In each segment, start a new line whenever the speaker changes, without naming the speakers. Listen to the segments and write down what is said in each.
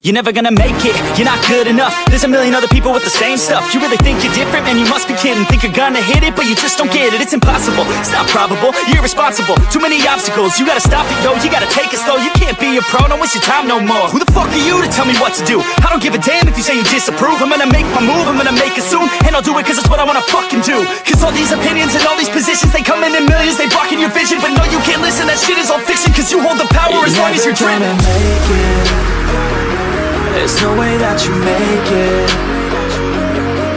You're never gonna make it, you're not good enough. There's a million other people with the same stuff. You really think you're different? Man, you must be kidding. Think you're gonna hit it, but you just don't get it. It's impossible, it's not probable, you're irresponsible. Too many obstacles, you gotta stop it, yo. You gotta take it slow, you can't be a pro. Don't waste your time no more. Who the fuck are you to tell me what to do? I don't give a damn if you say you disapprove. I'm gonna make my move, I'm gonna make it soon. And I'll do it cause it's what I wanna fucking do. Cause all these opinions and all these positions, they come in millions, they blocking your vision. But no, you can't listen, that shit is all fiction. Cause you hold the power as long as you're driven.
There's no way that you make it.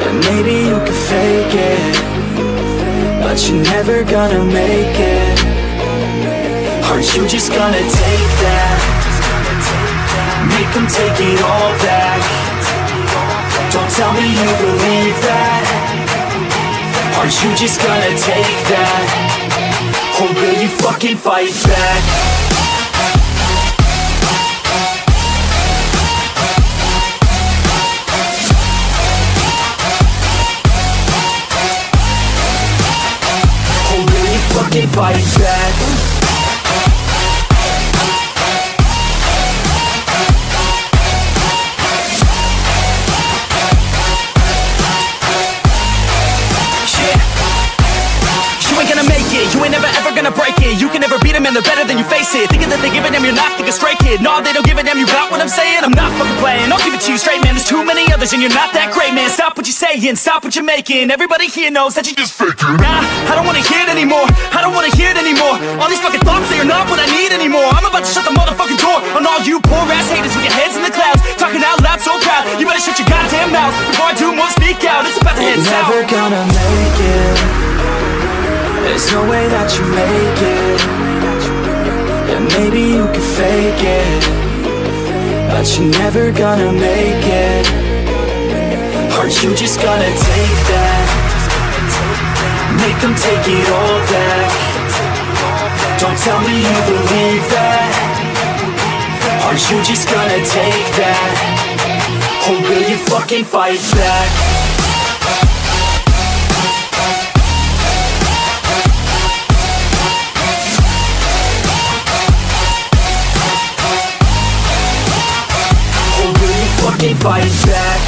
And maybe you can fake it, but you're never gonna make it. Aren't you just gonna take that? Make them take it all back. Don't tell me you believe that. Aren't you just gonna take that? Or will you fucking fight back? Fight back. You ain't gonna make it, you ain't never ever gonna break it. You can never beat them and they're better than you face it. Thinking that they give a damn, you're not thinking straight, kid. No, they don't give a damn, you got what I'm saying? I'm not fucking playing, I'll give it to you straight, man. There's too many others and you're not that great, man. Stop what you're saying, stop what you're making. Everybody here knows that you just faking. Nah, I don't wanna hear it anymore, I don't wanna hear it anymore. All these fucking thoughts, they are not what I need anymore. I'm about to shut the motherfucking door on all you poor ass haters with your heads in the clouds, talking out loud so proud. You better shut your goddamn mouth before I do more speak out. It's about to head south. You're never gonna make it. There's no way that you make it. And maybe you can fake it, but you're never gonna make it. Aren't you just gonna take that? Make them take it all back. Don't tell me you believe that. Aren't you just gonna take that? Or will you fucking fight back? Fight back.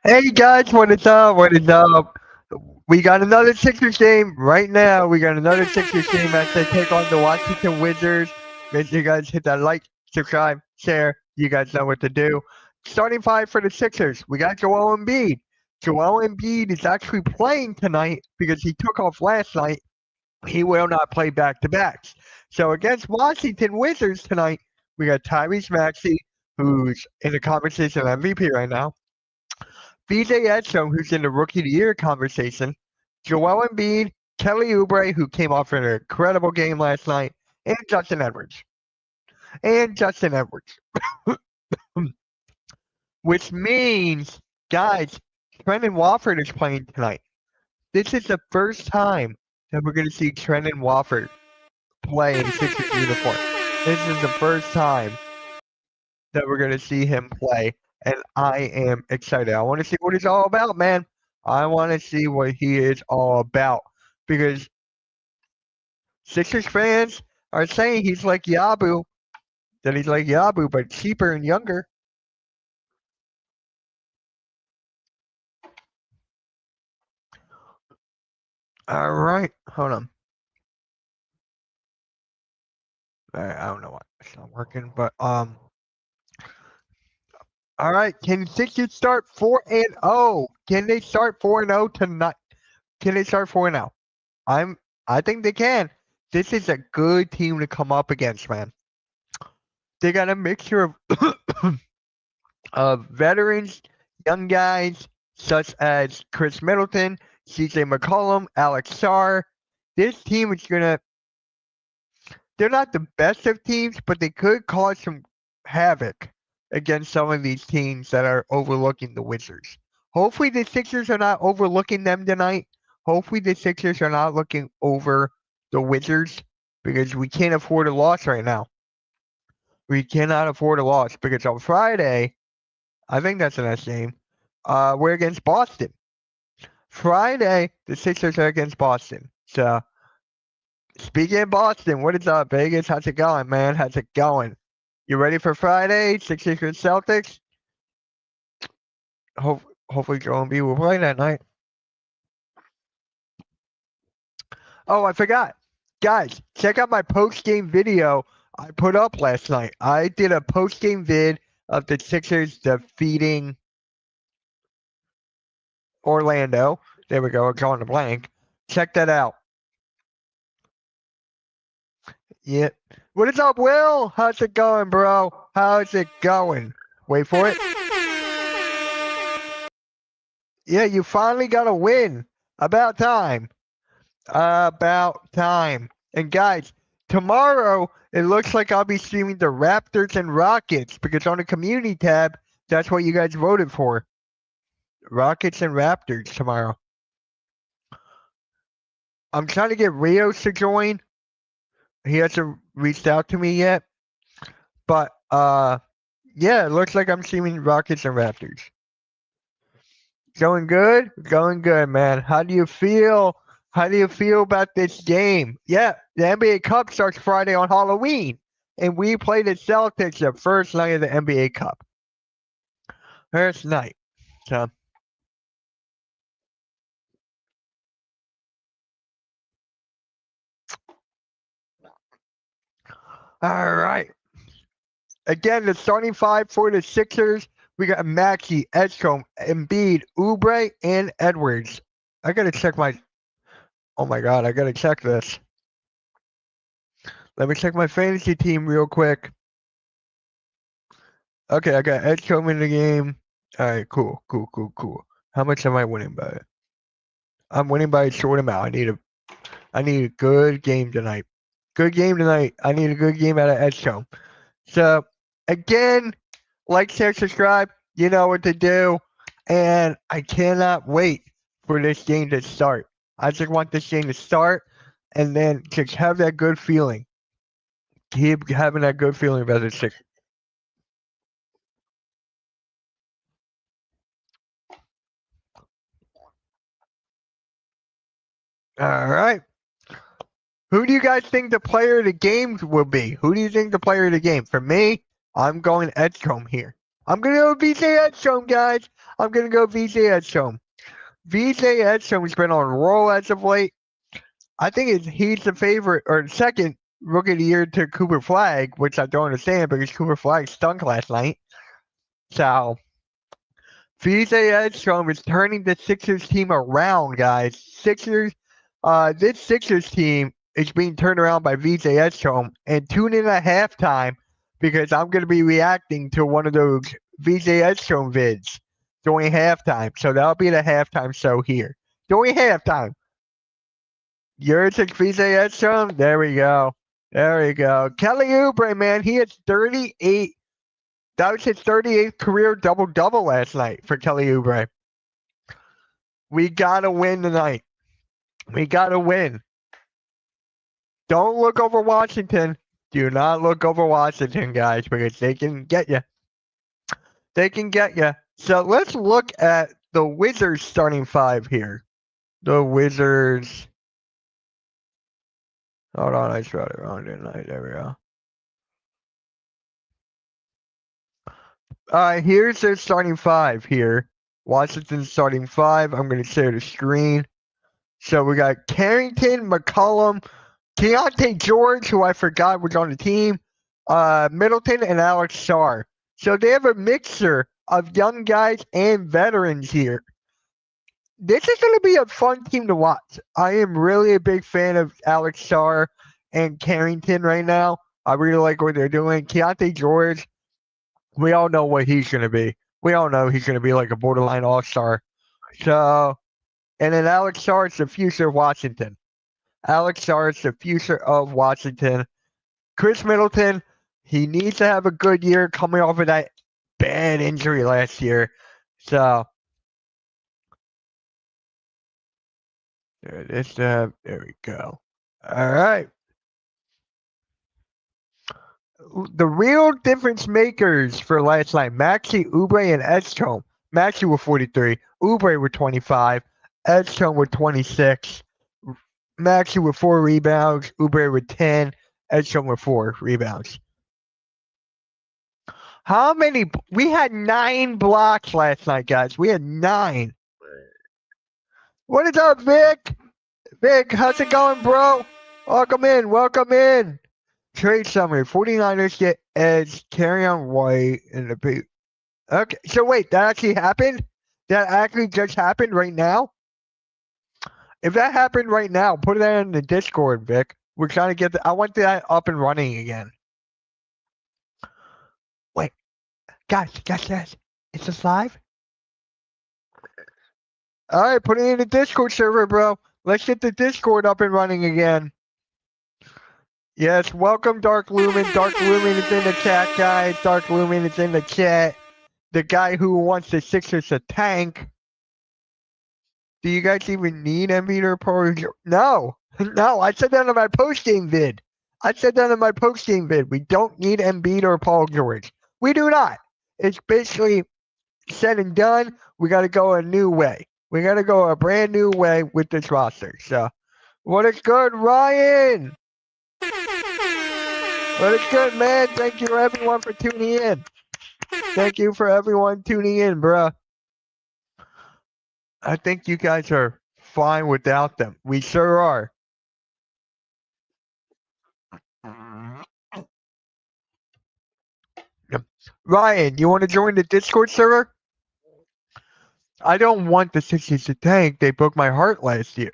Hey guys, what is up? What is up? We got another Sixers game right now. We got another Sixers game as they take on the Washington Wizards. Make sure you guys hit that like, subscribe, share. You guys know what to do. Starting five for the Sixers. We got Joel Embiid. Joel Embiid is actually playing tonight because he took off last night. He will not play back-to-backs. So against Washington Wizards tonight, we got Tyrese Maxey, who's in the conversation of MVP right now. VJ Edson, who's in the Rookie of the Year conversation, Joel Embiid, Kelly Oubre, who came off an incredible game last night, and Justin Edwards. Which means, guys, Trendon Watford is playing tonight. This is the first time that we're going to see Trendon Watford play in a Sixers uniform. This is the first time that we're going to see him play. And I am excited. I want to see what he's all about, man. I want to see what he is all about. Because Sixers fans are saying he's like Yabu. That he's like Yabu, but cheaper and younger. All right. Hold on. I don't know why it's not working, but all right, can the Sixers start 4-0? Can they start 4-0 tonight? Can they start 4-0? I think they can. This is a good team to come up against, man. They got a mixture of veterans, young guys such as Chris Middleton. CJ McCollum, Alex Sarr. This team is gonna. They're not the best of teams, but they could cause some havoc against some of these teams that are overlooking the Wizards. Hopefully, the Sixers are not overlooking them tonight. Hopefully, the Sixers are not looking over the Wizards because we can't afford a loss right now. We cannot afford a loss because on Friday, I think that's the next game, we're against Boston. Friday, the Sixers are against Boston. So, speaking of Boston, what is up, Vegas? How's it going, man? How's it going? You ready for Friday? Sixers and Celtics? Hopefully Joel Embiid will play that night. Oh, I forgot. Guys, check out my post-game video I put up last night. I did a post-game vid of the Sixers defeating Orlando. There we go. It's on the blank. Check that out. Yeah. What is up, Will? How's it going, bro? How's it going? Wait for it. Yeah, you finally got a win. About time. About time. And guys, tomorrow it looks like I'll be streaming the Raptors and Rockets because on the community tab, that's what you guys voted for. Rockets and Raptors tomorrow. I'm trying to get Rios to join. He hasn't reached out to me yet. But yeah, it looks like I'm streaming Rockets and Raptors. Going good? Going good, man. How do you feel? How do you feel about this game? Yeah, the NBA Cup starts Friday on Halloween. And we play the Celtics the first night of the NBA Cup. First night. So. All right. Again, the starting five for the Sixers. We got Maxey, Edstrom, Embiid, Oubre, and Edwards. I gotta check my. Oh my God, I gotta check this. Let me check my fantasy team real quick. Okay, I got Edstrom in the game. All right, cool. How much am I winning by? I'm winning by a short amount. I need a good game tonight. Good game tonight. I need a good game out of Edstrom. So again, like, share, subscribe. You know what to do. And I cannot wait for this game to start. I just want this game to start and then just have that good feeling. Keep having that good feeling about the Sixers. All right. Who do you guys think the player of the game will be? Who do you think the player of the game? For me, I'm going Edstrom here. I'm going to go VJ Edstrom, guys. I'm going to go VJ Edstrom. VJ Edstrom has been on a roll as of late. I think he's the favorite or the second rookie of the year to Cooper Flag, which I don't understand because Cooper Flag stunk last night. So, VJ Edstrom is turning the Sixers team around, guys. This Sixers team is being turned around by VJ Edstrom. And tune in at halftime because I'm going to be reacting to one of those VJ Edstrom vids during halftime. So that'll be the halftime show here. During halftime. Yurcik VJ Edstrom. There we go. There we go. Kelly Oubre, man, he had 38. That was his 38th career double-double last night for Kelly Oubre. We got to win tonight. We got to win. Don't look over Washington. Do not look over Washington, guys, because they can get you. They can get you. So let's look at the Wizards starting five here. The Wizards. Hold on, I spelled it wrong, didn't I? There we go. Here's their starting five here. Washington's starting five. I'm going to share the screen. So we got Carrington, McCollum, Keontae George, who I forgot was on the team, Middleton, and Alex Sarr. So they have a mixture of young guys and veterans here. This is going to be a fun team to watch. I am really a big fan of Alex Sarr and Carrington right now. I really like what they're doing. Keontae George, we all know what he's going to be. We all know he's going to be like a borderline all-star. So And then Alex Sarge, the future of Washington. Alex Sarge, the future of Washington. Chris Middleton, he needs to have a good year coming off of that bad injury last year. So, there we go. All right. The real difference makers for last night, Maxi, Oubre, and Edstrom. Maxi with 43, Oubre with 25, Edstrom with 26, Maxi with 4 rebounds, Oubre with 10, Edstrom with 4 rebounds. How many? We had 9 blocks last night, guys. We had 9. What is up, Vic? Vic, how's it going, bro? Welcome in. Welcome in. Trade summary. 49ers get Edge, Carrion White, and the big. Okay, so wait, that actually happened? That actually just happened right now? If that happened right now, put that in the Discord, Vic. We're trying to get I want that up and running again. Wait, guys, is this live? All right, put it in the Discord server, bro. Let's get the Discord up and running again. Yes, welcome, Dark Lumen. Dark Lumen is in the chat, guys. Dark Lumen is in the chat. The guy who wants the Sixers to tank. Do you guys even need Embiid or Paul? No. No, I said that in my post-game vid. We don't need Embiid or Paul George. We do not. It's basically said and done. We got to go a new way. We got to go a brand new way with this roster. So, what is good, Ryan? What is good, man? Thank you, everyone, for tuning in. Thank you for everyone tuning in, bro. I think you guys are fine without them. We sure are. Ryan, you want to join the Discord server? I don't want the Sixers to tank. They broke my heart last year.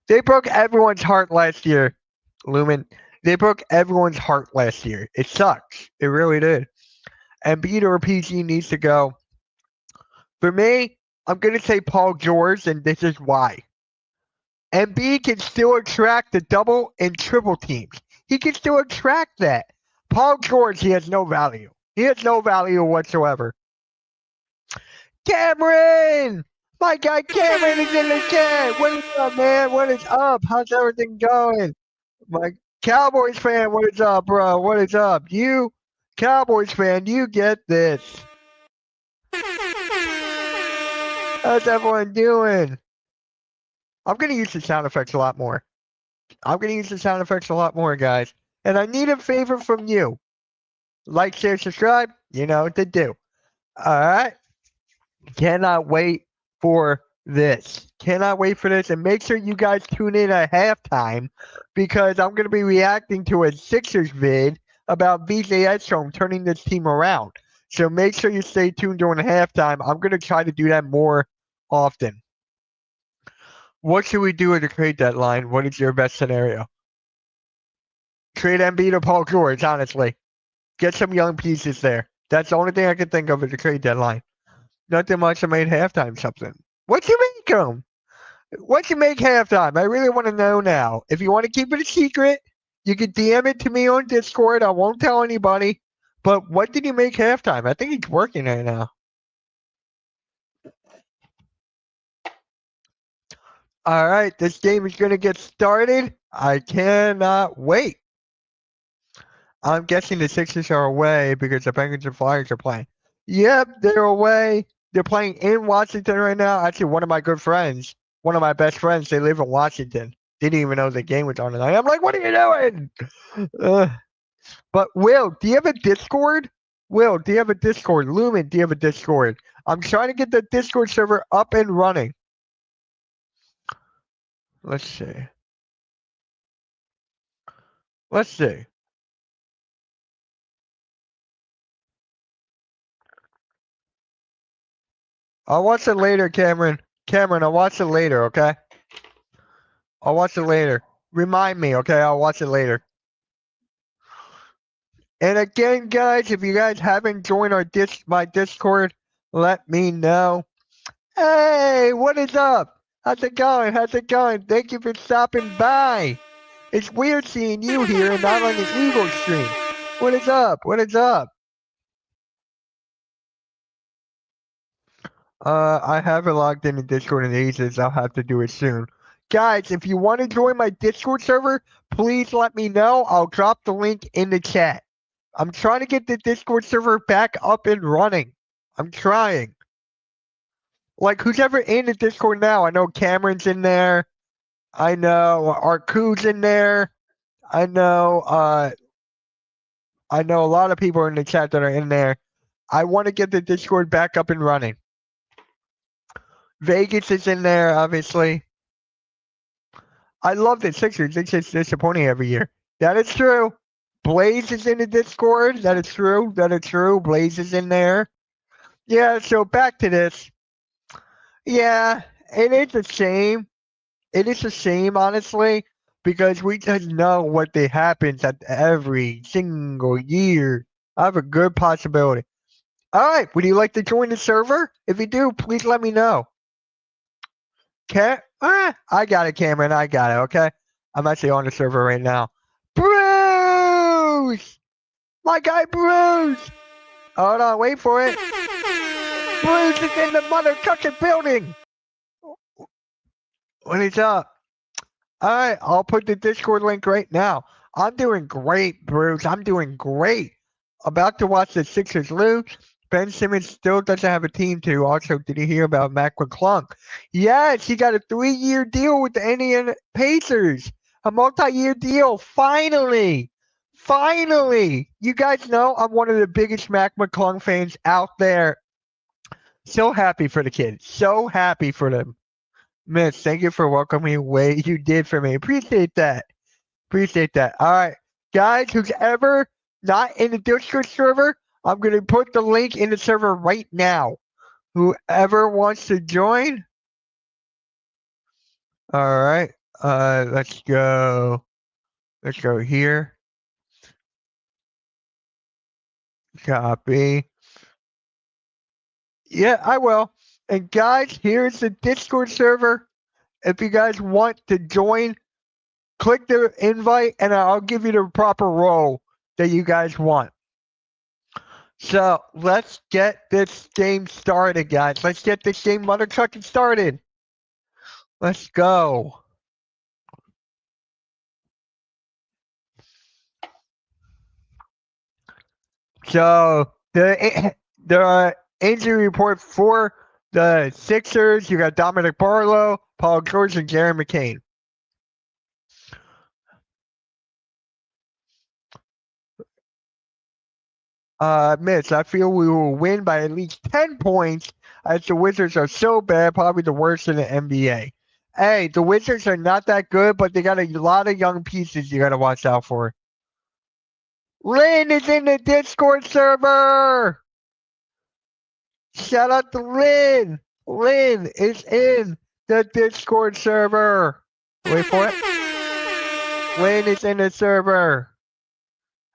They broke everyone's heart last year, Lumen. They broke everyone's heart last year. It sucks. It really did. Embiid or PG needs to go. For me, I'm going to say Paul George, and this is why. Embiid can still attract the double and triple teams. He can still attract that. Paul George, he has no value. He has no value whatsoever. Cameron! My guy Cameron is in the chat. What is up, man? What is up? How's everything going? My Cowboys fan, what is up, bro? What is up? You, Cowboys fan, you get this. How's everyone doing? I'm going to use the sound effects a lot more. Guys. And I need a favor from you. Like, share, subscribe. You know what to do. All right. Cannot wait for this. And make sure you guys tune in at halftime because I'm going to be reacting to a Sixers vid about VJ Edstrom turning this team around. So make sure you stay tuned during halftime. I'm going to try to do that more often. What should we do at the trade deadline? What is your best scenario? Trade Embiid or Paul George, honestly. Get some young pieces there. That's the only thing I can think of at the trade deadline. Nothing much to make halftime something. What you make them? What you make halftime? I really want to know now. If you want to keep it a secret, you can DM it to me on Discord. I won't tell anybody. But what did you make halftime? I think it's working right now. All right, this game is going to get started. I cannot wait. I'm guessing the Sixers are away because the Penguins and Flyers are playing. Yep, they're away. They're playing in Washington right now. Actually, one of my good friends, one of my best friends, they live in Washington. Didn't even know the game was on tonight. I'm like, what are you doing? But Will, do you have a Discord? Will, do you have a Discord? Lumen, do you have a Discord? I'm trying to get the Discord server up and running. Let's see. I'll watch it later, Cameron. I'll watch it later, okay? Remind me, okay? I'll watch it later. And again, guys, if you guys haven't joined my Discord, let me know. Hey, what is up? How's it going? How's it going? Thank you for stopping by. It's weird seeing you here and not on the Eagles stream. What is up? What is up? I haven't logged into Discord in ages. I'll have to do it soon. Guys, if you want to join my Discord server, please let me know. I'll drop the link in the chat. I'm trying to get the Discord server back up and running. I'm trying. Like, who's ever in the Discord now? I know Cameron's in there. I know Arku's in there. I know a lot of people in the chat that are in there. I want to get the Discord back up and running. Vegas is in there, obviously. I love the Sixers. It's just disappointing every year. That is true. Blaze is in the Discord. That is true. That is true. Blaze is in there. Yeah, so back to this. Yeah, it is a shame. It is a shame, honestly, because we just know what happens at every single year. I have a good possibility. All right, would you like to join the server? If you do, please let me know. Okay? I got it, Cameron. I got it, okay? I'm actually on the server right now. Bruce! My guy Bruce! Hold on, wait for it. Bruce is in the motherfucking building! What is up? Alright, I'll put the Discord link right now. I'm doing great, Bruce. I'm doing great. About to watch the Sixers lose. Ben Simmons still doesn't have a team to. Also, did you hear about Mac McClung? Yes, he got a 3-year deal with the Indiana Pacers. A multi-year deal. Finally. Finally. You guys know I'm one of the biggest Mac McClung fans out there. So happy for the kid. So happy for them. Miss, thank you for welcoming me way you did for me. Appreciate that. Appreciate that. All right. Guys, who's ever not in the Discord server, I'm going to put the link in the server right now. Whoever wants to join. All right. Let's go. Let's go here. Copy. Yeah, I will. And guys, here's the Discord server. If you guys want to join, click the invite and I'll give you the proper role that you guys want. So let's get this game started, guys. Let's get this game motherfucking started. Let's go. So the injury report for the Sixers, you got Dominic Barlow, Paul George, and Jaron McCain. Mitch, I feel we will win by at least 10 points as the Wizards are so bad, probably the worst in the NBA. Hey, the Wizards are not that good, but they got a lot of young pieces you got to watch out for. Lynn is in the Discord server! Shout out to Lynn! Lynn is in the Discord server! Wait for it. Lynn is in the server.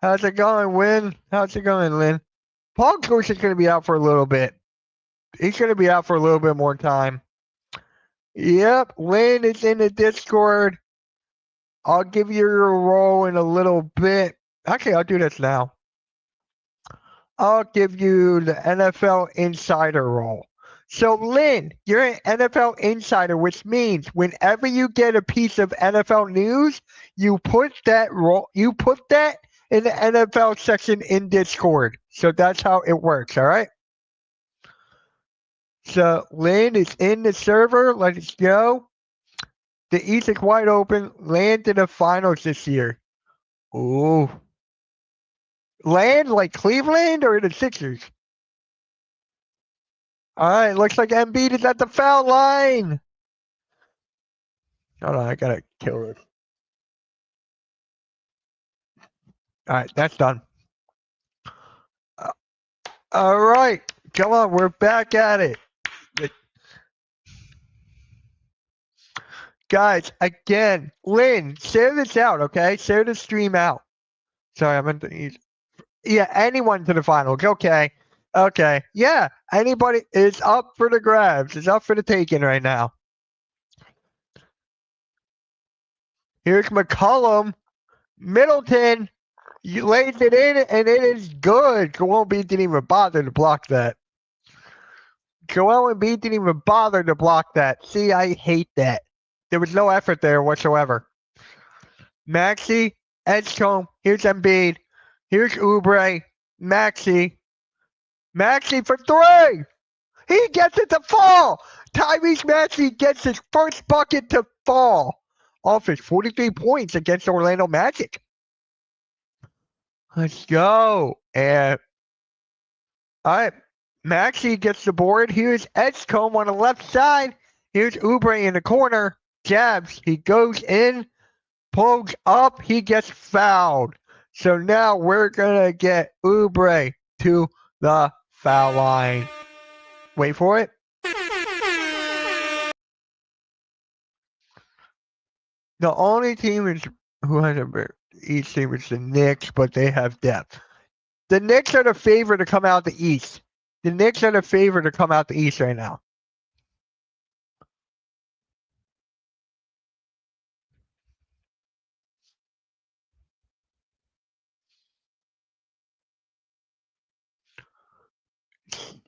How's it going, Lynn? How's it going, Lynn? Paul George is going to be out for a little bit. He's going to be out for a little bit more time. Yep, Lynn is in the Discord. I'll give you your role in a little bit. Actually, I'll do this now. I'll give you the NFL Insider role. So, Lynn, you're an NFL Insider, which means whenever you get a piece of NFL news, you put that in the NFL section in Discord. So that's how it works, all right? So Lynn is in the server. Let's go. The East is wide open. Land in the finals this year. Ooh. Land like Cleveland or the Sixers? All right, looks like Embiid is at the foul line. Hold on, I gotta kill it. All right, that's done. All right, come on, we're back at it. Guys, again, Lynn, share this out, okay? Share the stream out. Sorry, I meant to use. Yeah, anyone to the finals. Okay. Okay. Yeah, anybody is up for the grabs. It's up for the taking right now. Here's McCollum. Middleton lays it in, and it is good. Joel Embiid didn't even bother to block that. Joel Embiid didn't even bother to block that. See, I hate that. There was no effort there whatsoever. Maxey, Edgecombe. Here's Embiid. Here's Oubre. Maxey. Maxey for three. He gets it to fall. Tyrese Maxey gets his first bucket to fall off his 43 points against Orlando Magic. Let's go. And all right, Maxey gets the board. Here's Edgecombe on the left side. Here's Oubre in the corner. Jabs. He goes in, pulls up. He gets fouled. So now we're going to get Oubre to the foul line. Wait for it. The only team is who has each team is the Knicks, but they have depth. The Knicks are the favorite to come out the East. The Knicks are the favorite to come out the East right now.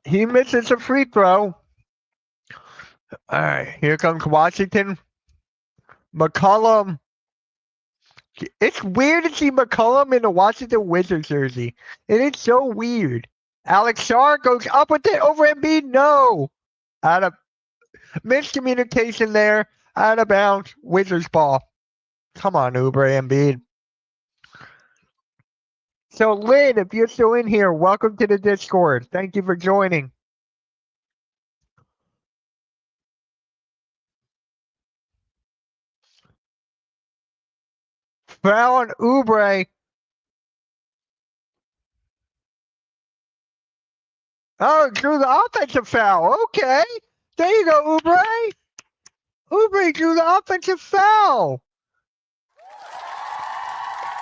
He misses a free throw. All right, here comes Washington. McCollum. It's weird to see McCollum in the Washington Wizards jersey. It is so weird. Alex Sarr goes up with it over Embiid. No. Out of miscommunication there. Out of bounds. Wizards ball. Come on, Oubre Embiid. So, Lynn, if you're still in here, welcome to the Discord. Thank you for joining. Foul on Oubre. Oh, drew the offensive foul. Okay. There you go, Oubre. Oubre drew the offensive foul.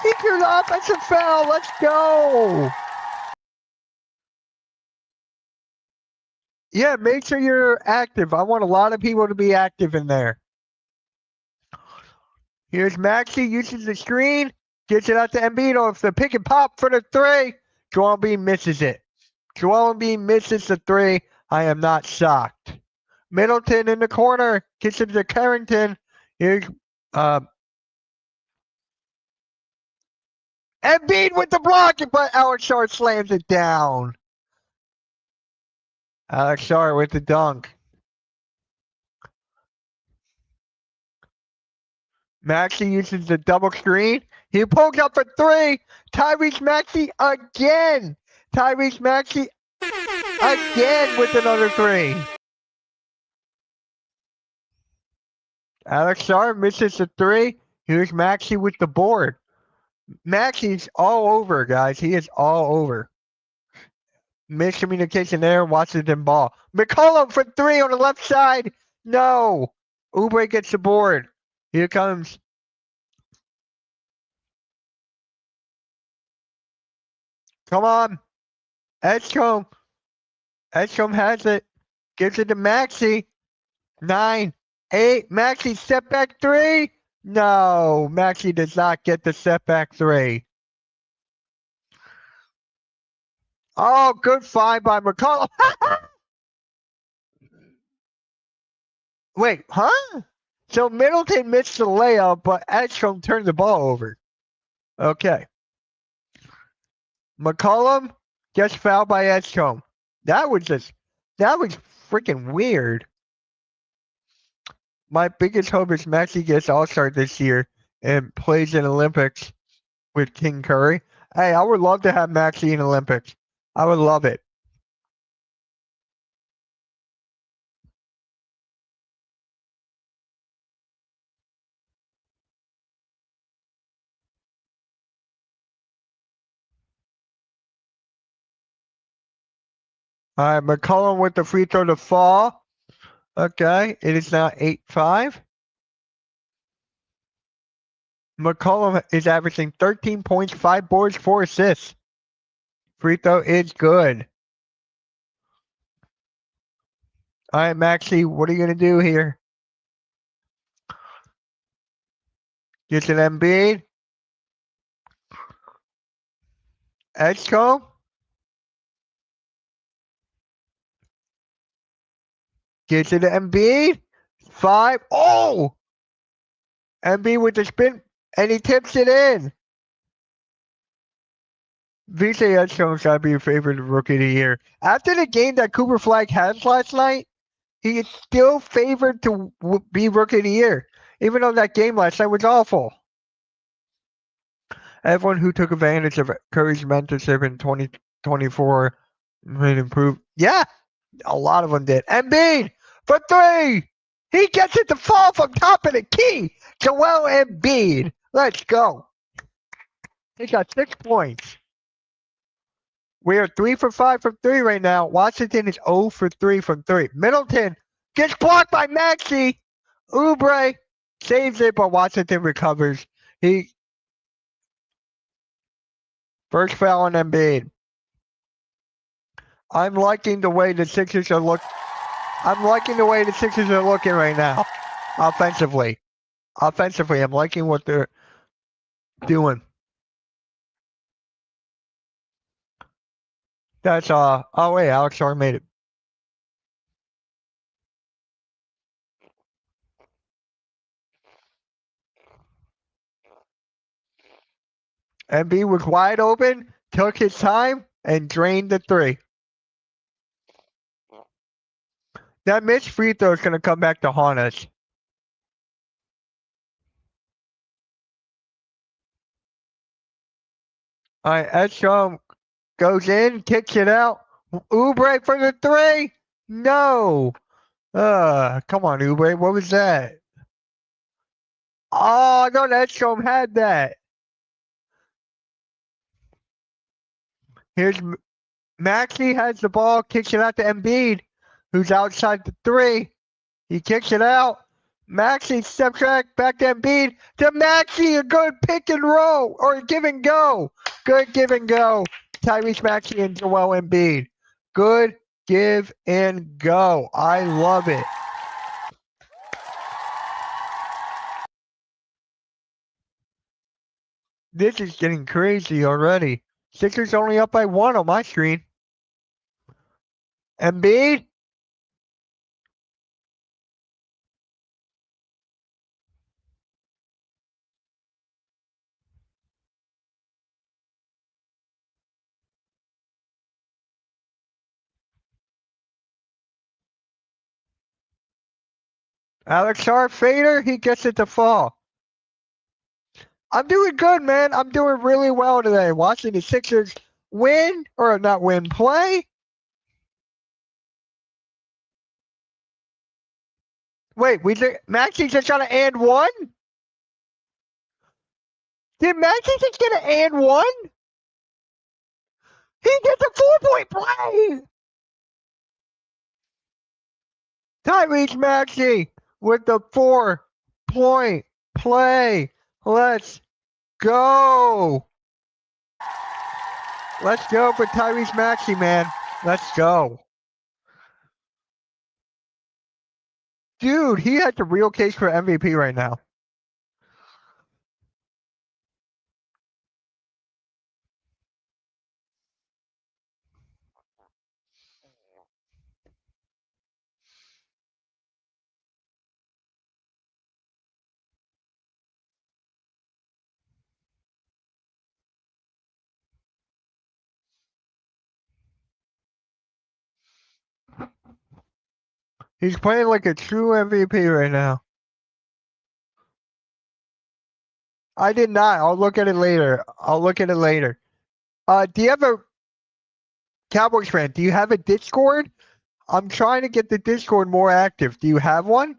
He drew the offensive foul. Let's go. Yeah, make sure you're active. I want a lot of people to be active in there. Here's Maxey, uses the screen, gets it out to Embiid off the pick and pop for the three. Joel Embiid misses it. Joel Embiid misses the three. I am not shocked. Middleton in the corner, gets it to Carrington. Here's Embiid with the block, but Alex Sarr slams it down. Alex Sarr with the dunk. Maxey uses the double screen. He pulls up for three. Tyrese Maxey again. Tyrese Maxey again with another three. Alex Sarr misses the three. Here's Maxey with the board. Maxey's all over, guys. He is all over. Miscommunication there. Washington ball. McCollum for three on the left side. No. Oubre gets the board. Here comes. Come on. Edgecombe. Edgecombe has it. Gives it to Maxey. 9, 8. Maxey step back three. No. Maxey does not get the step back three. Oh, good find by McCollum. Wait, huh? So Middleton missed the layup, but Edgecombe turned the ball over. Okay. McCollum gets fouled by Edgecombe. That was freaking weird. My biggest hope is Maxey gets All-Star this year and plays in Olympics with King Curry. Hey, I would love to have Maxey in Olympics. I would love it. All right, McCollum with the free throw to fall. Okay, it is now 8-5. McCollum is averaging 13 points, 5 boards, 4 assists. Free throw is good. All right, Maxey, what are you going to do here? Gets an Embiid. Edgecombe. Gets it to Embiid. 5. Oh! Embiid with the spin. And he tips it in. VJ Edgecombe's got to be your favorite rookie of the year. After the game that Cooper Flag had last night, he is still favored to be rookie of the year. Even though that game last night was awful. Everyone who took advantage of Curry's mentorship in 2024 made improve. Yeah, a lot of them did. Embiid for 3. He gets it to fall from top of the key. Joel Embiid. Let's go. He got 6 points. We are 3 for 5 from 3 right now. Washington is 0 for 3 from 3. Middleton gets blocked by Maxey. Oubre saves it, but Washington recovers. First foul on Embiid. I'm liking the way the Sixers are looking right now. Offensively, I'm liking what they're doing. That's oh wait, Alex Carr made it. Embiid was wide open, took his time, and drained the 3. That missed free throw is going to come back to haunt us. All right, Edgecombe goes in, kicks it out. Oubre for the 3. No. Come on, Oubre. What was that? Oh, I thought Edgecombe had that. Here's Maxey has the ball, kicks it out to Embiid, who's outside the 3. He kicks it out. Maxey steps back to Embiid. To Maxey, a good pick and roll or give and go. Good give and go. Tyrese Maxey and Joel Embiid. Good give and go. I love it. This is getting crazy already. Sixers only up by 1 on my screen. Embiid. Alex Carr fader, he gets it to fall. I'm doing good, man. I'm doing really well today. Watching the Sixers win, or not win, play. Wait, Maxey just got an and 1? Did Maxey just get an and 1? He gets a 4-point play! Tyrese Maxey with the 4-point play. Let's go. Let's go for Tyrese Maxey, man. Let's go. Dude, he has the real case for MVP right now. He's playing like a true MVP right now. I did not. I'll look at it later. Do you have a Cowboys fan? Do you have a Discord? I'm trying to get the Discord more active. Do you have one?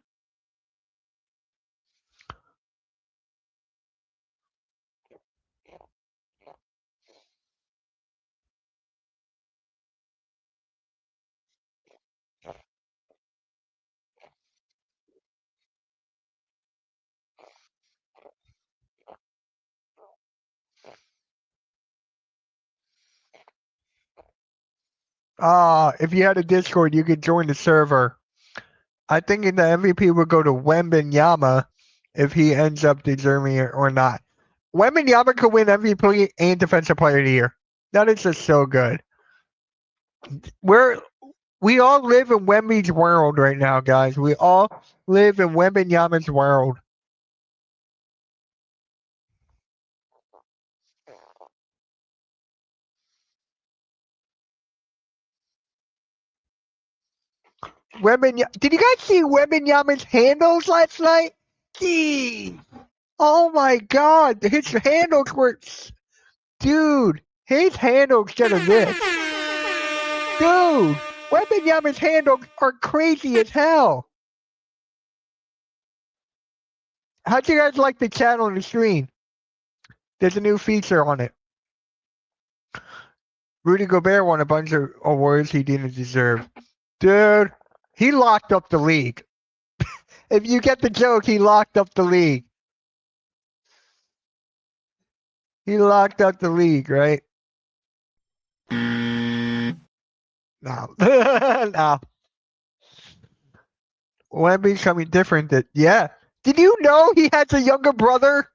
If you had a Discord, you could join the server. I think the MVP would go to Wembanyama. if he ends up deserving it or not. Wembanyama could win MVP and Defensive Player of the Year. That is just so good. We all live in Wemby's world right now, guys. We all live in Wembanyama's world. Did you guys see Wembanyama's handles last night? Gee. Oh my god. His handles were... Dude, his handles should have missed. Dude, Wembanyama's handles are crazy as hell. How'd you guys like the chat on the screen? There's a new feature on it. Rudy Gobert won a bunch of awards he didn't deserve. Dude, he locked up the league. If you get the joke, he locked up the league. He locked up the league, right? No. No. Wemby's coming different. Yeah. Did you know he has a younger brother?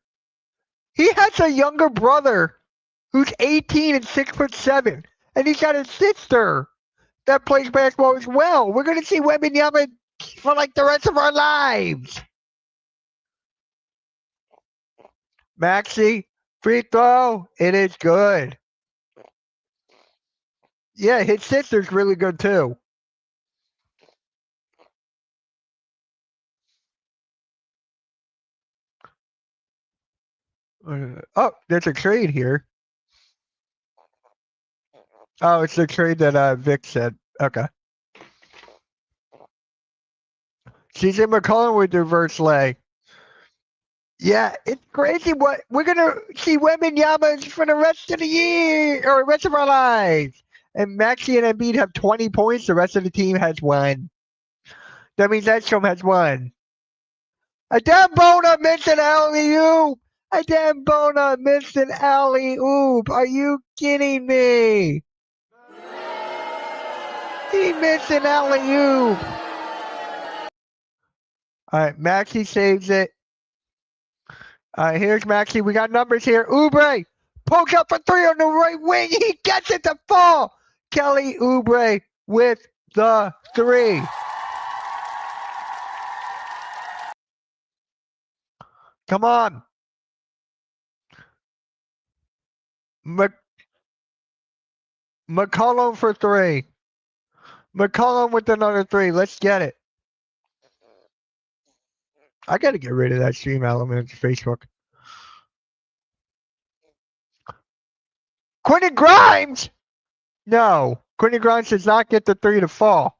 He has a younger brother who's 18 and 6'7", and he's got a sister that plays basketball as well. We're gonna see Wembanyama for like the rest of our lives. Maxi, free throw. It is good. Yeah, his sister's really good too. Oh, there's a trade here. Oh, it's the trade that Vic said. Okay. CJ McCollum with the reverse leg. Yeah, it's crazy what we're gonna see Wembanyama for the rest of the year or rest of our lives. And Maxi and Embiid have 20 points. The rest of the team has 1. That means Edstrom has 1. Adem Bona missed an alley-oop. Adem Bona missed an alley-oop. Are you kidding me? He missed an alley-oop. All right, Maxi saves it. All right, here's Maxi. We got numbers here. Oubre pokes up for 3 on the right wing. He gets it to fall. Kelly Oubre with the 3. Come on. McCollum for 3. McCollum with another 3. Let's get it. I got to get rid of that stream element of Facebook. Quentin Grimes? No. Quentin Grimes does not get the 3 to fall.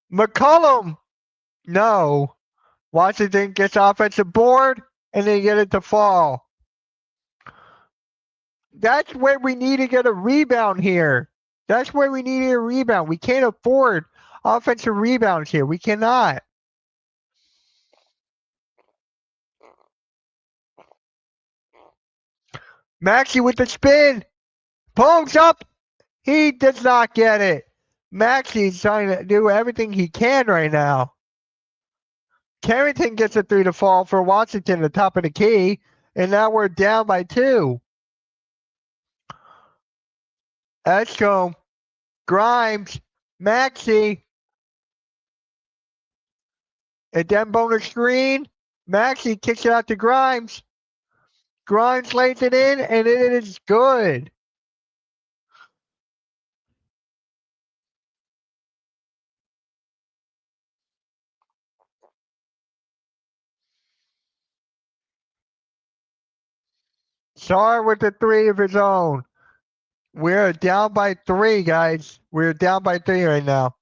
McCollum? No. Washington gets offensive board and they get it to fall. That's where we need to get a rebound here. That's where we need a rebound. We can't afford offensive rebounds here. We cannot. Maxi with the spin. Pulls up. He does not get it. Maxi's trying to do everything he can right now. Carrington gets a 3 to fall for Washington at the top of the key. And now we're down by 2. Edstrom, Grimes, Maxi. And then bonus screen. Maxi kicks it out to Grimes. Grimes lays it in, and it is good. Sarr with the 3 of his own. We're down by 3, guys. We're down by 3 right now.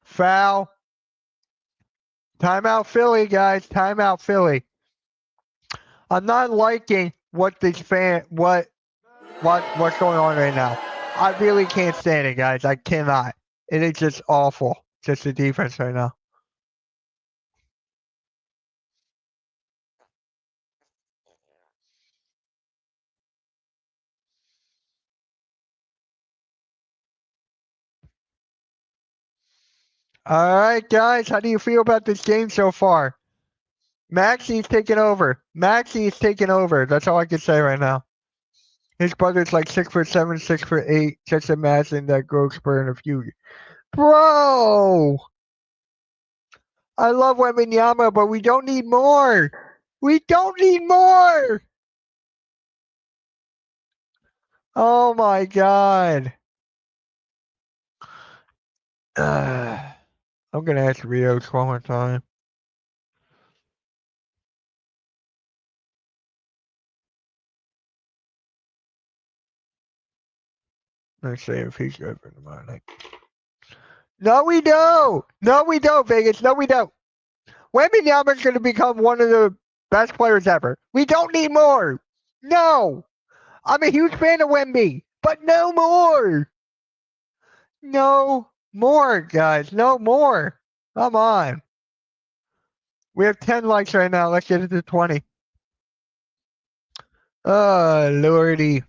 Foul. Timeout Philly, guys. Timeout Philly. I'm not liking what's going on right now. I really can't stand it, guys. I cannot. It is just awful. Just the defense right now. All right, guys, how do you feel about this game so far? Maxi's taking over. Maxi is taking over. That's all I can say right now. His brother's like 6'7", 6'8". Just imagine that growth spurt in a few years. Bro! I love Wembanyama, but we don't need more. We don't need more. Oh my god. I'm gonna ask Rios one more time. Let's see if he's good for tomorrow night. No, we don't. No, we don't, Vegas. No, we don't. Wembanyama's gonna become one of the best players ever. We don't need more. No. I'm a huge fan of Wemby, but no more. No more, guys. No more. Come on. We have 10 likes right now. Let's get it to 20. Oh, lordy.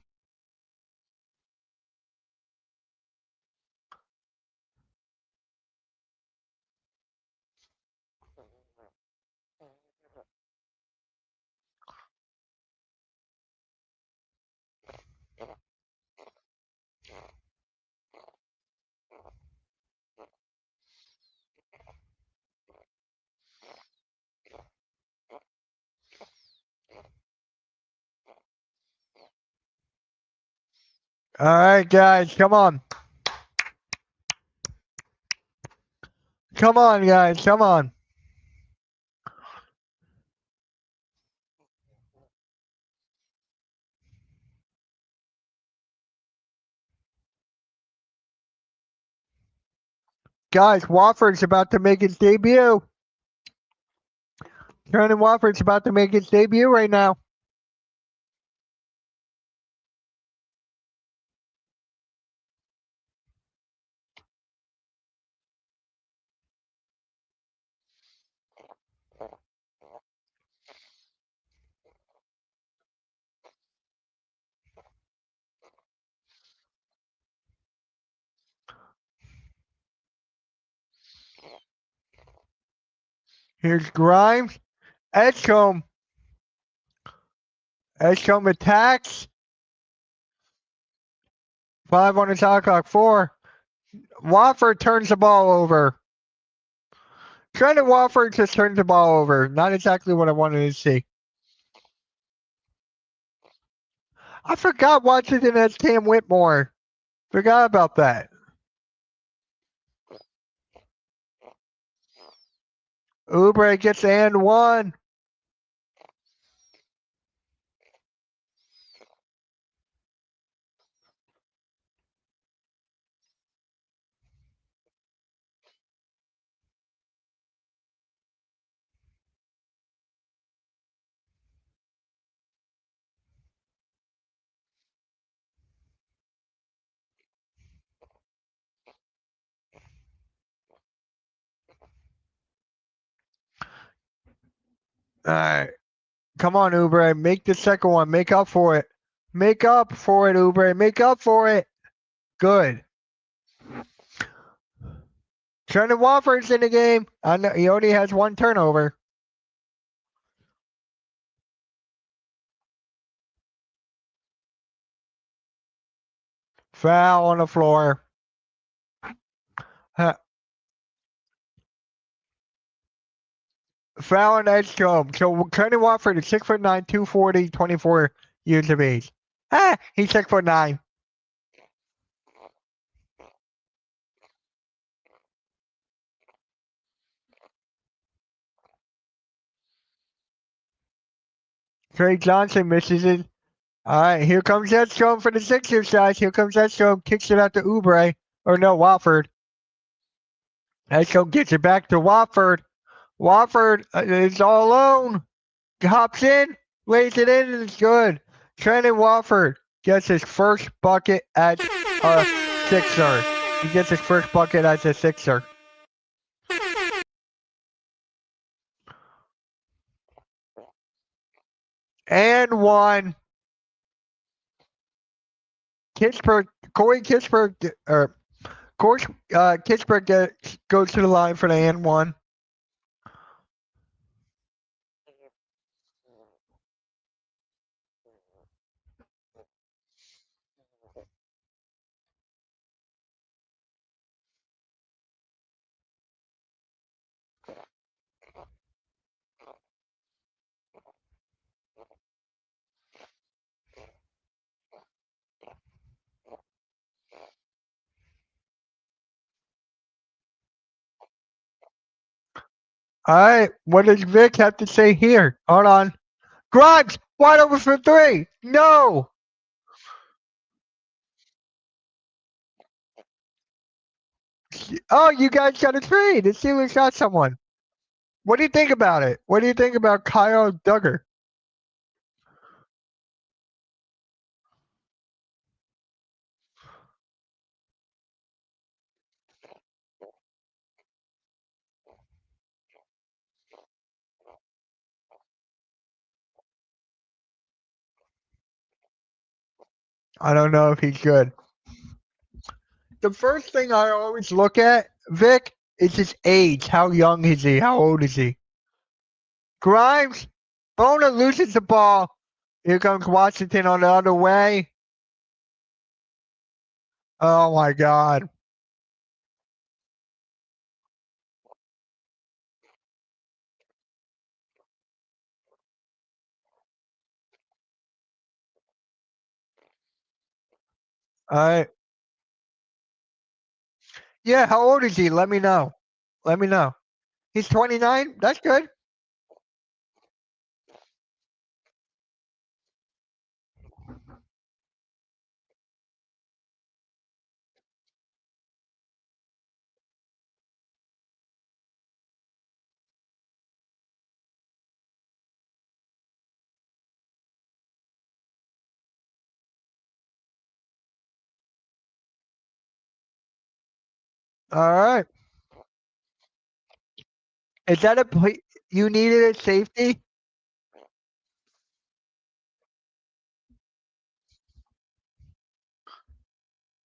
All right, guys. Come on. Come on, guys. Come on. Guys, Wofford's about to make his debut. Turner Wofford's about to make his debut right now. Here's Grimes. Edgecombe. Edgecombe attacks. 5 on the shot clock. 4. Wofford turns the ball over. Trendon Wofford just turns the ball over. Not exactly what I wanted to see. I forgot Washington has Cam Whitmore. Forgot about that. Oubre gets and one. All right. Come on, Oubre. Make the second one. Make up for it. Make up for it, Oubre. Make up for it. Good. Trendon Wofford's in the game. I know he only has 1 turnover. Foul on the floor. Foul on Edgecombe. So Trendon Wofford is 6'9", 240, 24 years of age. He's 6'9". Trey Johnson misses it. All right, here comes Edgecombe for the Sixers, guys. Here comes Edgecombe. Kicks it out to Oubre. Or no, Wofford. Edgecombe gets it back to Wofford. Wofford is all alone. Hops in, lays it in, and it's good. Trendon Wofford gets his first bucket as a Sixer. He gets his first bucket as a Sixer. And one. Kispert, Corey Kispert, or course, Pittsburgh goes to the line for the and one. All right, what does Vic have to say here? Hold on. Grimes, wide open for three. No. Oh, you guys got a trade. The Steelers got someone. What do you think about it? What do you think about Kyle Duggar? I don't know if he's good. The first thing I always look at, Vic, is his age. How young is he? How old is he? Grimes, Bona loses the ball. Here comes Washington on the other way. Oh my God. All right. Yeah, how old is he? Let me know. Let me know. He's 29. That's good. All right. Is that you needed a safety?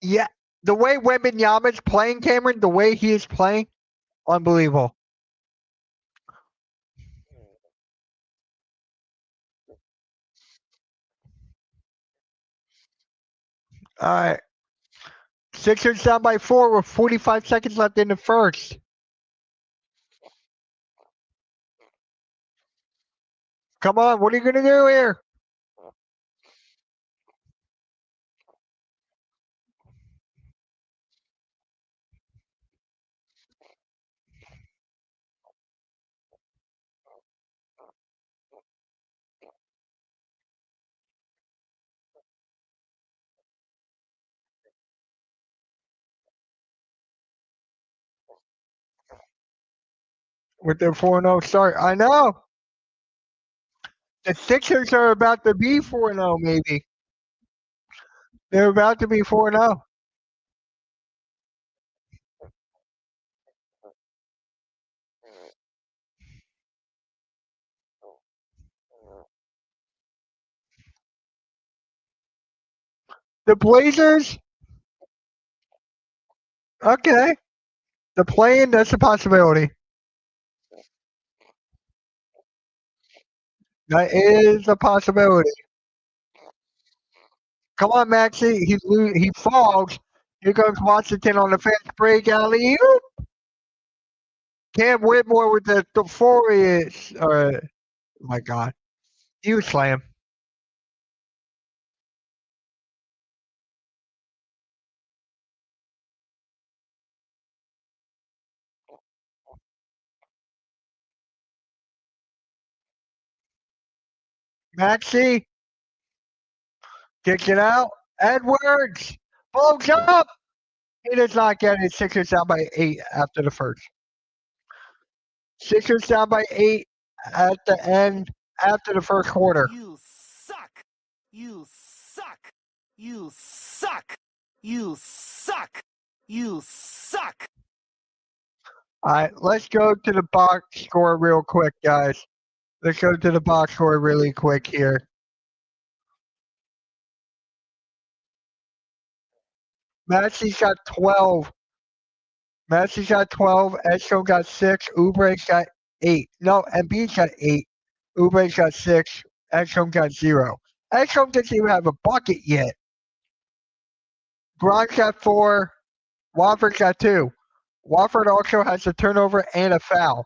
Yeah. The way Wembanyama's playing, Cameron, the way he is playing, unbelievable. All right. Sixers down by 4 with 45 seconds left in the first. Come on, what are you going to do here? With their 4-0 start. I know. The Sixers are about to be 4-0, maybe. They're about to be 4-0. The Blazers, okay. The play-in, that's a possibility. That is a possibility. Come on, Maxie. He falls. Here comes Washington on the fence break alley. Cam Whitmore with the furious. Oh my God. You slam. Maxie kicks it out. Edwards pulls up. He does not get it. Sixers down by 8 after the first. Sixers down by 8 at the end after the first quarter.
You suck. You suck. You suck. You suck. You suck.
All right, let's go to the box score real quick, guys. Let's go to the box score really quick here. Maxie's got 12. Messi got 12. Esco got 6. Oubre got 8. No, Embiid got 8. Oubre got 6. Esco got 0. Esco doesn't even have a bucket yet. Grimes got 4. Wofford got 2. Wofford also has a turnover and a foul.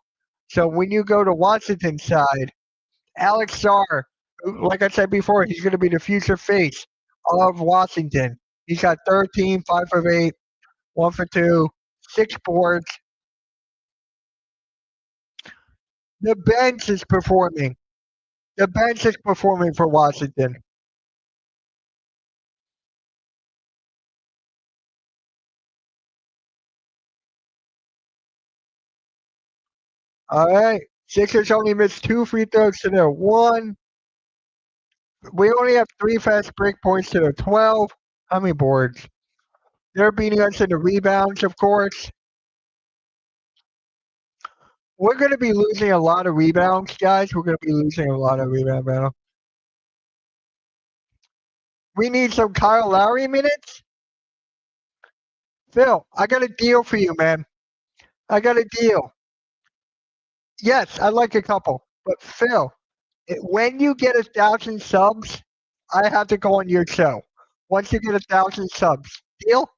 So when you go to Washington's side, Alex Sarr, like I said before, he's going to be the future face of Washington. He's got 13, 5 of 8, 1 for 2, 6 boards. The bench is performing. The bench is performing for Washington. All right. Sixers only missed 2 free throws to their 1. We only have 3 fast break points to their 12. How many boards? They're beating us in the rebounds, of course. We're going to be losing a lot of rebounds, guys. We're going to be losing a lot of rebound battle. We need some Kyle Lowry minutes. Phil, I got a deal for you, man. I got a deal. Yes, I like a couple. But Phil, when you get 1,000 subs, I have to go on your show. Once you get 1,000 subs. Deal?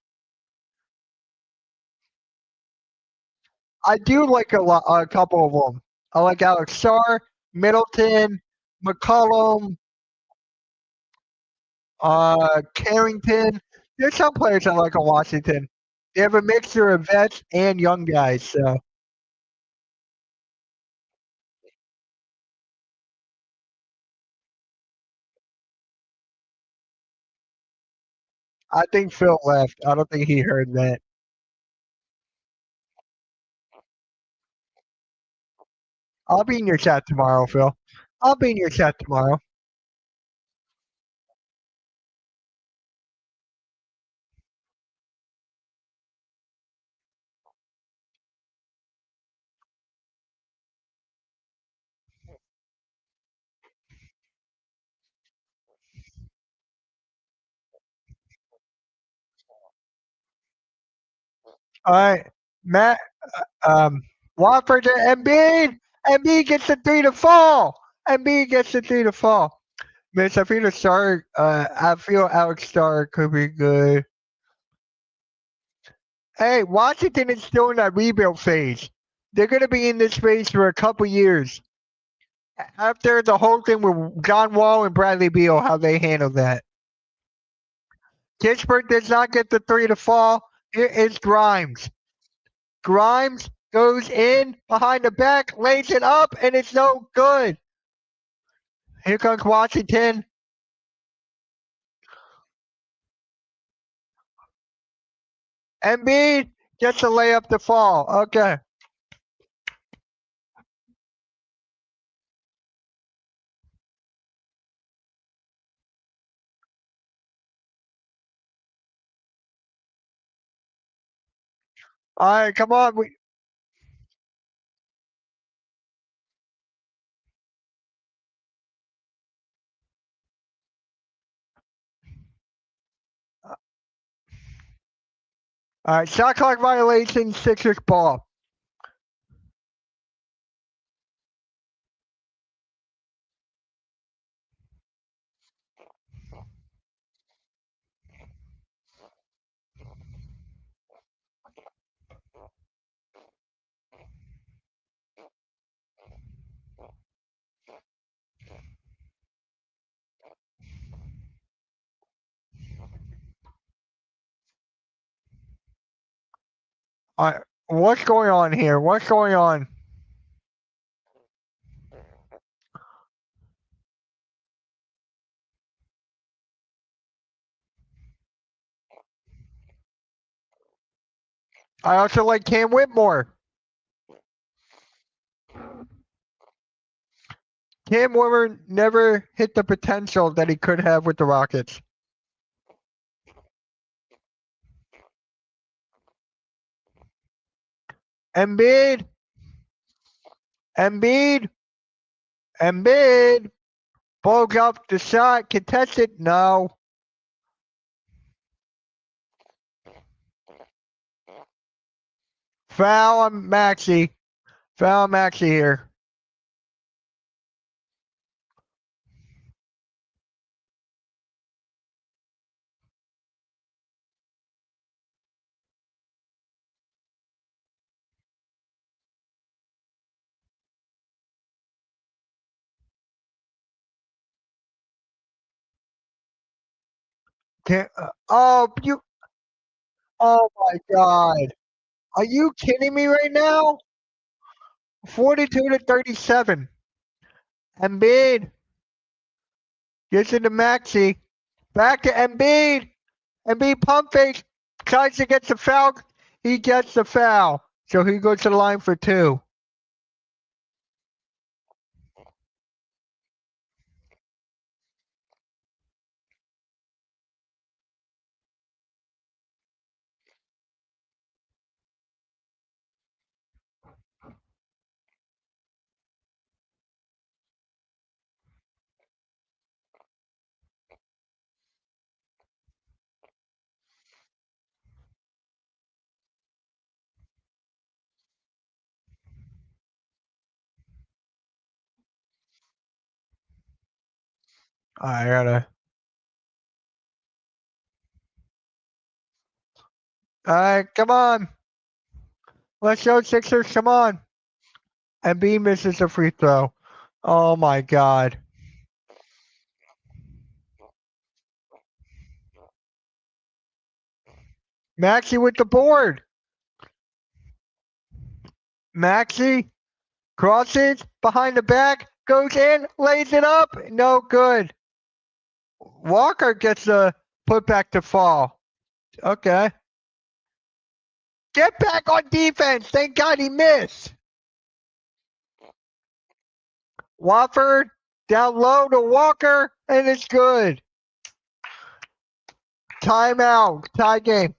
I do like a couple of them. I like Alex Sarr, Middleton, McCollum, Carrington. There's some players I like on Washington. They have a mixture of vets and young guys. So I think Phil left. I don't think he heard that. I'll be in your chat tomorrow, Phil. I'll be in your chat tomorrow. All right, Matt. Watford to Embiid. Embiid gets the 3 to fall. Embiid gets the 3 to fall. Miss, I feel I feel Alex Starr could be good. Hey, Washington is still in that rebuild phase. They're going to be in this phase for a couple years. After the whole thing with John Wall and Bradley Beal, how they handled that. Pittsburgh does not get the 3 to fall. Here is Grimes. Grimes goes in behind the back, lays it up, and it's no good. Here comes Washington. Embiid gets a layup to fall. Okay. All right, come on. All right, shot clock violation, Sixers ball. All right, what's going on here? What's going on? I also like Cam Whitmore. Cam Whitmore never hit the potential that he could have with the Rockets. Embiid. Embiid. Embiid. Bulge up the shot. Contested. No. Foul on Maxi. Foul on Maxi here. Oh, you. Oh my God. Are you kidding me right now? 42-37. Embiid gets into Maxi. Back to Embiid. Embiid pump fake. Tries to get the foul. He gets the foul. So he goes to the line for two. I gotta. All right, come on. Let's go, Sixers. Come on. Embiid misses a free throw. Oh my God. Maxi with the board. Maxi crosses behind the back, goes in, lays it up. No good. Walker gets the putback to fall. Okay. Get back on defense. Thank God he missed. Wofford down low to Walker, and it's good. Timeout. Tie game.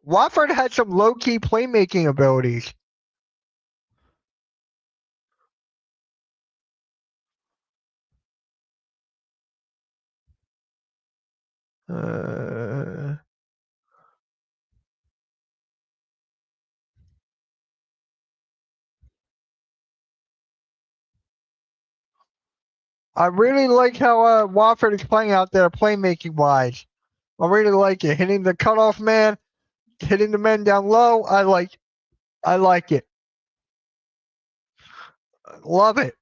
Wofford had some low-key playmaking abilities. I really like how Wofford is playing out there, playmaking wise. I really like it. Hitting the cutoff man, hitting the men down low. I like it. Love it.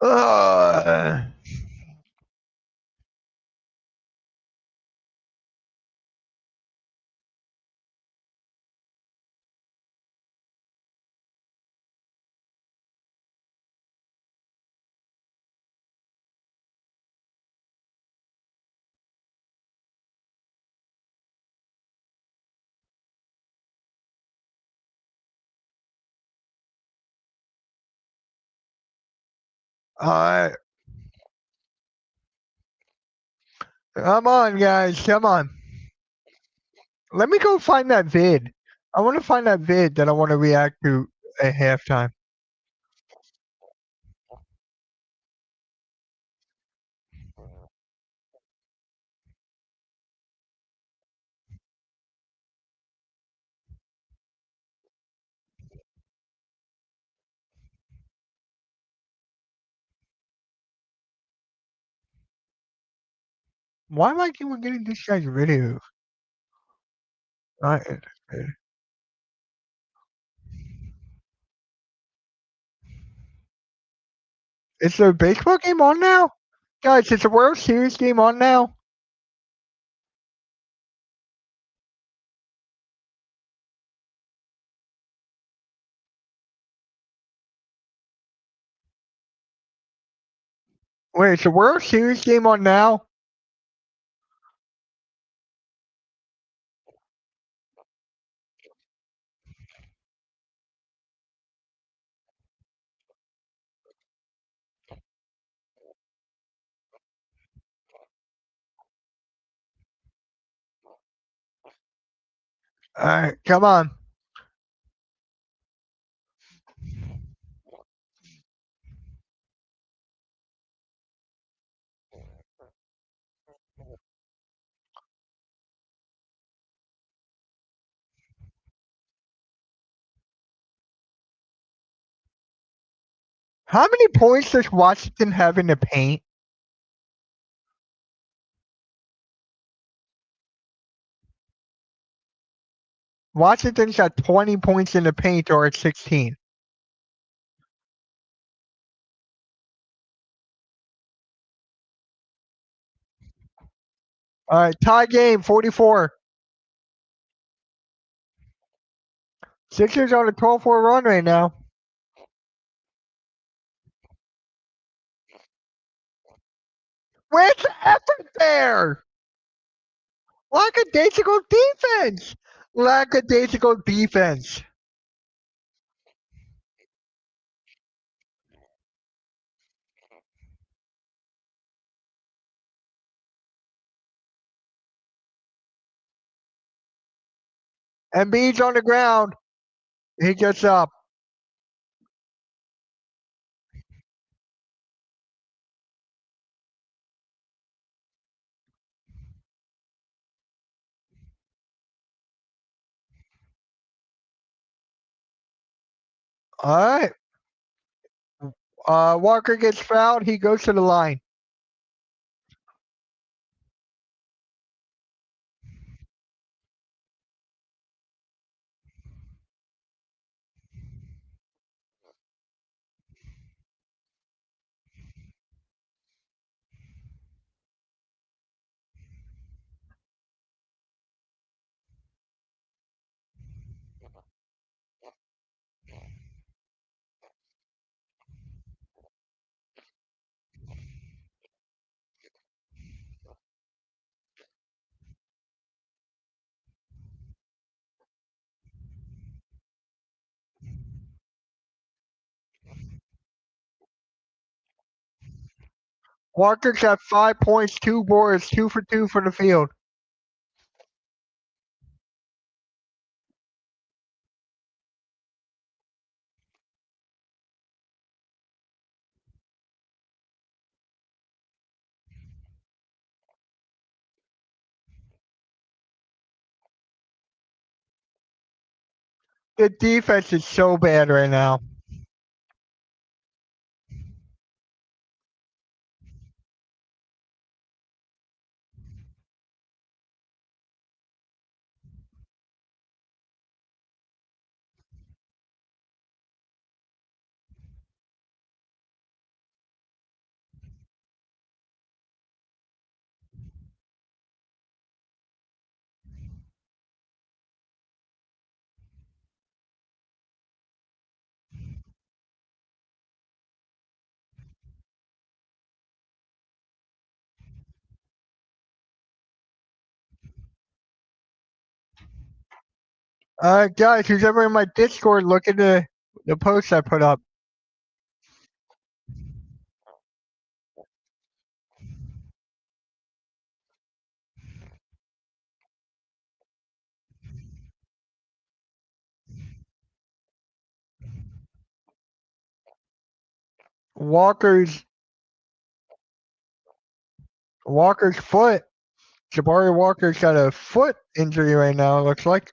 Uh, uh, come on, guys. Come on. Let me go find that vid. I want to find that vid that I want to react to at halftime. Why am I even getting this guy's video? Not interested. Is the baseball game on now? Guys, is the World Series game on now? Wait, is the World Series game on now? All right, come on. How many points does Washington have in the paint? Washington's got 20 points in the paint or at 16. All right, tie game, 44. Sixers on a 12-4 run right now. Where's the effort there? Lackadaisical defense. Lackadaisical defense. Embiid's on the ground. He gets up. All right. Walker gets fouled. He goes to the line. Walker's got 5 points, 2 boards, 2 for 2 for the field. The defense is so bad right now. Guys, who's ever in my Discord, look at the post I put up. Walker's foot. Jabari Walker's got a foot injury right now, it looks like.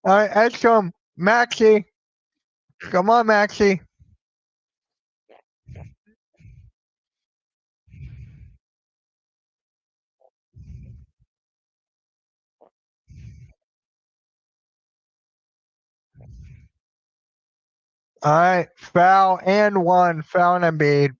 All right, Edgecombe, Maxi. Come on, Maxi. All right, foul and one. Foul and Embiid.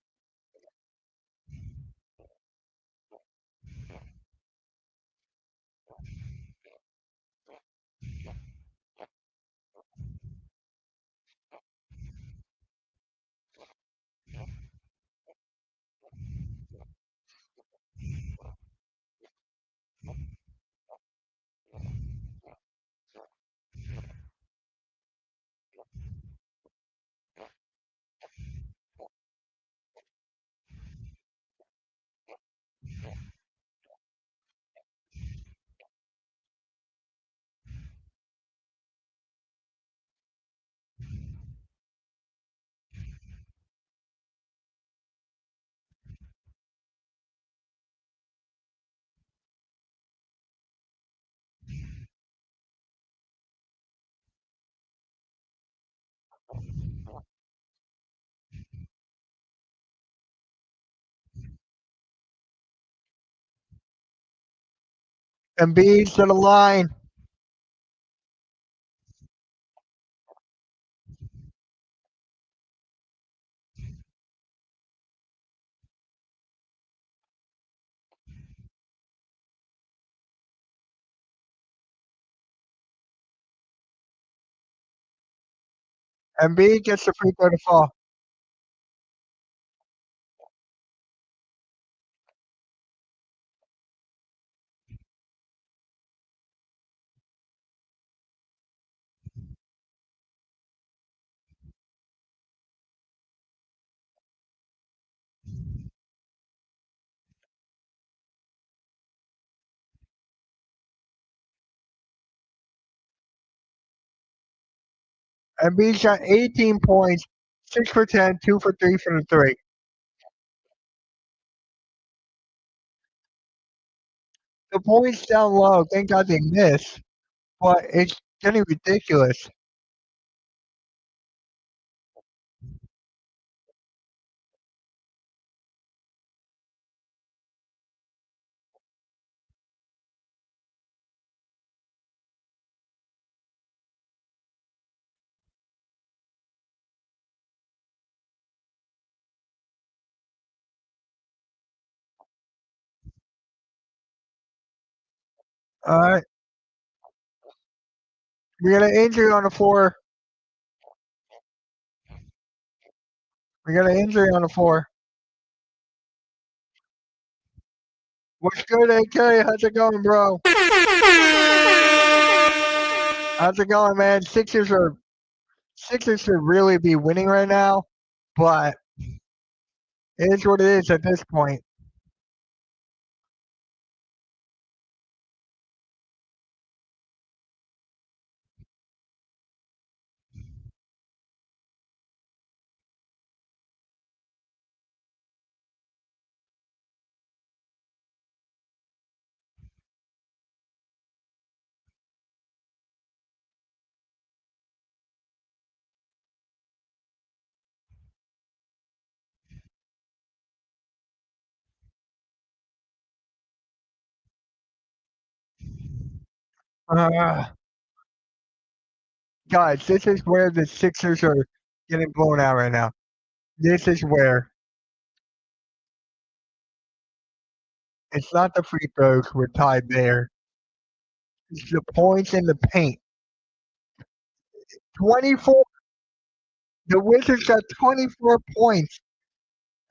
Embiid to the line. Embiid gets the free throw to fall. Embiid shot 18 points, 6 for 10, 2 for 3 for the three. The points down low, thank God they missed, but it's getting ridiculous. All right, we got an injury on the floor. We got an injury on the floor. What's good, AK? How's it going, bro? How's it going, man? Sixers should really be winning right now, but it is what it is at this point. Uh, guys, this is where the Sixers are getting blown out right now. This is where it's not the free throws. We're tied there. It's the points in the paint. 24. The Wizards got 24 points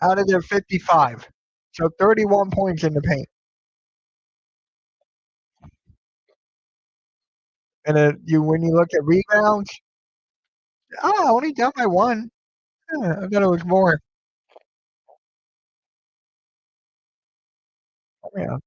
out of their 55. So 31 points in the paint. And when you look at rebounds, only down by one. I thought it was more. Yeah.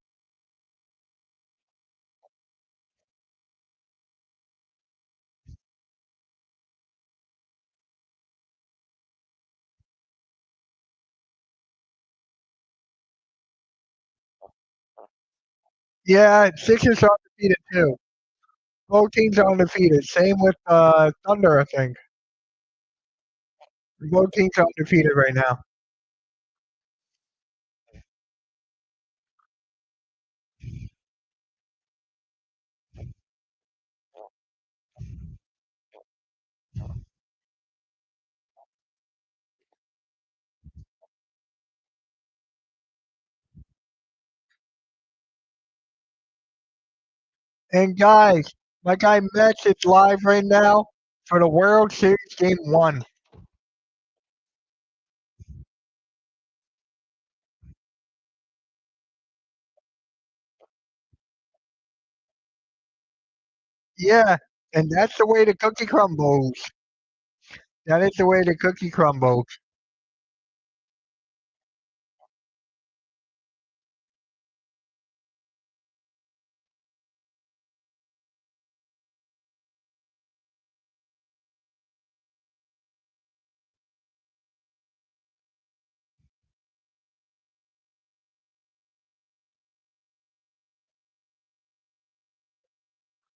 Yeah, Sixers are undefeated too. Both teams are undefeated. Same with Thunder, I think. Both teams are undefeated right now. And guys, my guy Mets is live right now for the World Series Game 1. Yeah, and that's the way the cookie crumbles. That is the way the cookie crumbles.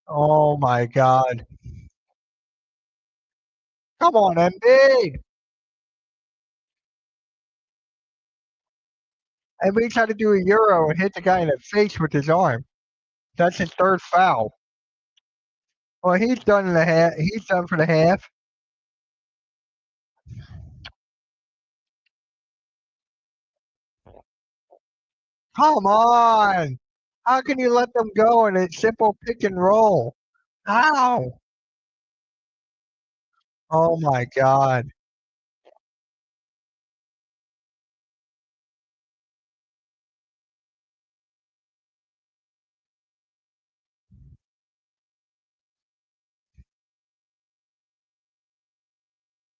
Oh my God. Come on, Embiid. Embiid tried to do a Euro and hit the guy in the face with his arm. That's his third foul. Well, he's done in the half. He's done for the half. Come on! How can you let them go in a simple pick and roll? How? Oh my God!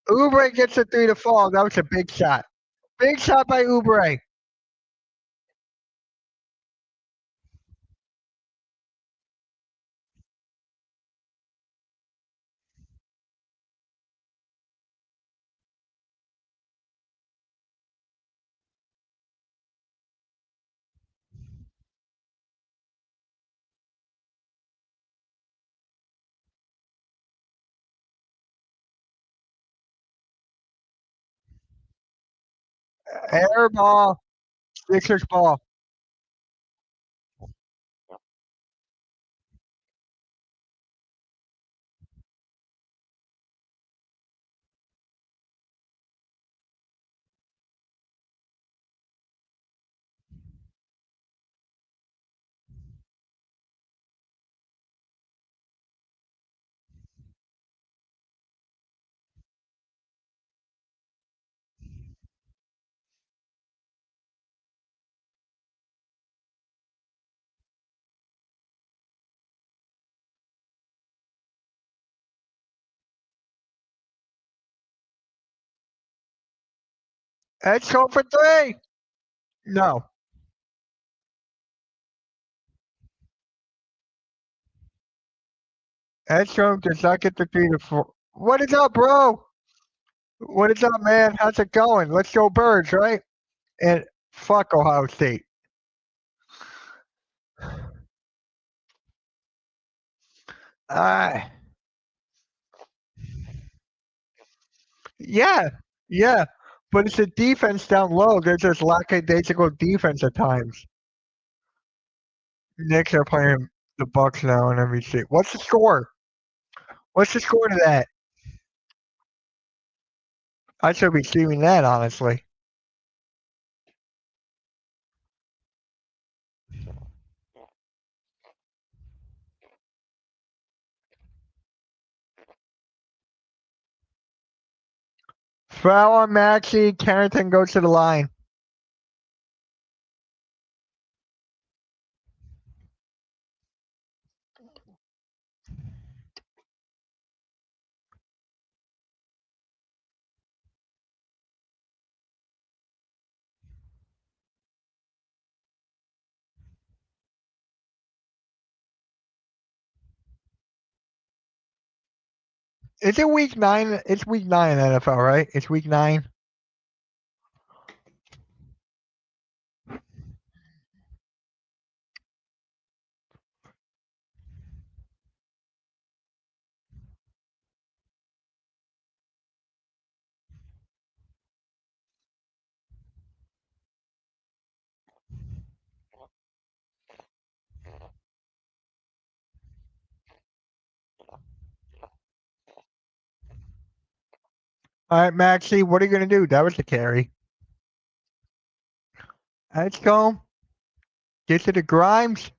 Oubre gets a 3 to fall. That was a big shot. Big shot by Oubre. Air ball. Sixers ball. Edstrom for 3. No. Edstrom does not get the 3 to 4. What is up, bro? What is up, man? How's it going? Let's go Birds, right? And fuck Ohio State. Uh, yeah, yeah. But it's a defense down low. They're just lackadaisical defense at times. Knicks are playing the Bucks now in every What's the score? What's the score to that? I should be streaming that, honestly. Foul on Maxey. Carrington goes to the line. Is it week 9? It's week 9 in NFL, right? It's week 9. All right, Maxie, what are you going to do? That was the carry. Let's go. Get to the Grimes.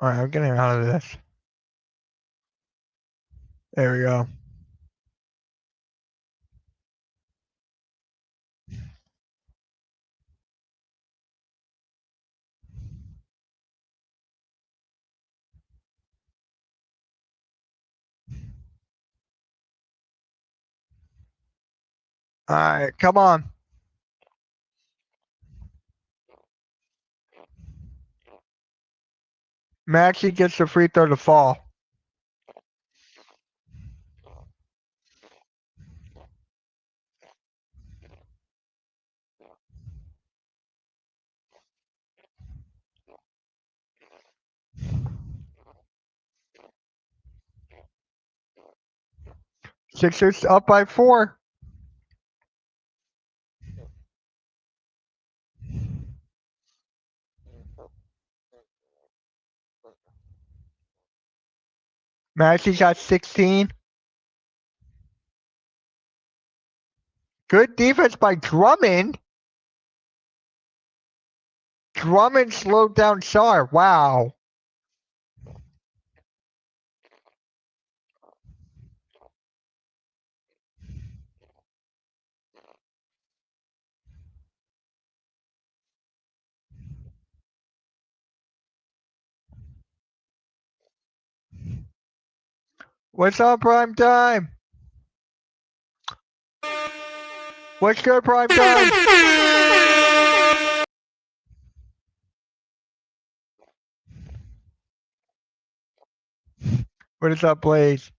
All right, I'm getting out of this. There we go. All right, come on. Maxie gets the free throw to fall. Sixers up by 4. Maxie got 16. Good defense by Drummond. Drummond slowed down Shar. Wow. What's up, Prime Time? What's good, Prime Time? What is up, Blaze?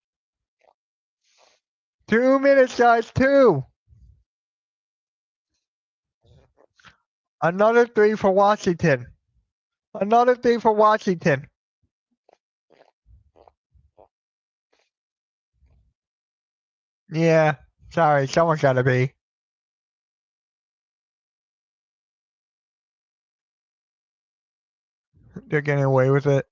2 minutes, guys. 2. Another 3 for Washington. Another 3 for Washington. Yeah. Sorry, someone's got to be. They're getting away with it.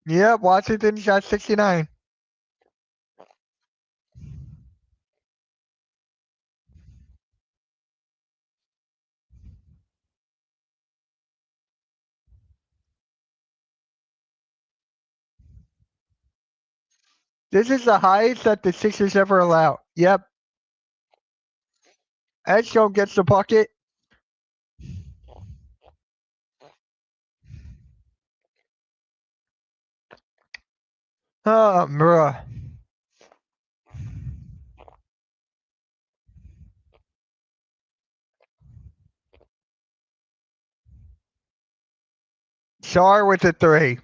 Yep, Washington's got 69. This is the highest that the Sixers ever allow. Yep. Edgecombe gets the bucket. Oh, bruh. Shar with the 3.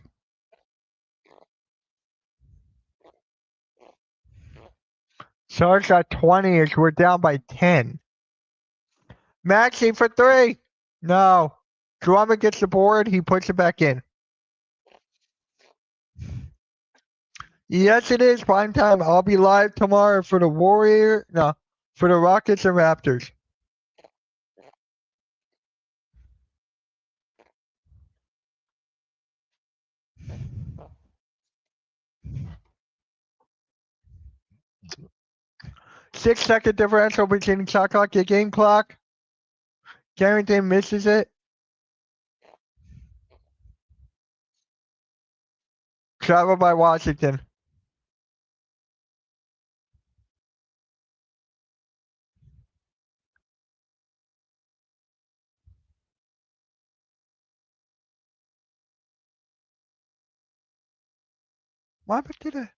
Shar's got 20 as we're down by 10. Maxie for 3. No. Drummond gets the board. He puts it back in. Yes, it is prime time. I'll be live tomorrow for the for the Rockets and Raptors. Six-second differential between shot clock and game clock. Carrington misses it. Travel by Washington. What happened to the...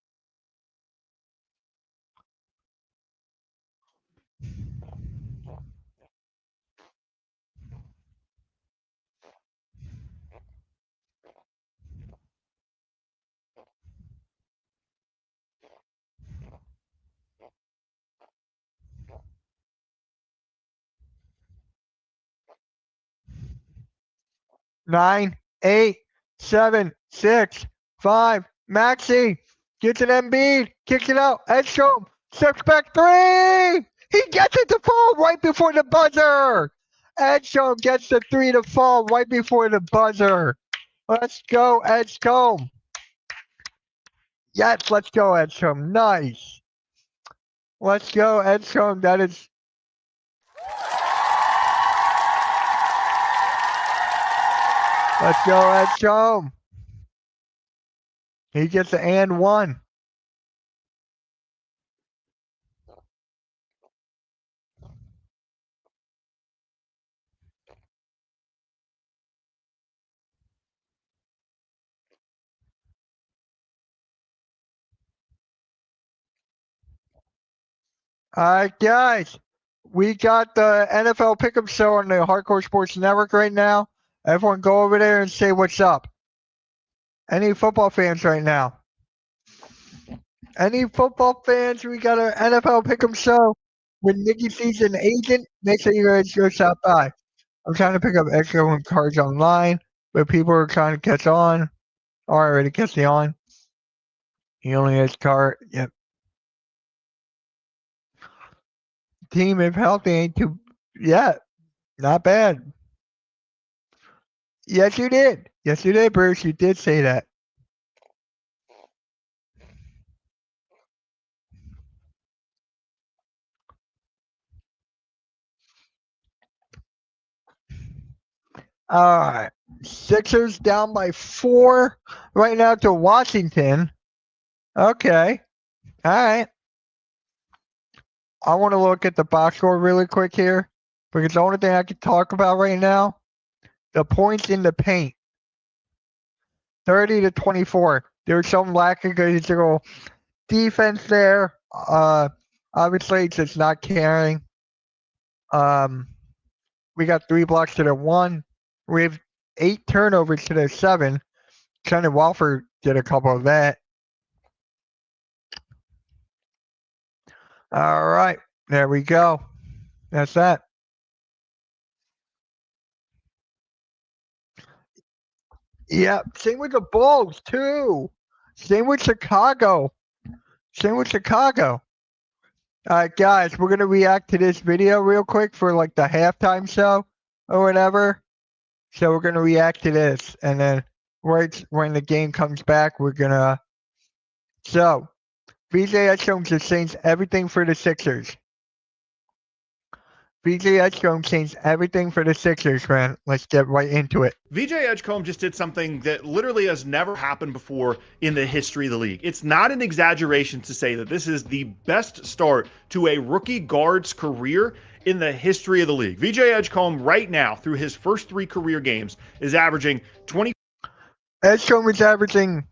Nine, 8, 7, 6, 5. Maxey gets an Embiid, kicks it out. Edgecombe, steps back 3. He gets it to fall right before the buzzer. Edgecombe gets the 3 to fall right before the buzzer. Let's go, Edgecombe. Yes, let's go, Edgecombe. Nice. Let's go, Edgecombe. That is... Let's go, Edgecombe. He gets the and 1. All right, guys. We got the NFL Pick'em Show on the Hardcore Sports Network right now. Everyone go over there and say what's up. Any football fans right now? Any football fans? We got our NFL Pick'em Show with Nikki C's an agent. Make sure you guys go stop by. I'm trying to pick up extra cards online, but people are trying to catch on. Already catching on. He only has card. Yep. Team if healthy ain't too. Yeah. Not bad. Yes, you did. Yes, you did, Bruce. You did say that. All right. Sixers down by 4 right now to Washington. Okay. All right. I want to look at the box score really quick here because the only thing I can talk about right now, the points in the paint, 30 to 24. There's some lackadaisical defense there. Obviously, it's just not caring. We got 3 blocks to the 1. We have 8 turnovers to the 7. Shannon Walford did a couple of that. All right, there we go. That's that. Yeah, same with the Bulls too. Same with Chicago. Same with Chicago. All right, guys, we're gonna react to this video real quick for like the halftime show or whatever. So we're gonna react to this, and then right when the game comes back, we're gonna. So VJ Edgecombe just changed everything for the Sixers. VJ Edgecombe changed everything for the Sixers, man. Let's get right into it.
VJ Edgecombe just did something that literally has never happened before in the history of the league. It's not an exaggeration to say that this is the best start to a rookie guard's career in the history of the league. VJ Edgecombe right now, through his first 3 career games, is averaging 20.
Edgecombe is averaging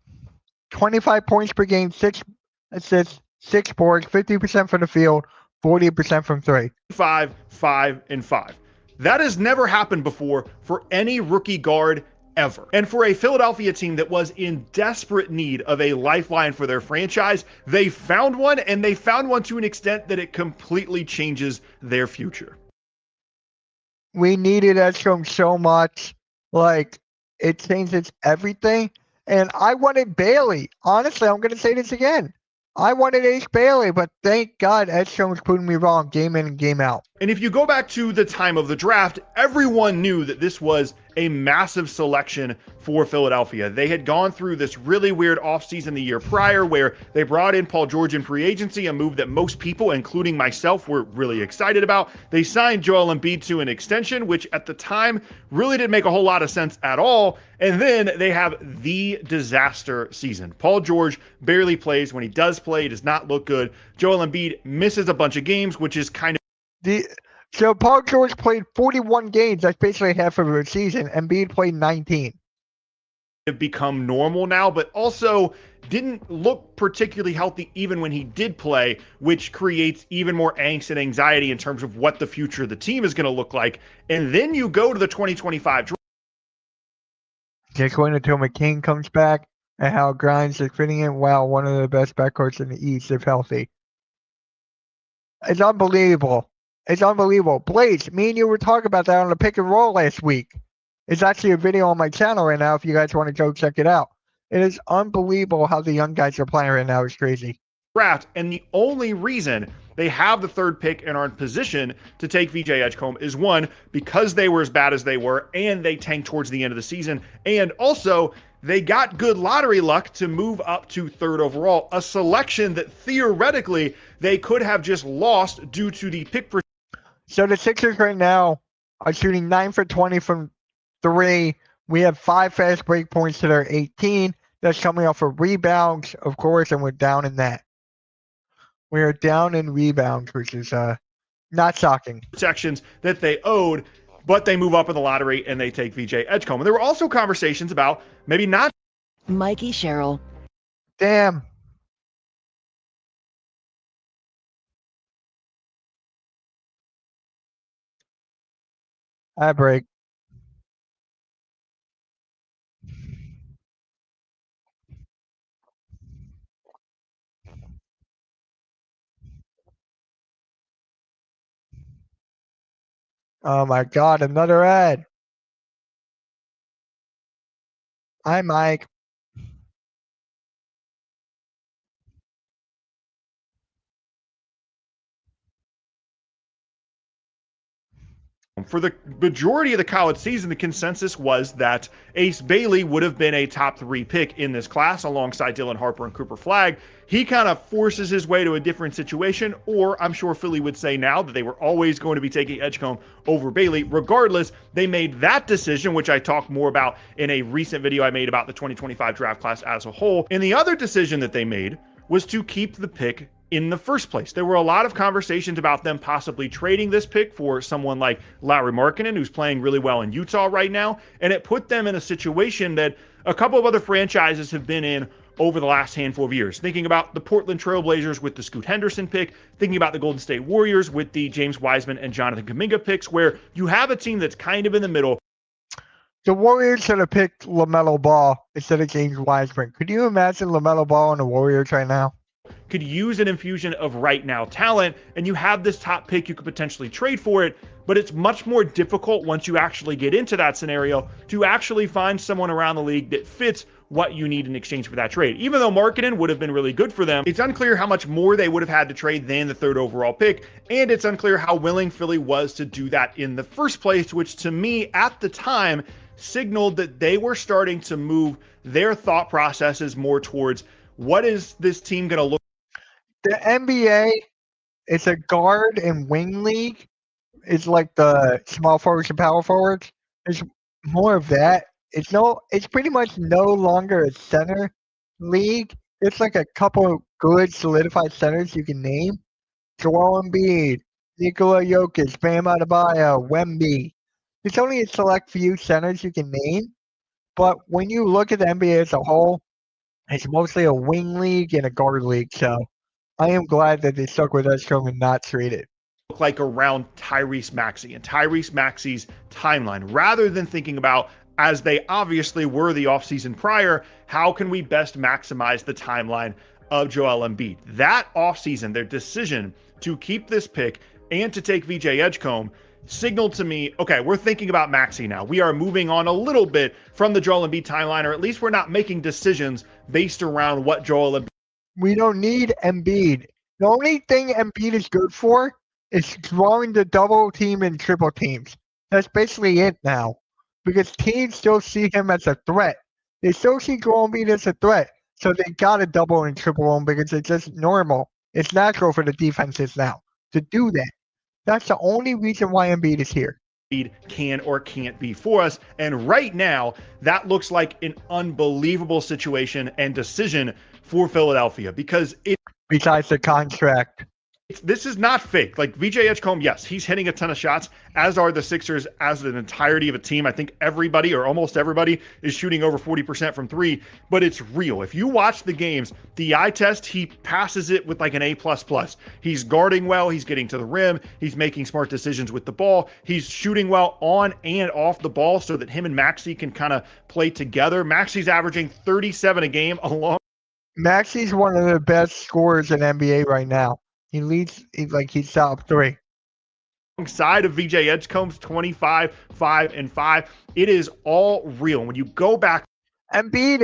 25 points per game, 6 assists, 6 boards, 50% from the field, 40% from 3.
5, 5, and 5. That has never happened before for any rookie guard ever. And for a Philadelphia team that was in desperate need of a lifeline for their franchise, they found one, and they found one to an extent that it completely changes their future.
We needed Edgecombe so much. Like, it changes everything. And I wanted Bailey. Honestly, I'm going to say this again. I wanted Ace Bailey, but thank God Edgecombe's proving me wrong game in and game out.
And if you go back to the time of the draft, everyone knew that this was a massive selection for Philadelphia. They had gone through this really weird offseason the year prior where they brought in Paul George in free agency, a move that most people, including myself, were really excited about. They signed Joel Embiid to an extension, which at the time really didn't make a whole lot of sense at all. And then they have the disaster season. Paul George barely plays. When he does play, he does not look good. Joel Embiid misses a bunch of games, which is kind of
So Paul George played 41 games. That's basically half of a season. Embiid played 19.
have become normal now, but also didn't look particularly healthy even when he did play, which creates even more angst and anxiety in terms of what the future of the team is going to look like. And then you go to the 2025 draft.
Just wait until McCain comes back and how Grimes is fitting in. Wow, one of the best backcourts in the East if healthy. It's unbelievable. It's unbelievable. Blaze, me and you were talking about that on the pick and roll last week. It's actually a video on my channel right now if you guys want to go check it out. It is unbelievable how the young guys are playing right now. It's crazy.
Draft, and the only reason they have the 3rd pick and are in position to take VJ Edgecombe is one, because they were as bad as they were and they tanked towards the end of the season, and also they got good lottery luck to move up to 3rd overall, a selection that theoretically they could have just lost due to the pick.
So the Sixers right now are shooting 9 for 20 from 3. We have 5 fast break points to their 18. That's coming off of rebounds, of course, and we're down in that. We are down in rebounds, which is not shocking.
Protections that they owed, but they move up in the lottery and they take VJ Edgecombe. And there were also conversations about maybe not.
Mikey Sherrill.
Damn. I break. Oh my God, another ad. Hi, Mike.
For the majority of the college season, the consensus was that Ace Bailey would have been a top 3 pick in this class alongside Dylan Harper and Cooper Flagg. He kind of forces his way to a different situation, or I'm sure Philly would say now that they were always going to be taking Edgecombe over Bailey. Regardless, they made that decision, which I talked more about in a recent video I made about the 2025 draft class as a whole. And the other decision that they made was to keep the pick in the first place. There were a lot of conversations about them possibly trading this pick for someone like Lauri Markkanen, who's playing really well in Utah right now, and it put them in a situation that a couple of other franchises have been in over the last handful of years. Thinking about the Portland Trailblazers with the Scoot Henderson pick, thinking about the Golden State Warriors with the James Wiseman and Jonathan Kuminga picks, where you have a team that's kind of in the middle.
The Warriors should have picked LaMelo Ball instead of James Wiseman. Could you imagine LaMelo Ball on the Warriors right now?
Could use an infusion of right now talent, and you have this top pick, you could potentially trade for it, but it's much more difficult once you actually get into that scenario to actually find someone around the league that fits what you need in exchange for that trade. Even though Markkanen would have been really good for them, it's unclear how much more they would have had to trade than the 3rd overall pick, and it's unclear how willing Philly was to do that in the first place, which to me at the time signaled that they were starting to move their thought processes more towards what is this team going to look.
The NBA is a guard and wing league. It's like the small forwards and power forwards. It's more of that. It's pretty much no longer a center league. It's like a couple of good solidified centers you can name. Joel Embiid, Nikola Jokic, Bam Adebayo, Wemby. It's only a select few centers you can name. But when you look at the NBA as a whole, it's mostly a wing league and a guard league. So I am glad that they stuck with Edgecombe and not traded.
Like around Tyrese Maxey and Tyrese Maxey's timeline, rather than thinking about, as they obviously were the offseason prior, how can we best maximize the timeline of Joel Embiid? That offseason, their decision to keep this pick and to take VJ Edgecombe signaled to me, okay, we're thinking about Maxey now. We are moving on a little bit from the Joel Embiid timeline, or at least we're not making decisions based around what Joel Embiid.
We don't need Embiid. The only thing Embiid is good for is drawing the double team and triple teams. That's basically it now. Because teams still see him as a threat. They still see Joel Embiid as a threat. So they got to double and triple him because it's just normal. It's natural for the defenses now to do that. That's the only reason why Embiid is here.
Can or can't be for us. And right now, that looks like an unbelievable situation and decision for Philadelphia, because
besides the contract,
this is not fake. Like VJ Edgecombe, yes, he's hitting a ton of shots, as are the Sixers as an entirety of a team. I think everybody or almost everybody is shooting over 40% from 3, but it's real. If you watch the games, the eye test, he passes it with like an A++. He's guarding well, he's getting to the rim, he's making smart decisions with the ball, he's shooting well on and off the ball so that him and Maxey can kind of play together. Maxey's averaging 37 a game along.
Maxey's one of the best scorers in NBA right now. He leads, he's top 3.
Alongside of VJ Edgecombe's 25, 5, and 5. It is all real. When you go back,
Embiid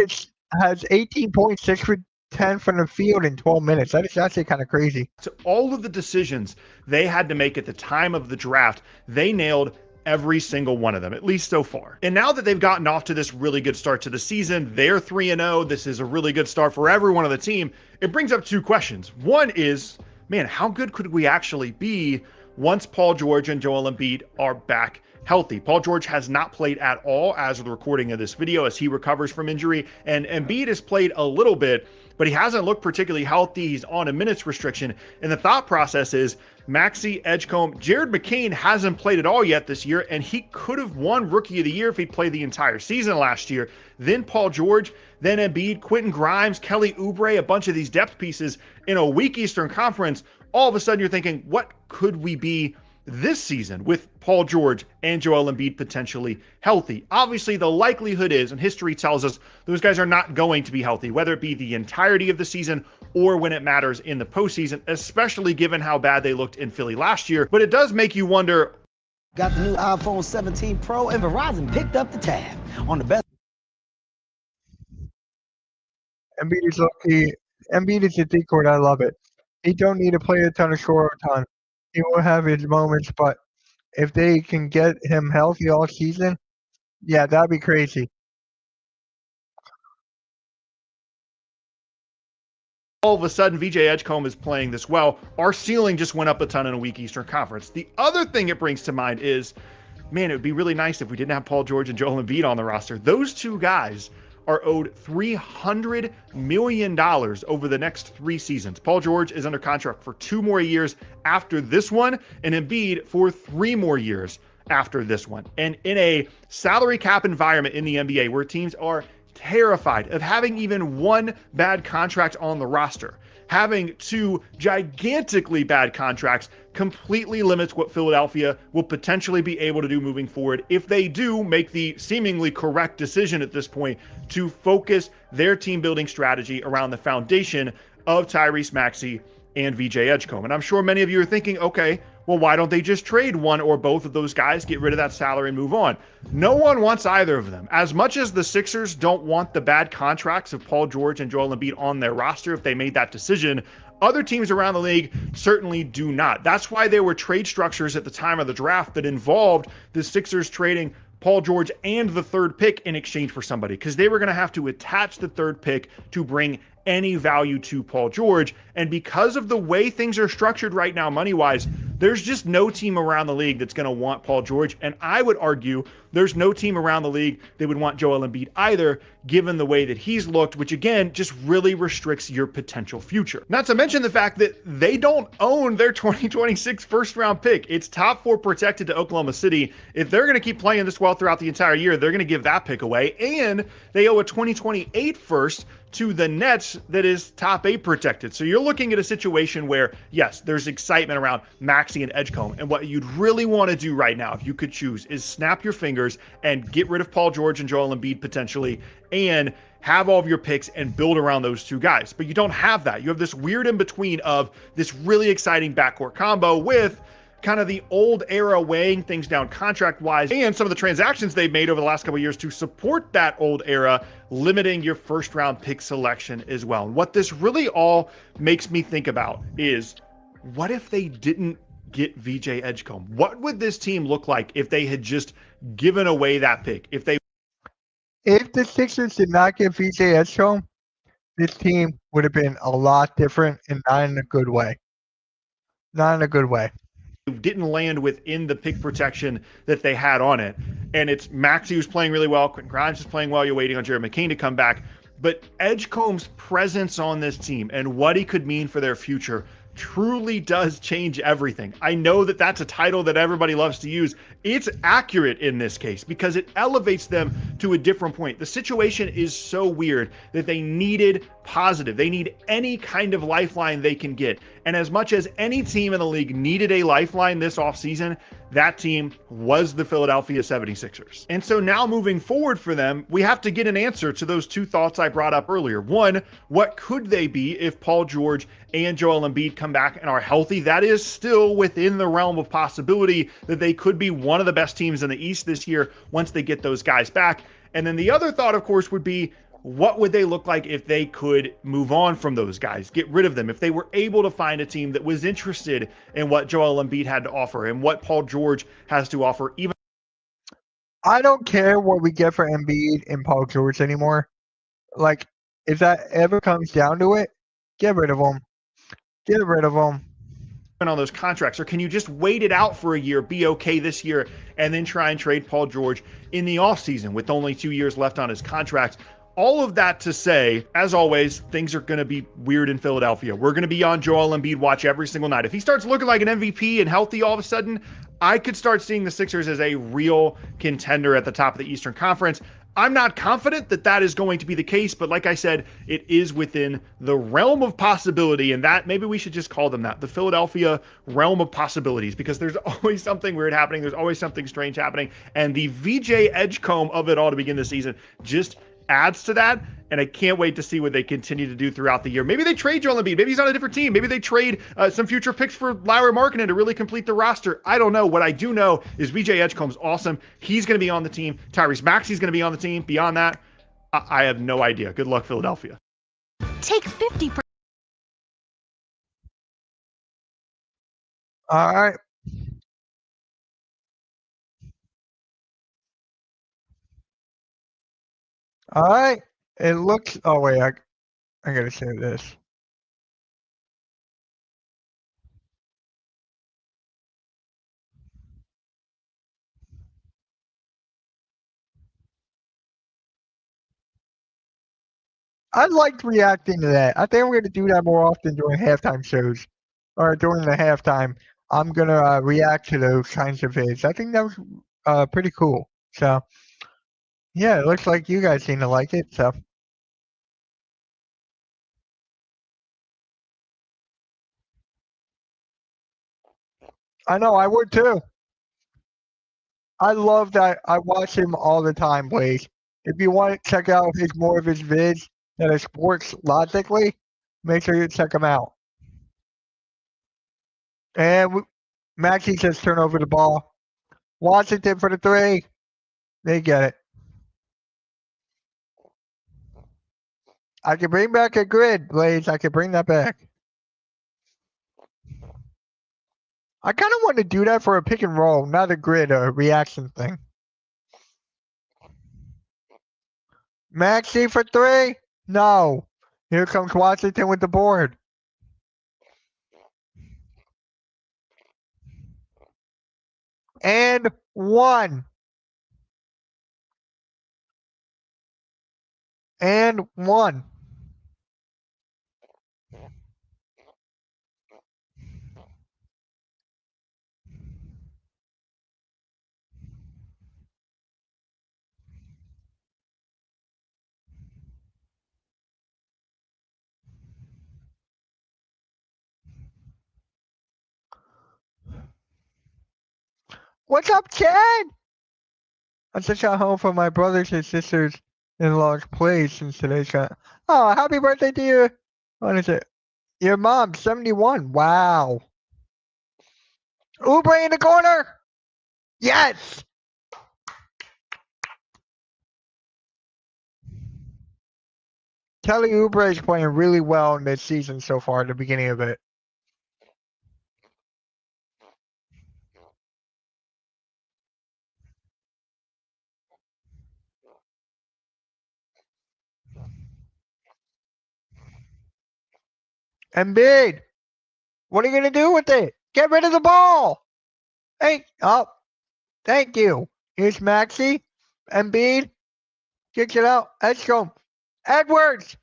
has 18.6 for 10 from the field in 12 minutes. That is actually kind of crazy.
To all of the decisions they had to make at the time of the draft, they nailed every single one of them, at least so far. And now that they've gotten off to this really good start to the season, they're 3-0. This is a really good start for everyone on the team. It brings up 2 questions. One is, man, how good could we actually be once Paul George and Joel Embiid are back healthy? Paul George has not played at all as of the recording of this video as he recovers from injury, and Embiid has played a little bit, but he hasn't looked particularly healthy. He's on a minutes restriction, and the thought process is Maxey, Edgecombe, Jared McCain hasn't played at all yet this year, and he could have won Rookie of the Year if he played the entire season last year. Then Paul George, then Embiid, Quentin Grimes, Kelly Oubre, a bunch of these depth pieces in a weak Eastern Conference. All of a sudden you're thinking, what could we be this season with Paul George and Joel Embiid potentially healthy? Obviously, the likelihood is, and history tells us, those guys are not going to be healthy, whether it be the entirety of the season or when it matters in the postseason, especially given how bad they looked in Philly last year. But it does make you wonder.
Got the new iPhone 17 Pro, and Verizon picked up the tab on the best.
Embiid is lucky. Embiid is a decoy. I love it. He don't need to play a ton of score a ton. He will have his moments, but If they can get him healthy all season, yeah, that'd be crazy.
All of a sudden, VJ Edgecombe is playing this well. Our ceiling just went up a ton in a weak Eastern Conference. The other thing it brings to mind is, man, it would be really nice if we didn't have Paul George and Joel Embiid on the roster. Those two guys are owed $300 million over the next 3 seasons. Paul George is under contract for 2 more years after this one, and Embiid for 3 more years after this one. And in a salary cap environment in the NBA where teams are terrified of having even one bad contract on the roster, having 2 gigantically bad contracts completely limits what Philadelphia will potentially be able to do moving forward if they do make the seemingly correct decision at this point to focus their team building strategy around the foundation of Tyrese Maxey and VJ Edgecombe. And I'm sure many of you are thinking, okay, well, why don't they just trade one or both of those guys, get rid of that salary and move on? No one wants either of them. As much as the Sixers don't want the bad contracts of Paul George and Joel Embiid on their roster if they made that decision, other teams around the league certainly do not. That's why there were trade structures at the time of the draft that involved the Sixers trading Paul George and the 3rd pick in exchange for somebody, because they were going to have to attach the 3rd pick to bring any value to Paul George. And because of the way things are structured right now, money-wise, there's just no team around the league that's going to want Paul George. And I would argue there's no team around the league that would want Joel Embiid either, given the way that he's looked, which again, just really restricts your potential future. Not to mention the fact that they don't own their 2026 first-round pick. It's top 4 protected to Oklahoma City. If they're going to keep playing this well throughout the entire year, they're going to give that pick away. And they owe a 2028 first to the Nets that is top 8 protected. So you're looking at a situation where, yes, there's excitement around Maxey and Edgecombe. And what you'd really want to do right now, if you could choose, is snap your fingers and get rid of Paul George and Joel Embiid potentially, and have all of your picks and build around those 2 guys. But you don't have that. You have this weird in between of this really exciting backcourt combo with kind of the old era weighing things down contract wise, and some of the transactions they've made over the last couple of years to support that old era, limiting your first round pick selection as well. And what this really all makes me think about is, what if they didn't get VJ Edgecombe? What would this team look like if they had just given away that pick? If
If the Sixers did not get VJ Edgecombe, this team would have been a lot different, and not in a good way. Not in a good way.
Didn't land within the pick protection that they had on it. And it's Maxey who's playing really well. Quentin Grimes is playing well. You're waiting on Jared McCain to come back. But Edgecombe's presence on this team and what he could mean for their future truly does change everything. I know that that's a title that everybody loves to use. It's accurate in this case because it elevates them to a different point. The situation is so weird that they needed positive. They need any kind of lifeline they can get. And as much as any team in the league needed a lifeline this offseason, that team was the Philadelphia 76ers. And so now moving forward for them, we have to get an answer to those 2 thoughts I brought up earlier. One, what could they be if Paul George and Joel Embiid come back and are healthy? That is still within the realm of possibility that they could be one of the best teams in the East this year once they get those guys back. And then the other thought, of course, would be, what would they look like if they could move on from those guys, get rid of them, if they were able to find a team that was interested in what Joel Embiid had to offer and what Paul George has to offer? Even
I don't care what we get for Embiid and Paul George anymore. Like, if that ever comes down to it, get rid of them. Get rid of them.
on those contracts? Or can you just wait it out for a year, be okay this year, and then try and trade Paul George in the offseason with only 2 years left on his contract? All of that to say, as always, things are going to be weird in Philadelphia. We're going to be on Joel Embiid watch every single night. If he starts looking like an MVP and healthy all of a sudden, I could start seeing the Sixers as a real contender at the top of the Eastern Conference. I'm not confident that that is going to be the case, but like I said, it is within the realm of possibility, and that maybe we should just call them that, the Philadelphia realm of possibilities, because there's always something weird happening. There's always something strange happening, and the VJ Edgecombe of it all to begin the season just adds to that, and I can't wait to see what they continue to do throughout the year. Maybe they trade Joel Embiid. Maybe he's on a different team. Maybe they trade some future picks for Lauri Markkanen to really complete the roster. I don't know. What I do know is VJ Edgecombe's awesome. He's going to be on the team. Tyrese Maxey's going to be on the team. Beyond that, I have no idea. Good luck, Philadelphia.
Take 50%.
All right. All right. It looks. Oh wait, I gotta save this. I liked reacting to that. I think we're gonna do that more often during halftime shows, or during the halftime. I'm gonna react to those kinds of vids. I think that was pretty cool. So yeah, it looks like you guys seem to like it. So I know I would too. I love that. I watch him all the time, Blaze. If you want to check out his more of his vids that are sports logically, make sure you check him out. And Maxie just turn over the ball. Washington for the three. They get it. I can bring back a grid, Blaze. I can bring that back. I kind of want to do that for a pick and roll, not a grid or a reaction thing. Maxie for three? No. Here comes Washington with the board. And one. And one. What's up, Chad? I just got home from my brothers and sisters in law's place since today's got. Oh, happy birthday to you. What is it? Your mom, 71. Wow. Ubre in the corner. Yes. Kelly Oubre is playing really well in this season so far at the beginning of it. Embiid, what are you going to do with it? Get rid of the ball. Hey, oh, thank you. Here's Maxey. Embiid, kicks it out. Edstrom. Edwards.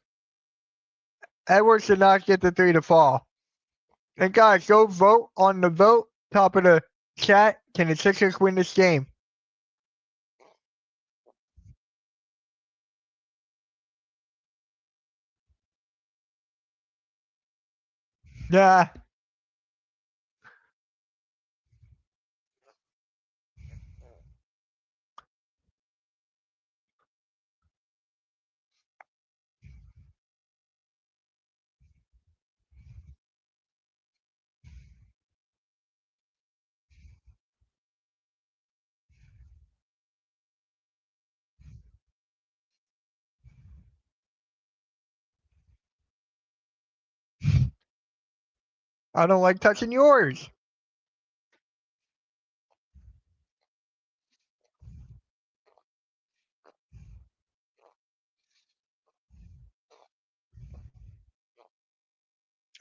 Edwards did not get the three to fall. And guys, go vote on the vote top of the chat. Can the Sixers win this game? Yeah. I don't like touching yours.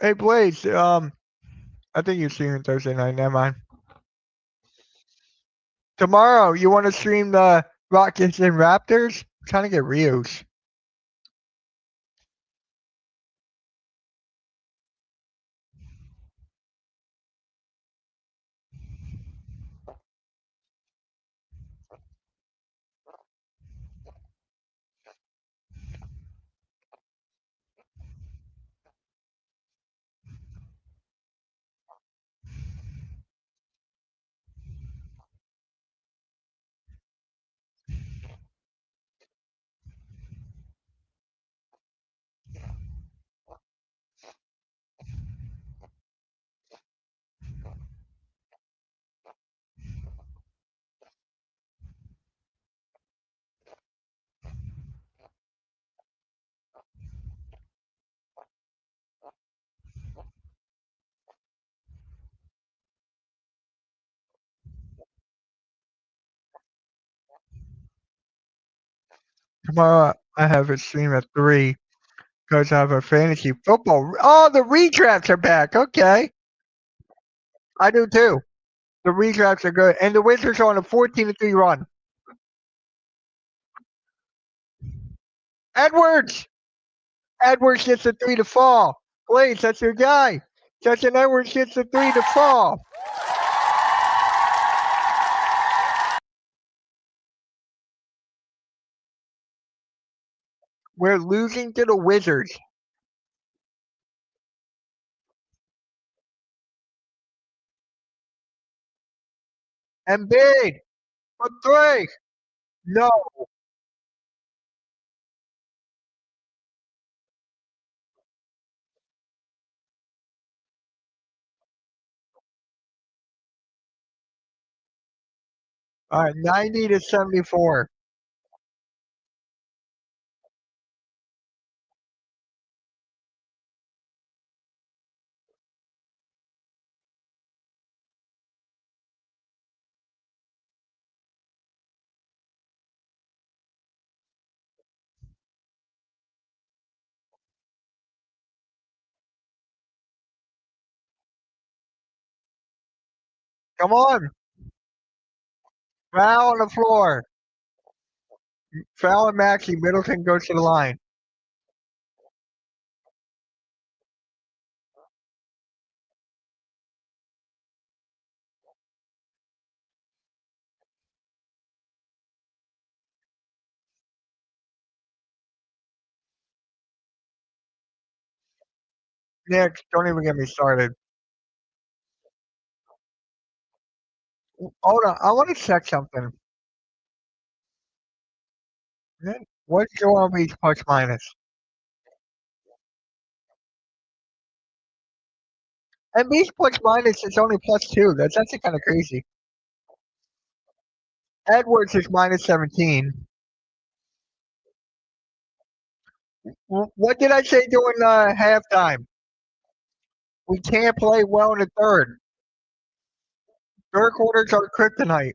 Hey, Blaze, I think you're streaming Thursday night. Never mind. Tomorrow, you want to stream the Rockets and Raptors? I'm trying to get Rios. Tomorrow, I have it stream at 3 because I have a fantasy football. Oh, the redrafts are back. Okay. I do too. The redrafts are good. And the Wizards are on a 14-3 run. Edwards! Edwards gets the 3 to fall. Please, that's your guy. Justin Edwards gets the 3 to fall. We're losing to the Wizards. Embiid for 3. No. All right, 90 to 74. Come on. Foul on the floor. Foul and Maxey. Middleton goes to the line. Nick, don't even get me started. Hold on. I want to check something. What's Joel Embiid's plus minus? Embiid's plus minus is only +2. That's actually kind of crazy. Edwards is minus 17. What did I say during halftime? We can't play well in the third. Third quarters are kryptonite.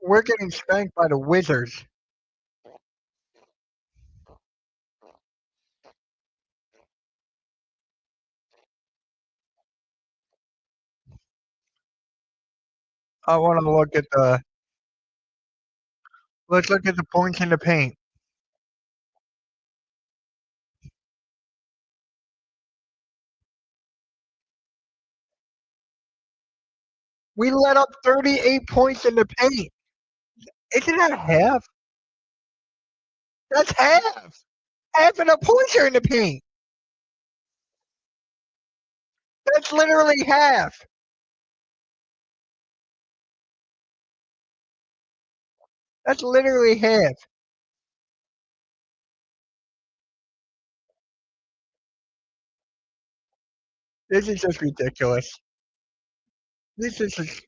We're getting spanked by the Wizards. I want to look at the. Let's look at the points in the paint. We let up 38 points in the paint. Isn't that half? That's half. Half of the points are in the paint. That's literally half. That's literally half. This is just ridiculous. This is just,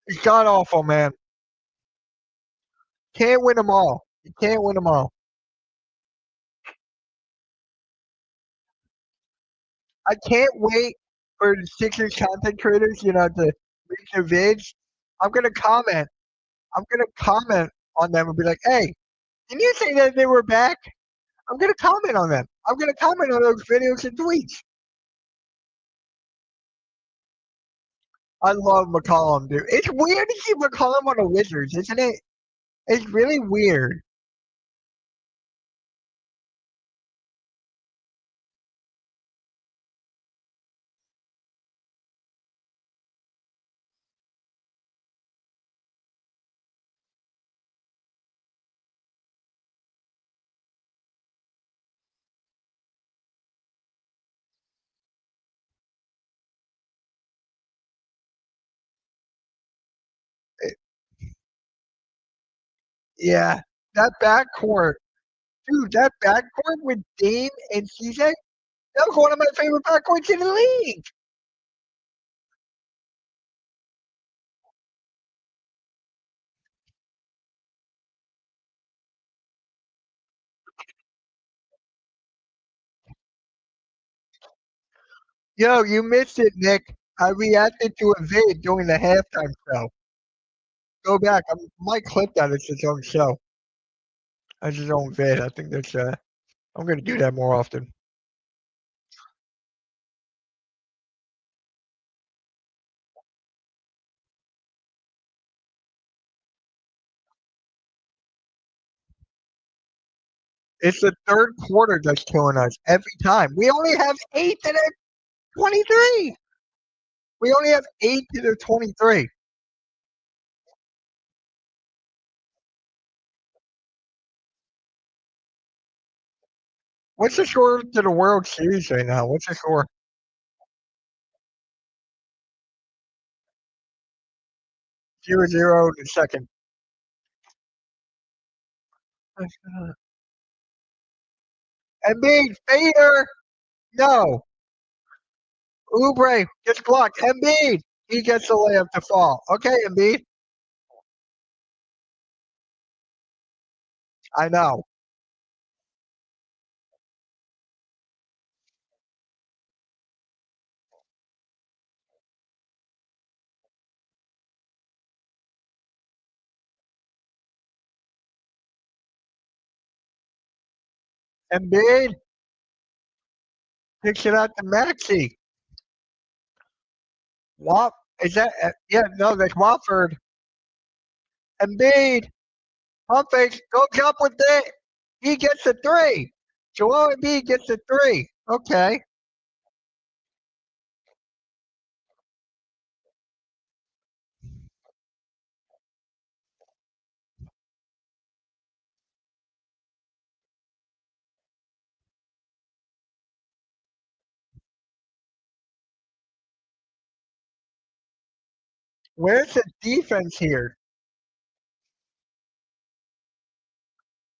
it's god awful, man. Can't win them all. You can't win them all. I can't wait for the Sixers content creators, to make their vids. I'm gonna comment. I'm gonna comment on them and be like, "Hey, can you say that they were back?" I'm gonna comment on them. I'm gonna comment on those videos and tweets. I love McCollum, dude. It's weird to see McCollum on the Wizards, isn't it? It's really weird. Yeah, that backcourt, dude, that backcourt with Dame and CJ, that was one of my favorite backcourts in the league. Yo, you missed it, Nick. I reacted to a vid during the halftime show. Go back. I might clip that. It's its own show. It's its own vid. I think that's. I'm gonna do that more often. It's the third quarter that's killing us every time. We only have 8 to the 23. We only have 8 to the 23. What's the score to the World Series right now? What's the score? 0-0 in the second. Embiid, fader. No. Oubre gets blocked. Embiid. He gets the layup to fall. Okay, Embiid. I know. Embiid kicks it out to Maxey. Wop. Is that? Yeah, no, that's Watford. Embiid. Pump fake. Goes up with it. He gets a three. Joel Embiid gets a three. Okay. Where's the defense here?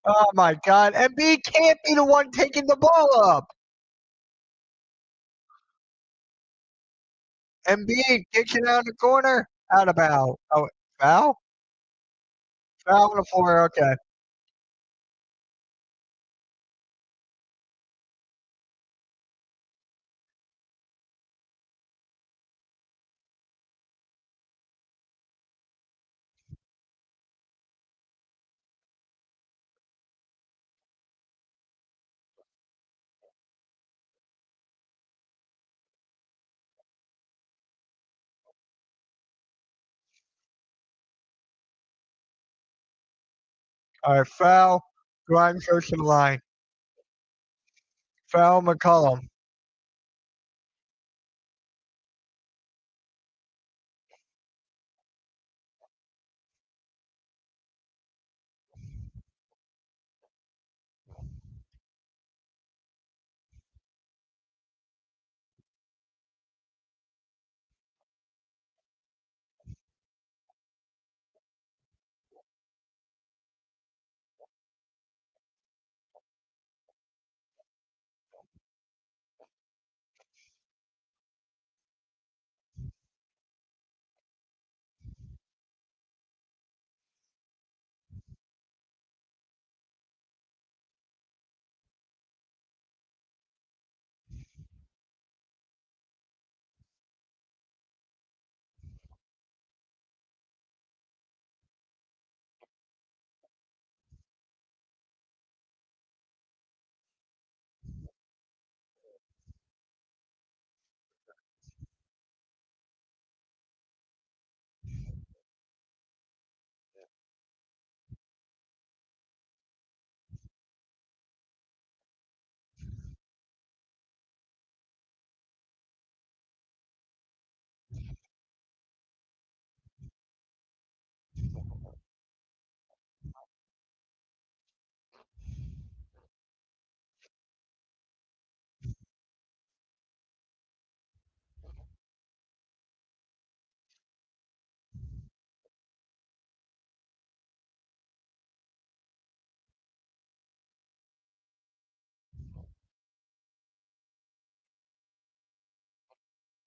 Oh my God. Embiid can't be the one taking the ball up. Embiid kicks it out the corner. Out of bounds. Oh, foul? Foul on the floor. Okay. All right. Foul. Grimes goes to the line. Foul McCollum.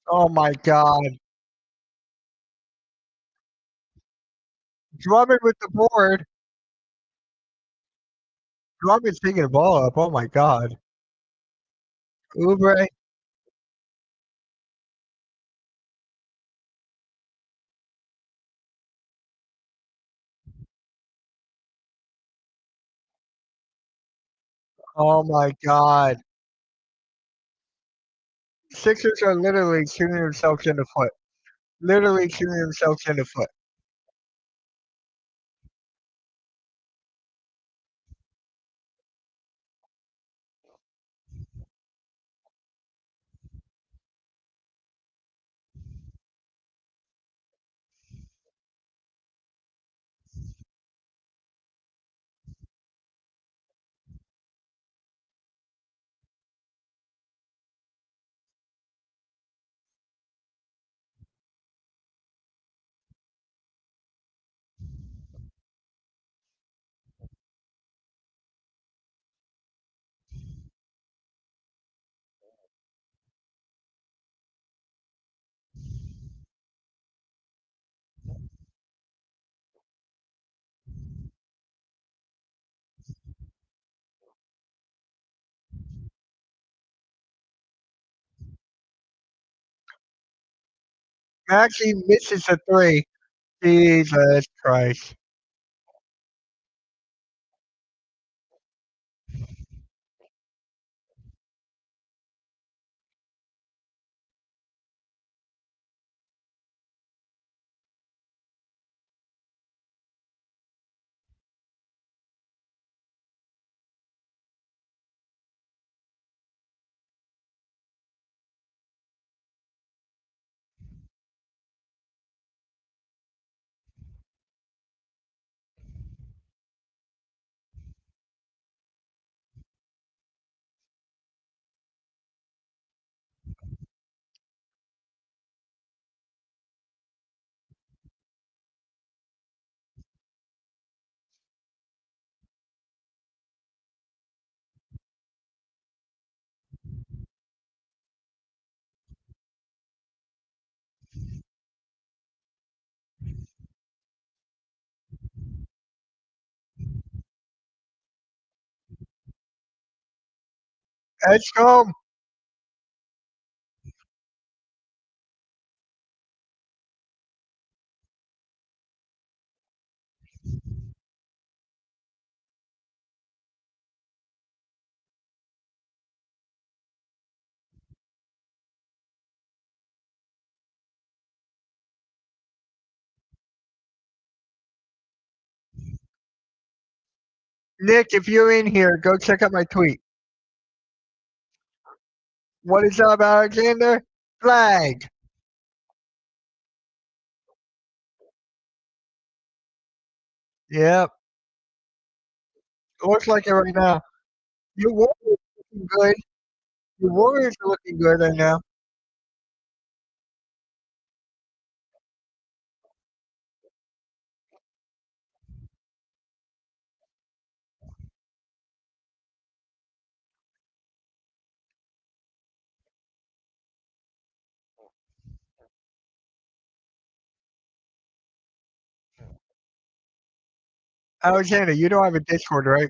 Oh my God. Drummond with the board. Drummond's picking the ball up. Oh my God. Oubre. Oh my God. Sixers are literally shooting themselves in the foot. Literally shooting themselves in the foot. Maxey misses a three. Jesus Christ. Edgecombe. Nick, if you're in here, go check out my tweet. What is up, Alexander? Flag. Yep. Looks like it right now. Your Warriors are looking good. Your Warriors are looking good right now. Alexander, you don't have a Discord, right?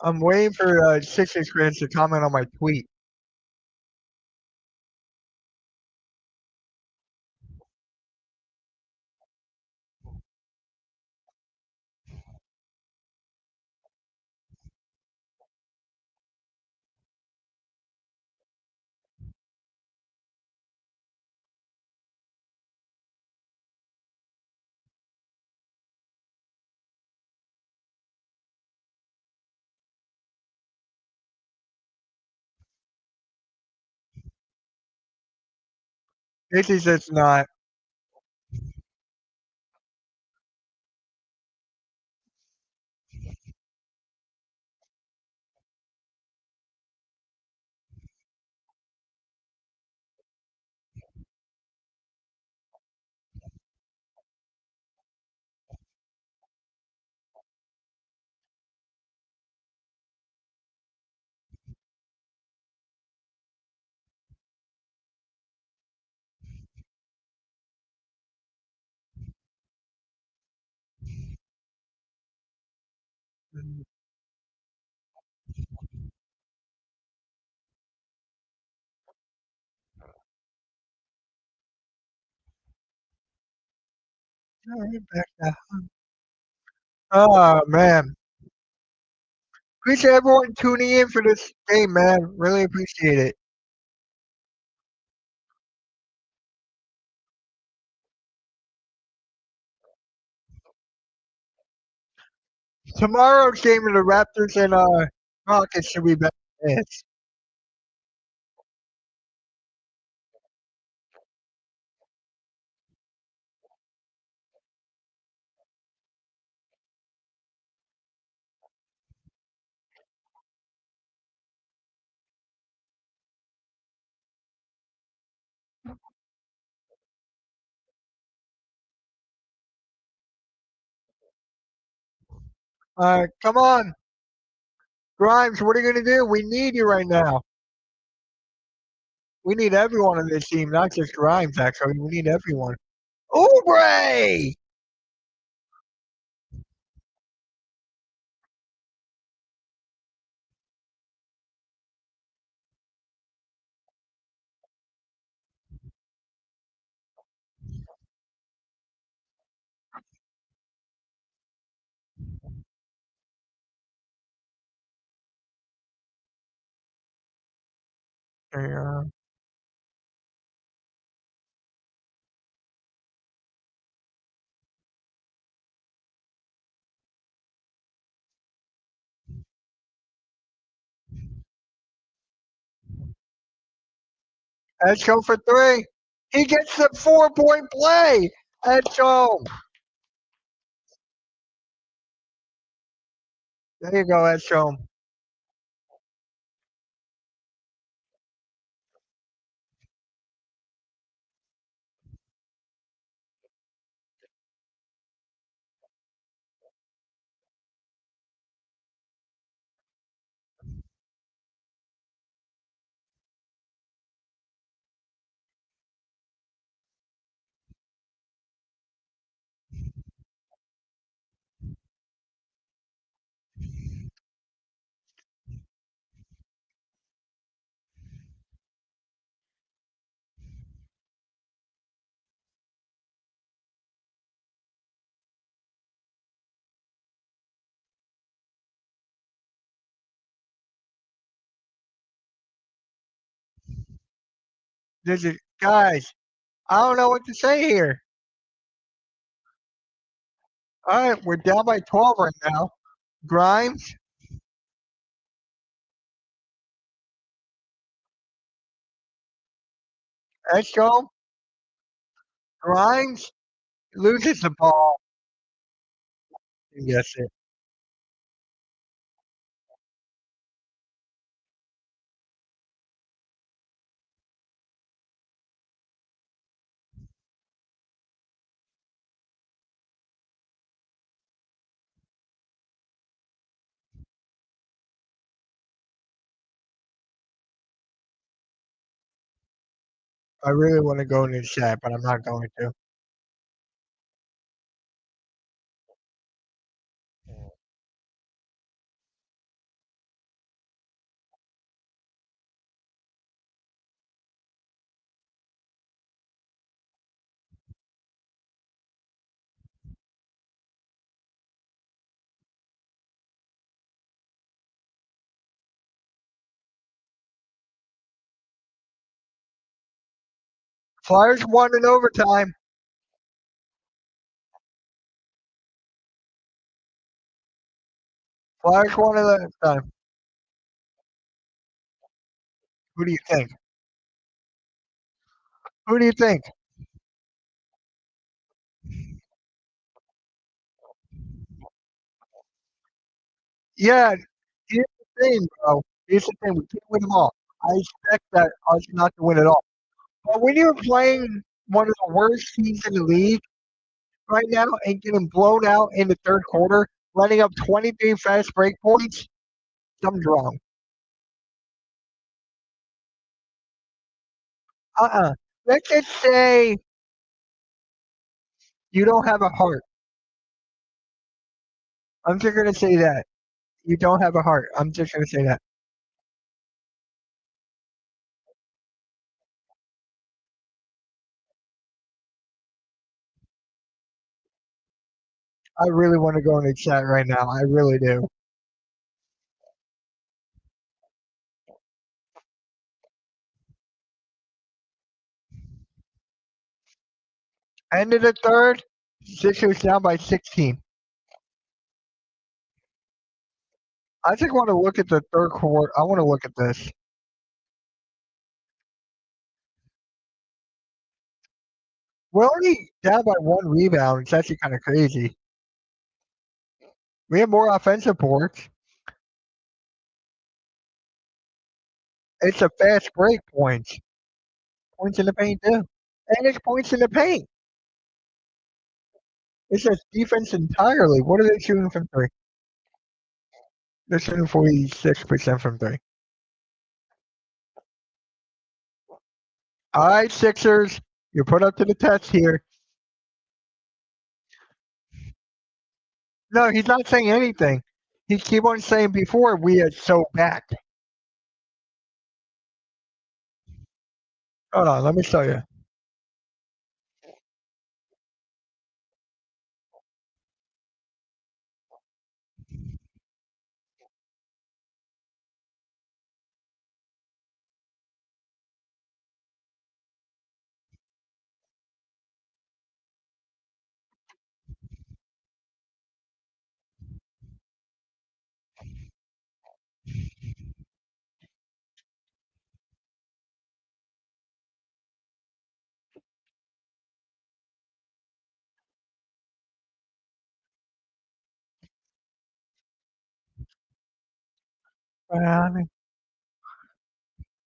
I'm waiting for Sixers fans to comment on my tweet. This is just not. Alright, back now. Oh man. Appreciate everyone tuning in for this game, man. Really appreciate it. Tomorrow's game of the Raptors and Rockets should be better than this. Come on, Grimes. What are you gonna do? We need you right now. We need everyone on this team, not just Grimes. Actually, we need everyone. Oubre! Yeah. Let's go for three. He gets the 4-point play. Let's go. There you go, let's go. This is guys. I don't know what to say here. All right, we're down by 12 right now. Grimes, let's go. Grimes loses the ball. Yes, it. I really want to go in the chat, but I'm not going to. Flyers won in overtime. Flyers won in overtime. Who do you think? Who do you think? Yeah, here's the thing, bro. Here's the thing. We can't win them all. I expect that us not to win it all. But when you're playing one of the worst teams in the league right now and getting blown out in the third quarter, letting up 23 fast break points, something's wrong. Let's just say you don't have a heart. I'm just gonna say that. You don't have a heart. I'm just gonna say that. I really want to go in the chat right now. I really do. End of the third, Sixers down by 16. I just want to look at the third quarter. I want to look at this. We're only down by 1 rebound. It's actually kind of crazy. We have more offensive boards. It's a fast break points. Points in the paint too. And it's points in the paint. It's just defense entirely. What are they shooting from three? They're shooting 46% from three. All right, Sixers, you're put up to the test here. No, he's not saying anything. He keep on saying before we are so bad. Hold on, let me show you.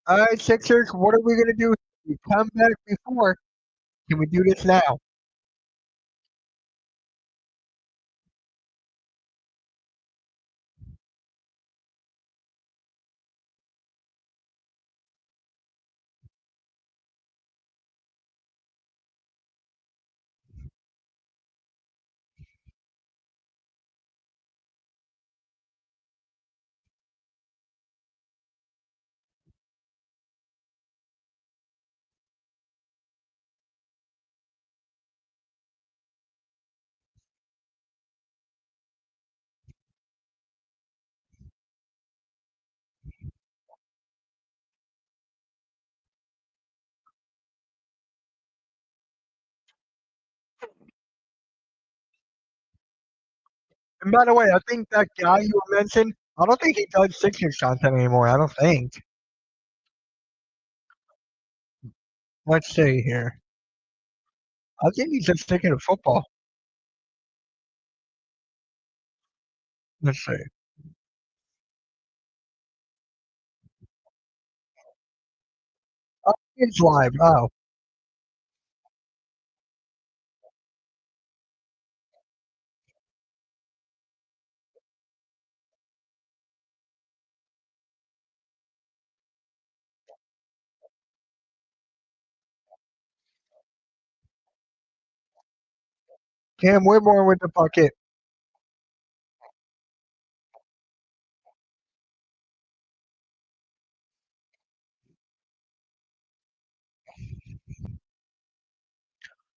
All right, Sixers, what are we gonna do? We come back before. Can we do this now? And by the way, I think that guy you mentioned, I don't think he does Sixers content anymore. I don't think. Let's see here. I think he's just sticking to football. Let's see. Oh, it's live. Oh, Cam Whitmore with the bucket.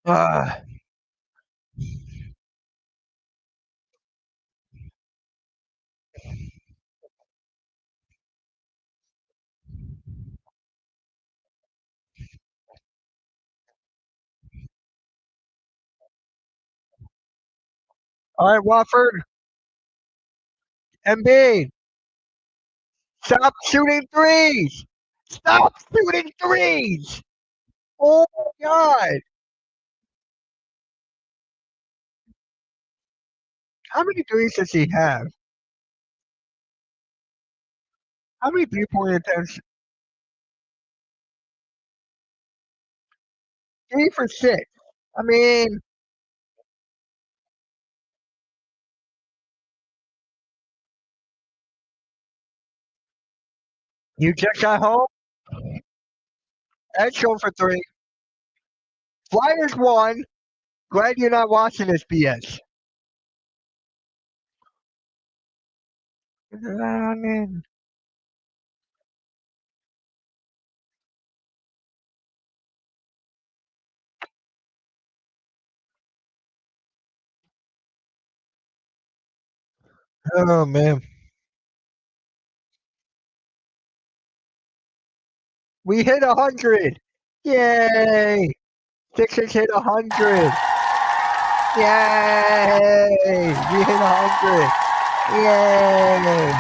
Ah, all right, Wofford. Embiid. Stop shooting threes. Stop shooting threes. Oh my God. How many threes does he have? How many 3-point attempts? 3 for 6. I mean, you just got home. Edge going for 3. Flyers won. Glad you're not watching this BS. I mean, Oh man. We hit 100. Yay! Sixers hit 100. Yay! We hit 100. Yay!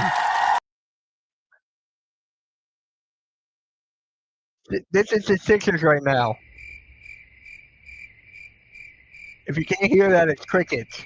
This is the Sixers right now. If you can't hear that, it's crickets.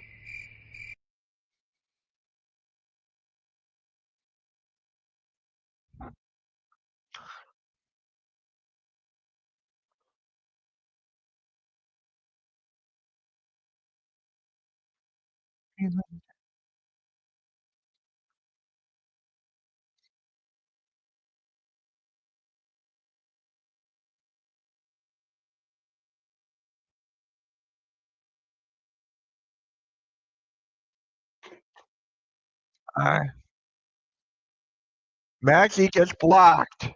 Alright. Maxie gets blocked.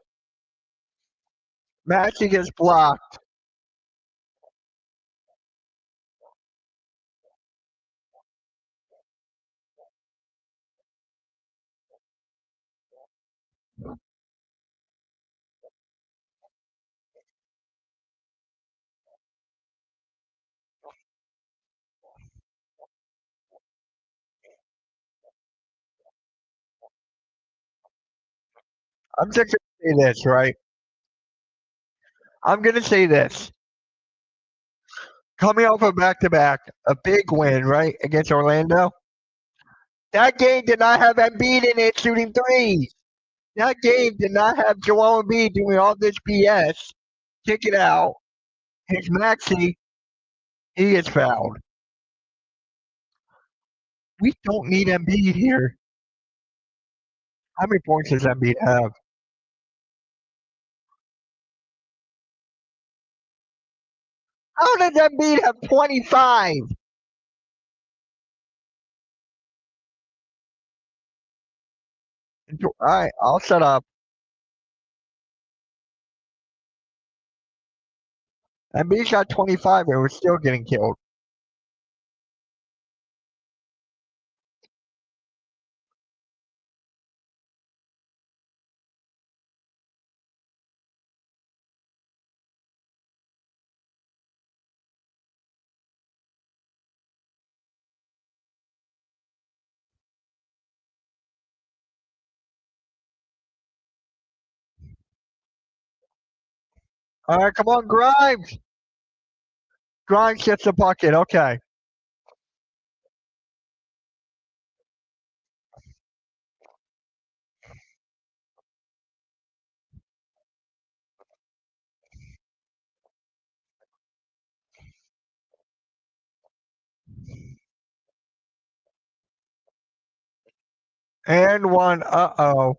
Maxie gets blocked. I'm just gonna say this, right? I'm gonna say this. Coming off a back to back, a big win, right, against Orlando. That game did not have Embiid in it shooting threes. That game did not have Joel Embiid doing all this BS. Kick it out. His Maxi, he gets fouled. We don't need Embiid here. How many points does Embiid have? How does Embiid have 25? All right, I'll shut up. Embiid got 25 and we're still getting killed. All right, come on, Grimes. Grimes gets the bucket. Okay. And one. Uh-oh.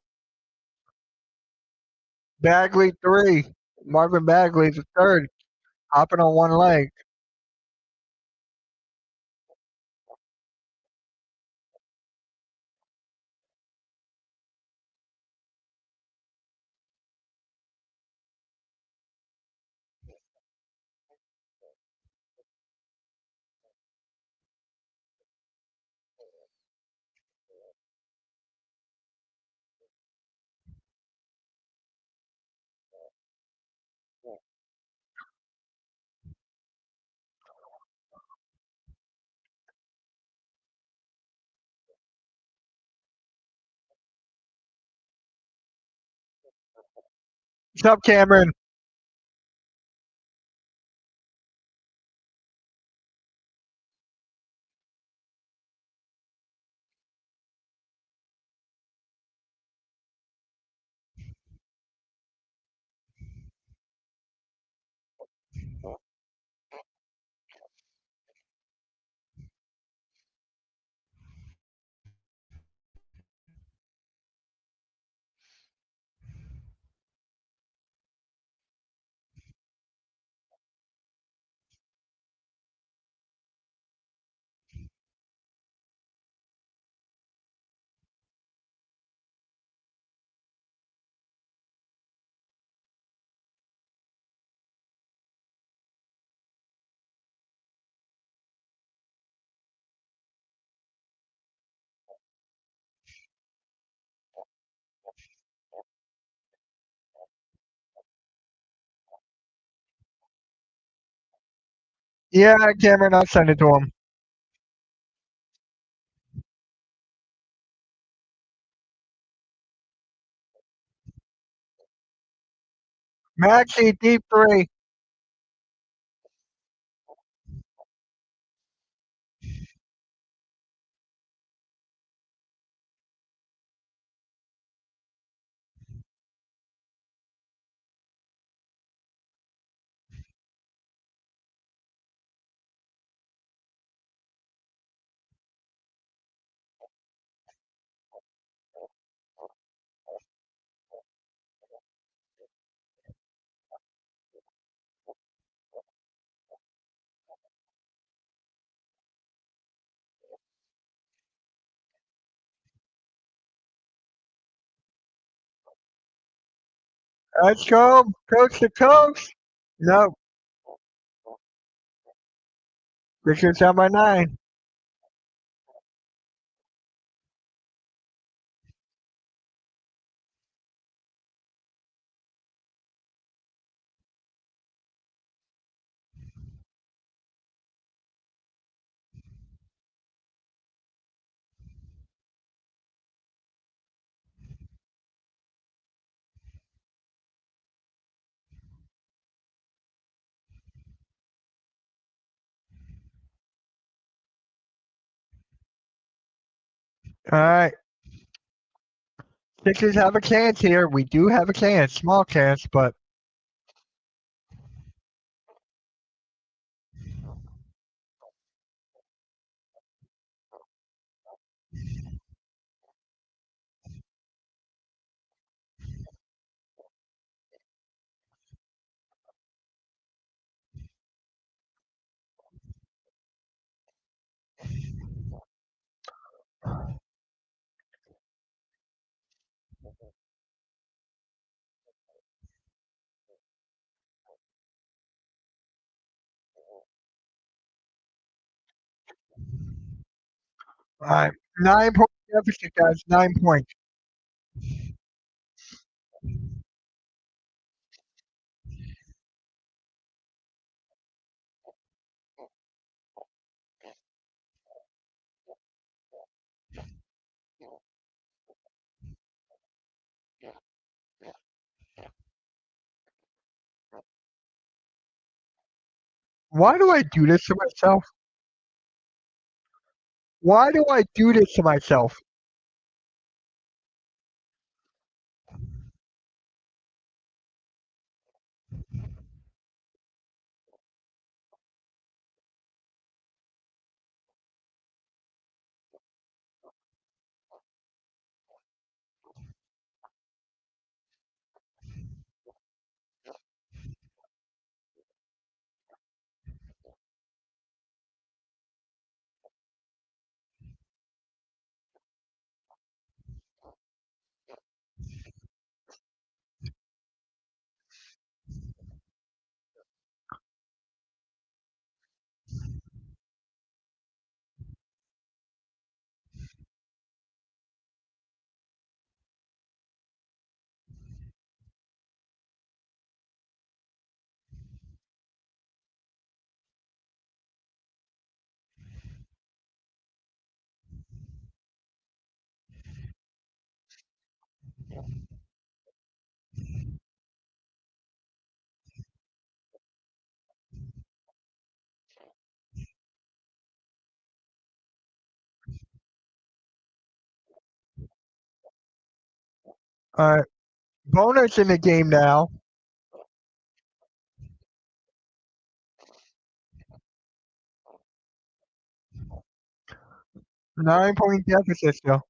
Bagley 3. Marvin Bagley the third. Hopping on one leg. What's up, Cameron? Yeah, Cameron, I'll send it to him. Maxi, deep three. Let's go. Coast to coast. No. Richard's down by 9. All right. Sixers have a chance here. We do have a chance. Small chance, but all right. 9-point deficit, guys. 9 points. Why do I do this to myself? Why do I do this to myself? All right. Bonus in the game now. 9-point deficit still.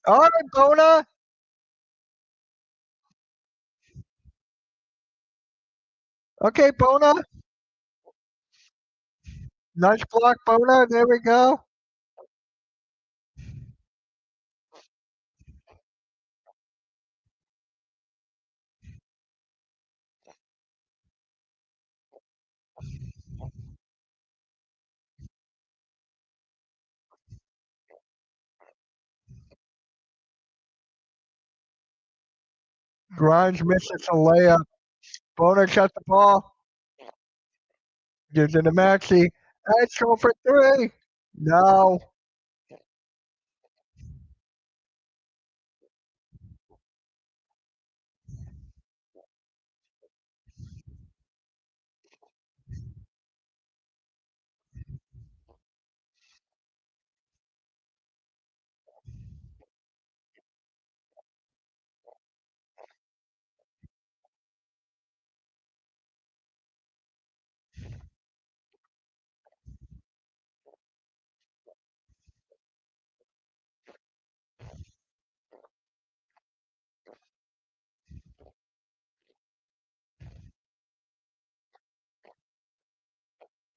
All right, Bona. Okay, Bona. Nice block, Bona. There we go. Grimes misses a layup. Bona got the ball. Gives it to Maxi. Let's go for three. No.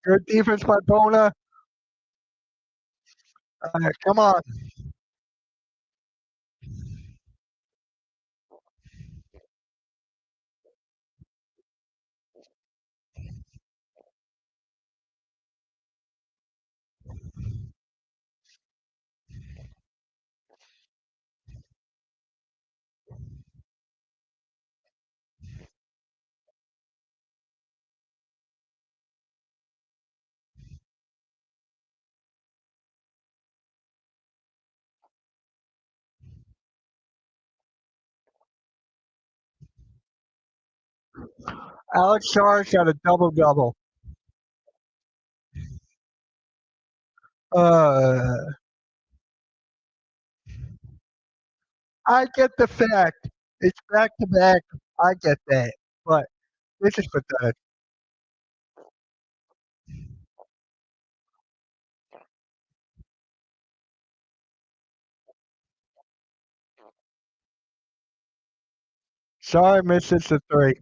Good defense by Bona. All right, come on. Alex Sarge got a double-double. I get the fact. It's back-to-back. I get that. But this is pathetic. Sorry, misses the three.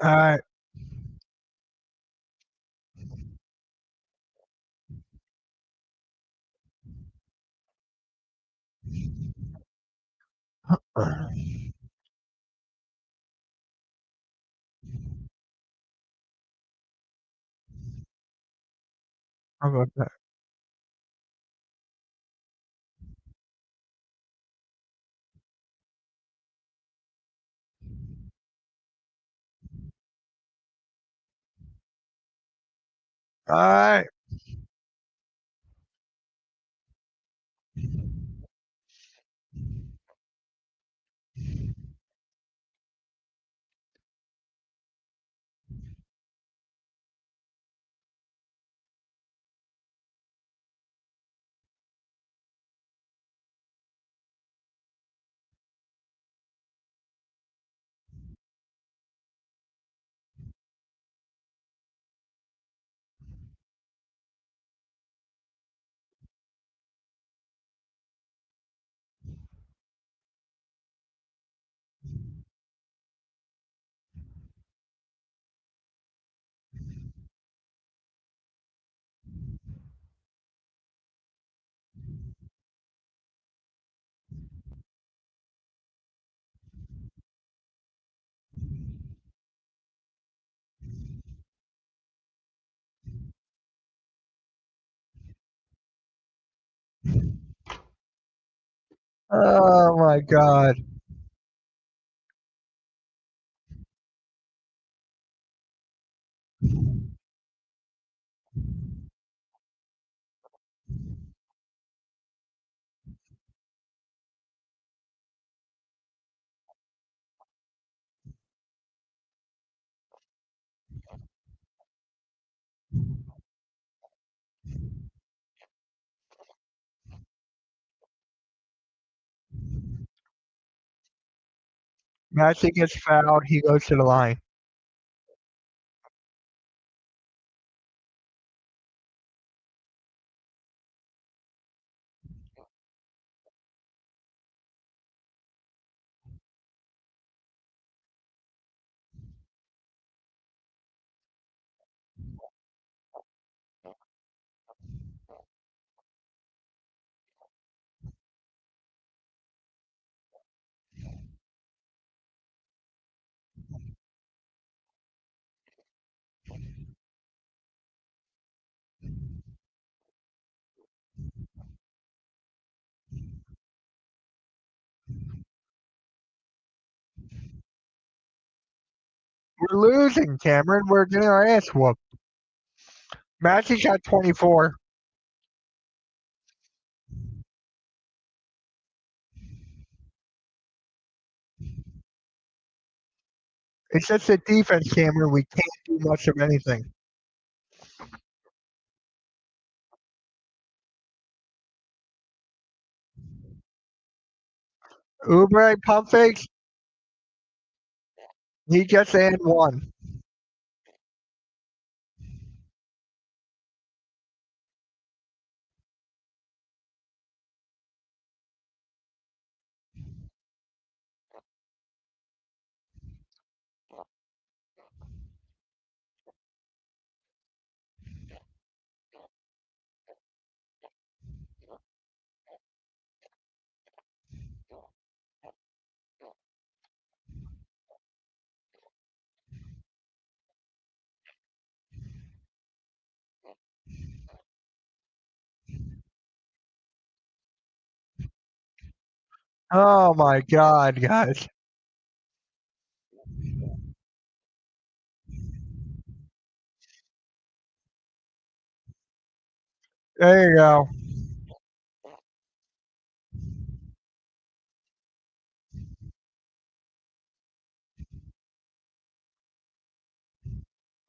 All right. How about that? All right. Oh my God. Matson gets fouled. He goes to the line. We're losing, Cameron. We're getting our ass whooped. Matson got 24. It's just a defense, Cameron. We can't do much of anything. Oubre pump fakes. He gets and one. Oh my God, guys. There you go.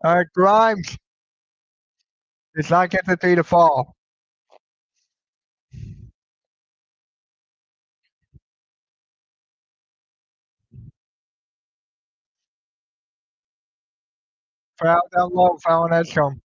All right, Grimes. Does not get the three to fall. Foul down low, foul on Edstrom.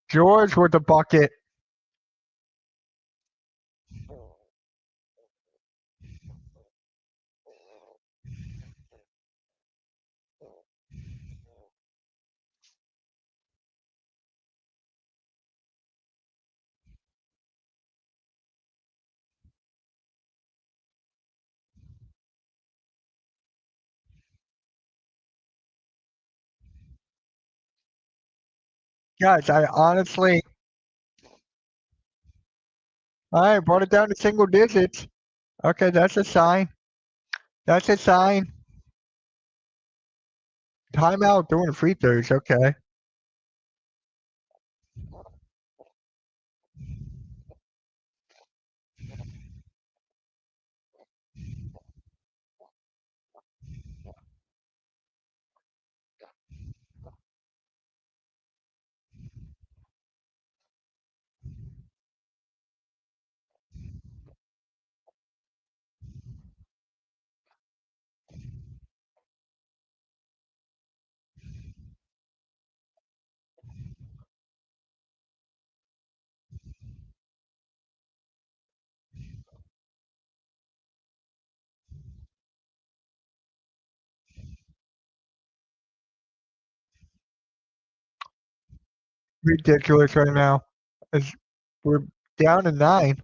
George with the bucket. Guys, I honestly. All right, brought it down to single digits. Okay, that's a sign. That's a sign. Timeout doing free throws. Okay. Ridiculous right now. We're down to 9.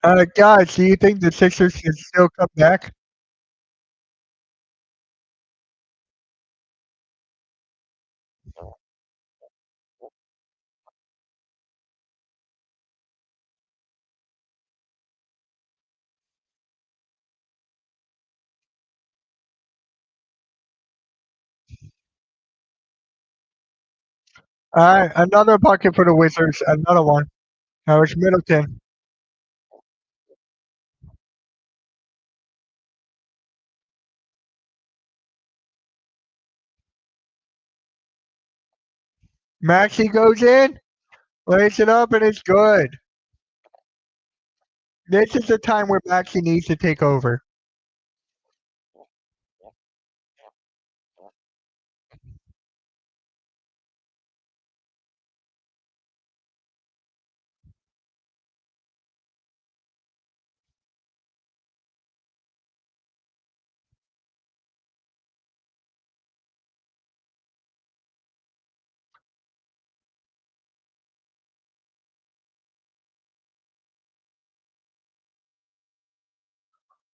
Guys, do you think the Sixers can still come back? All right, another bucket for the Wizards. Another one. Now it's Middleton. Maxi goes in, lays it up, and it's good. This is the time where Maxi needs to take over.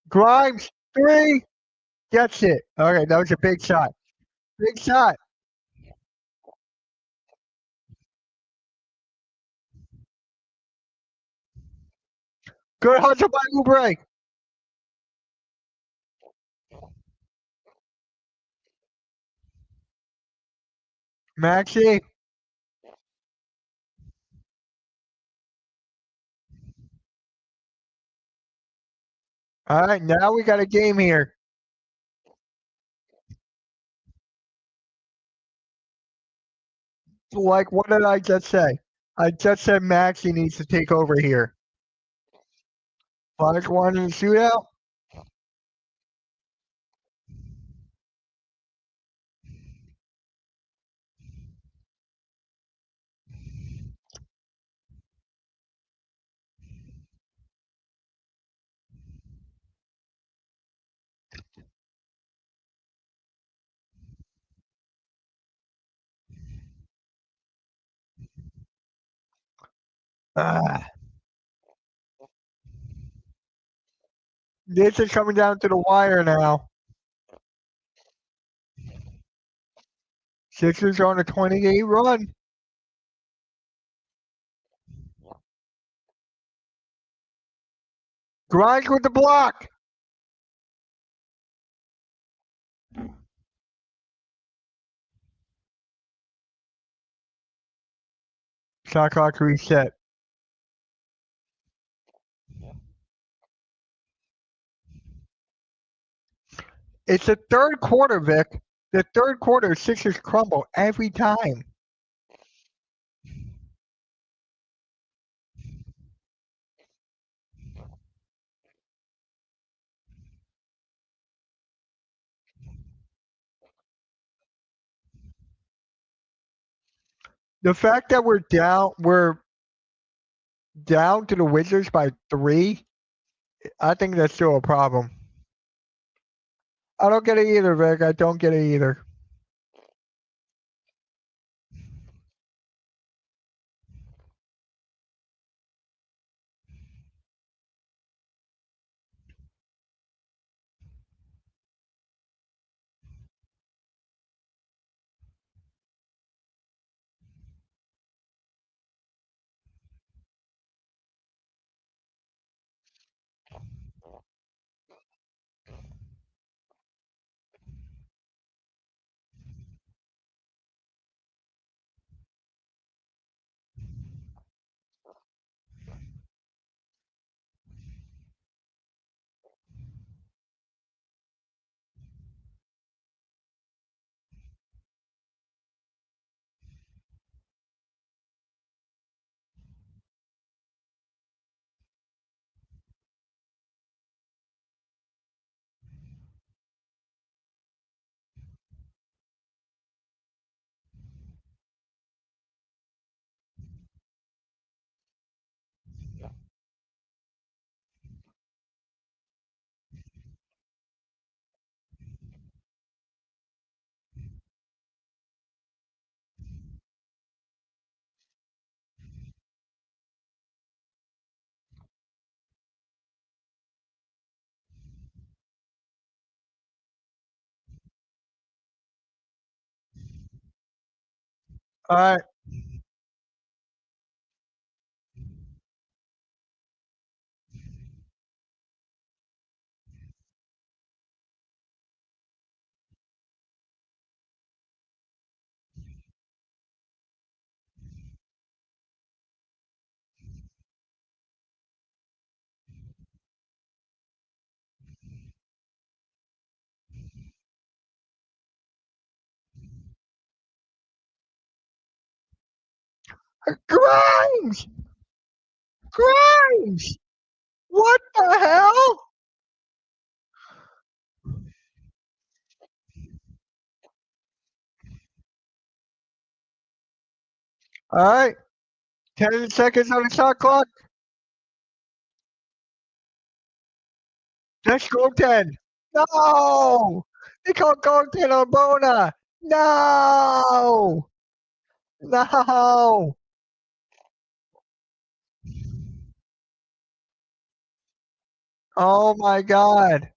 Grimes, three, gets it. Okay, that was a big shot. Big shot. Good hustle by Oubre. Maxi. All right, now we got a game here. Like, what did I just say? I just said Maxi needs to take over here. 5-1 in the shootout. Ah, this is coming down to the wire now. Sixers on a 28 run. Grimes with the block. Shot clock reset. It's the third quarter, Vic. The third quarter, Sixers crumble every time. The fact that we're down to the Wizards by 3, I think that's still a problem. I don't get it either, Vic. I don't get it either. All right. Grimes! Grimes! What the hell? All right. 10 seconds on the shot clock. Let's go 10. No! They called goaltend on Bona. No! No! Oh my God.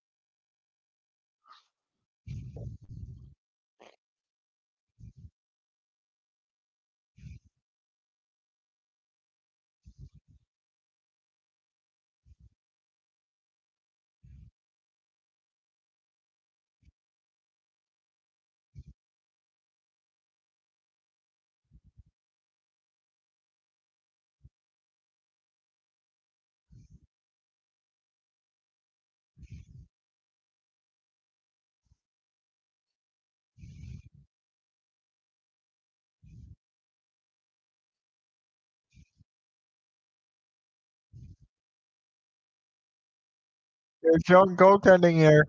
There's young goaltending here.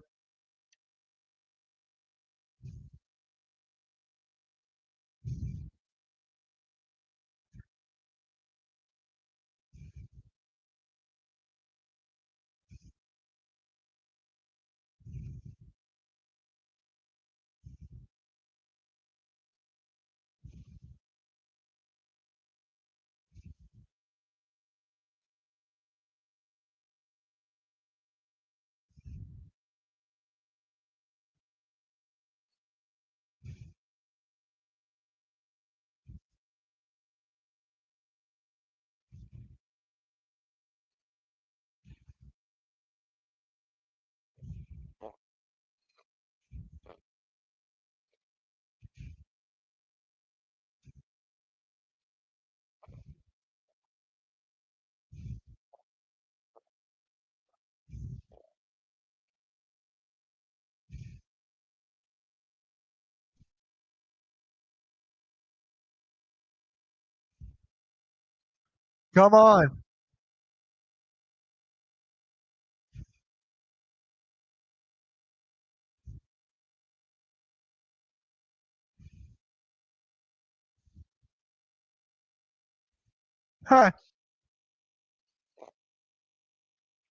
Come on. Huh.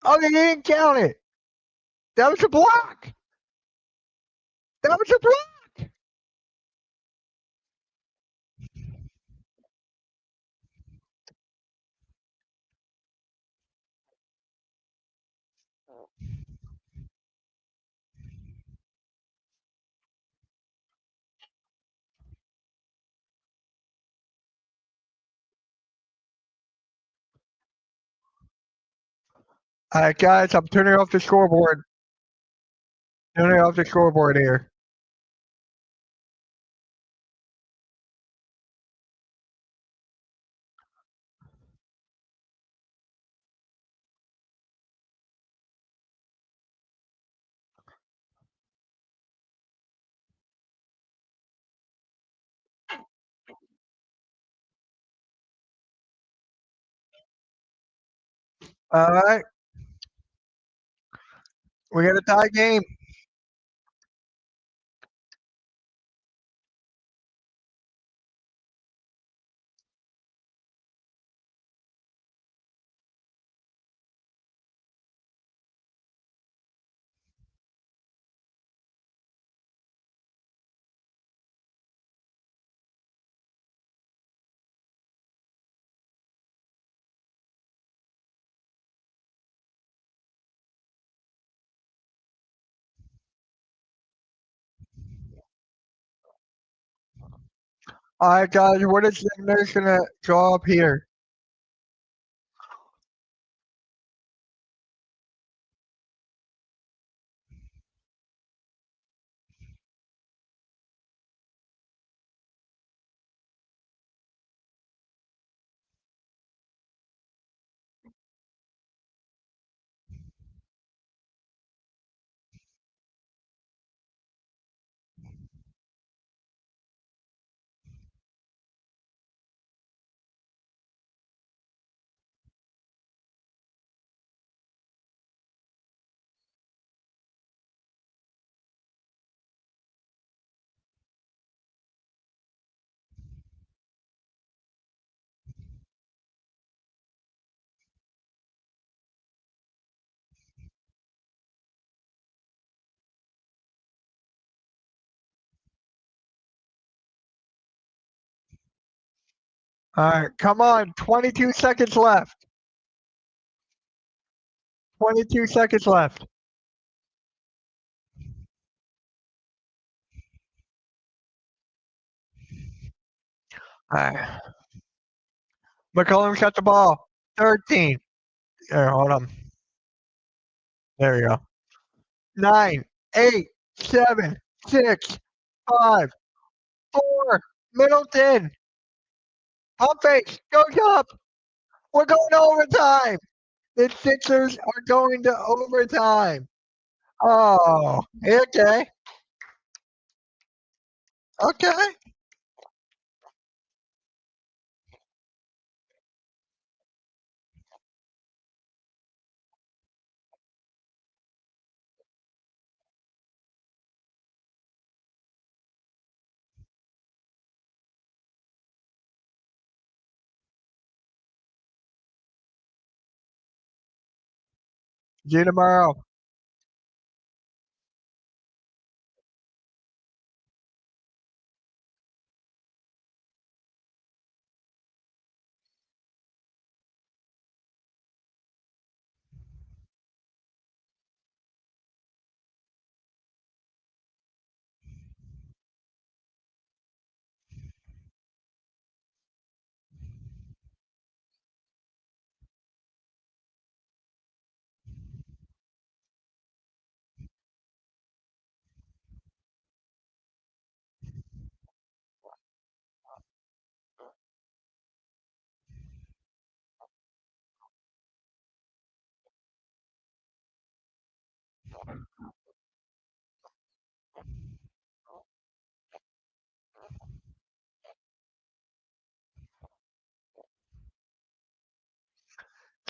Oh, they didn't count it. That was a block. That was a block. All right, guys, I'm turning off the scoreboard. Turning off the scoreboard here. All right. We got a tie game. All right, guys, what is the next gonna draw up here? All right, come on, 22 seconds left. 22 seconds left. All right. McCollum shot the ball. 13. Here, hold on. There we go. 9, 8, 7, 6, 5, 4. Middleton. Pump fake. Goes up. We're going to overtime. The Sixers are going to overtime. Oh, okay. Okay. See you tomorrow.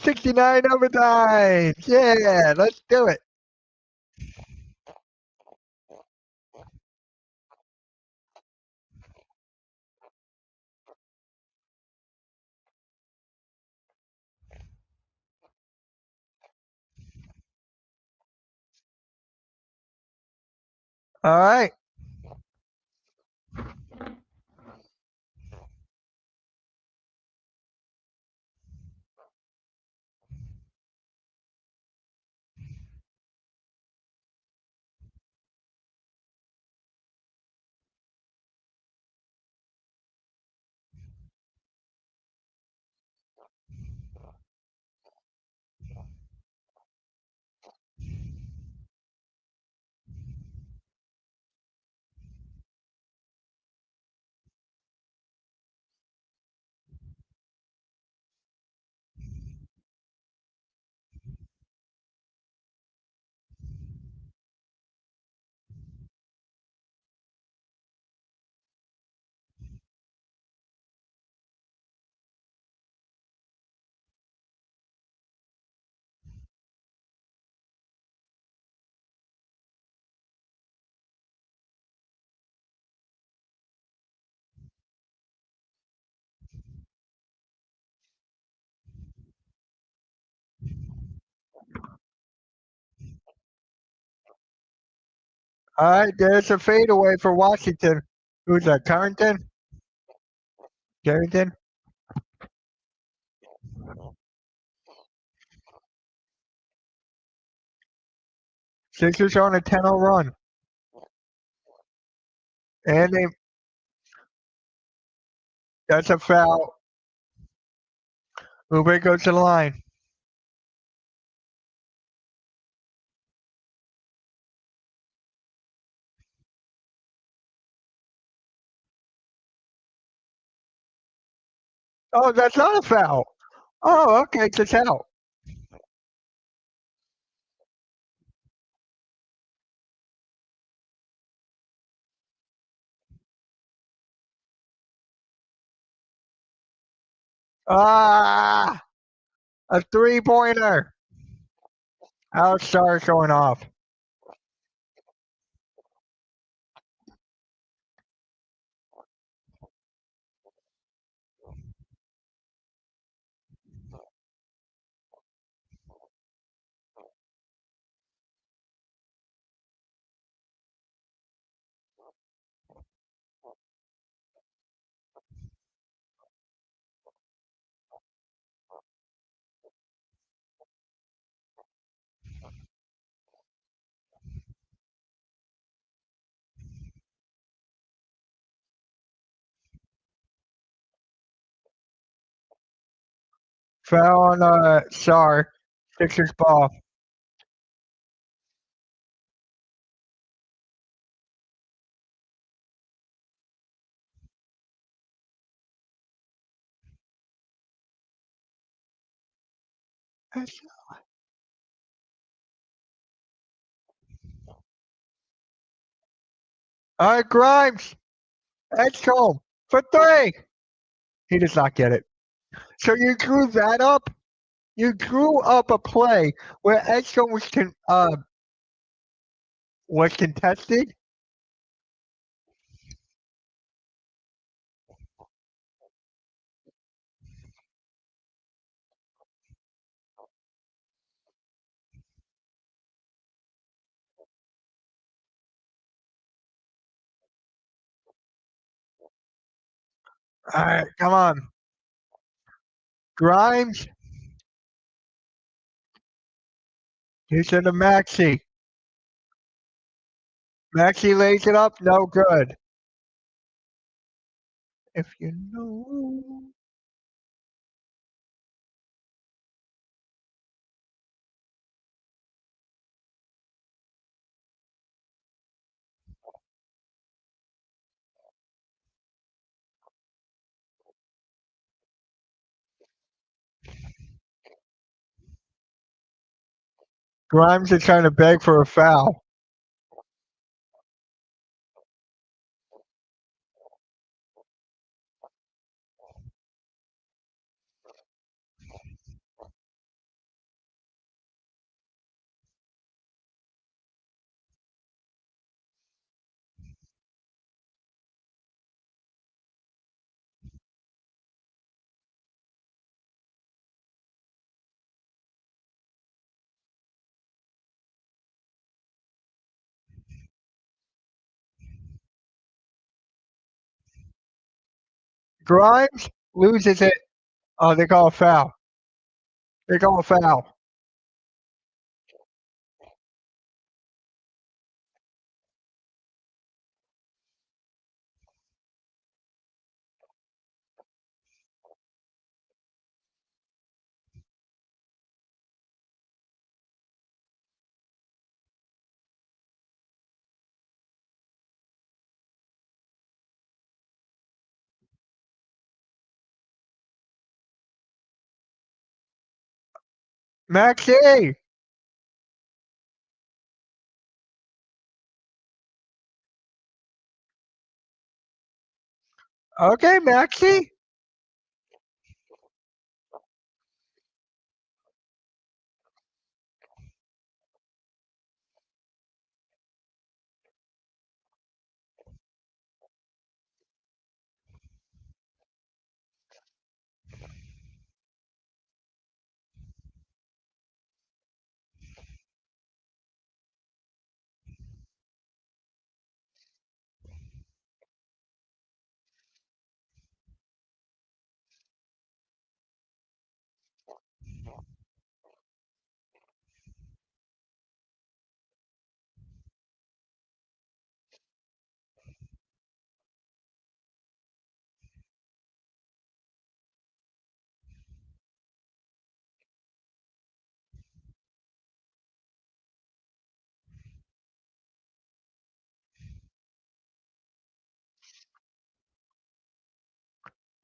'69 overtime. Yeah, let's do it. All right. All right, there's a fadeaway for Washington. Who's that? Carrington? Carrington? Sixers on a 10-0 run. And they That's a foul. Oubre goes to the line. Oh, that's not a foul. Oh, okay, it's a foul. Ah, a 3-pointer. Alex Starr showing off. Foul on Starr. Sixers ball. All right, Grimes. Edgecombe for 3. He does not get it. So you drew that up? You drew up a play where Edgecombe was contested? All right, come on. Grimes. He's to the Maxi. Maxi lays it up, no good. If you know. Grimes is trying to beg for a foul. Grimes loses it. Oh, they call a foul. They call a foul. Maxi. Okay, Maxi.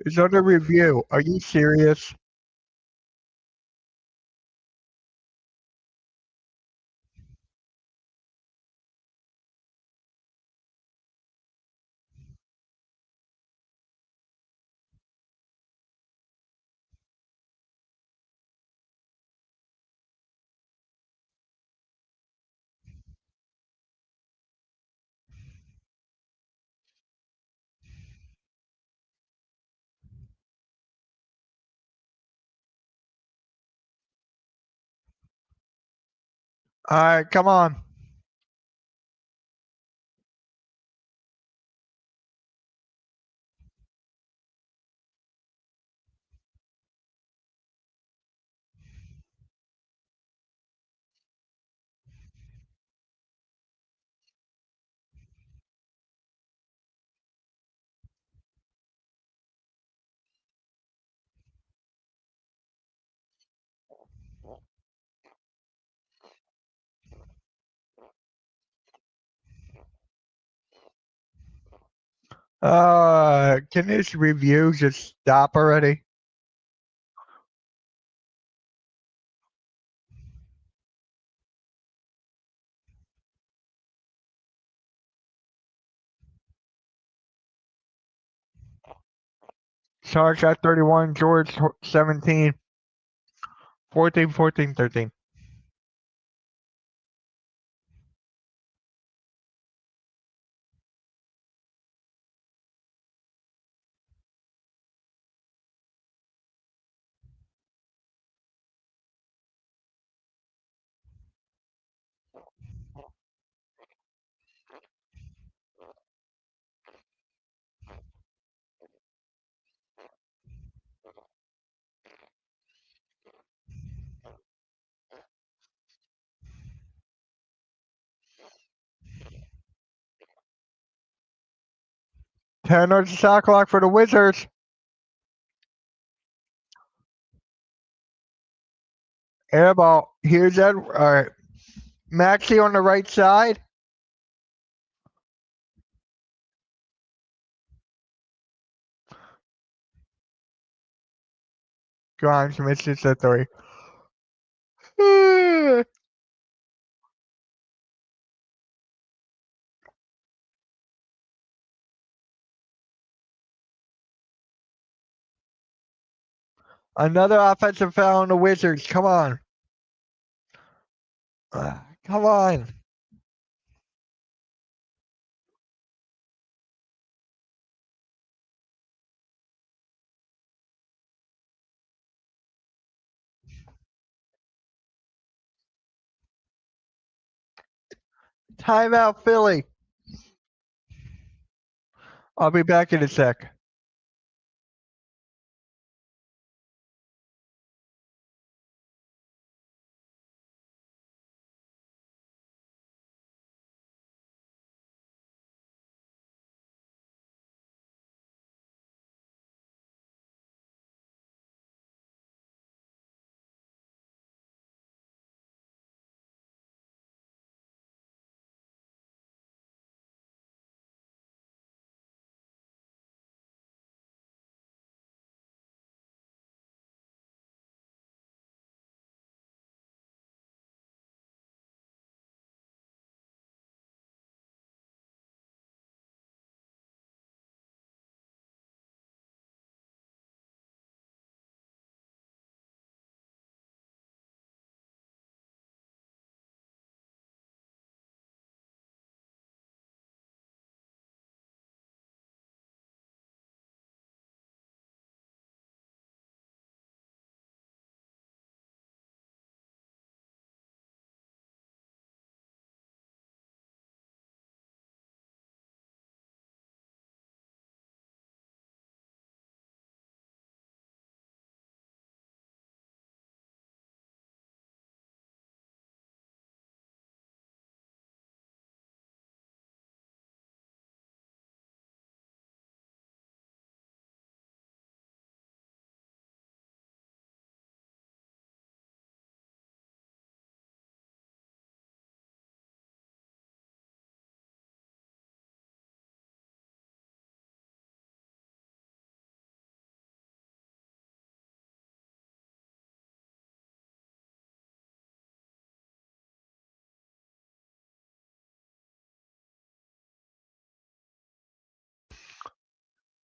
It's under review. Are you serious? All right, come on. Can this review just stop already? Sharks at 31, George 17, 14, 14, 13. Ten on the shot clock for the Wizards. Airball. Here's that. All right. Maxi on the right side. Grimes misses the three. Another offensive foul on the Wizards. Come on. Come on. Timeout, Philly. I'll be back in a sec.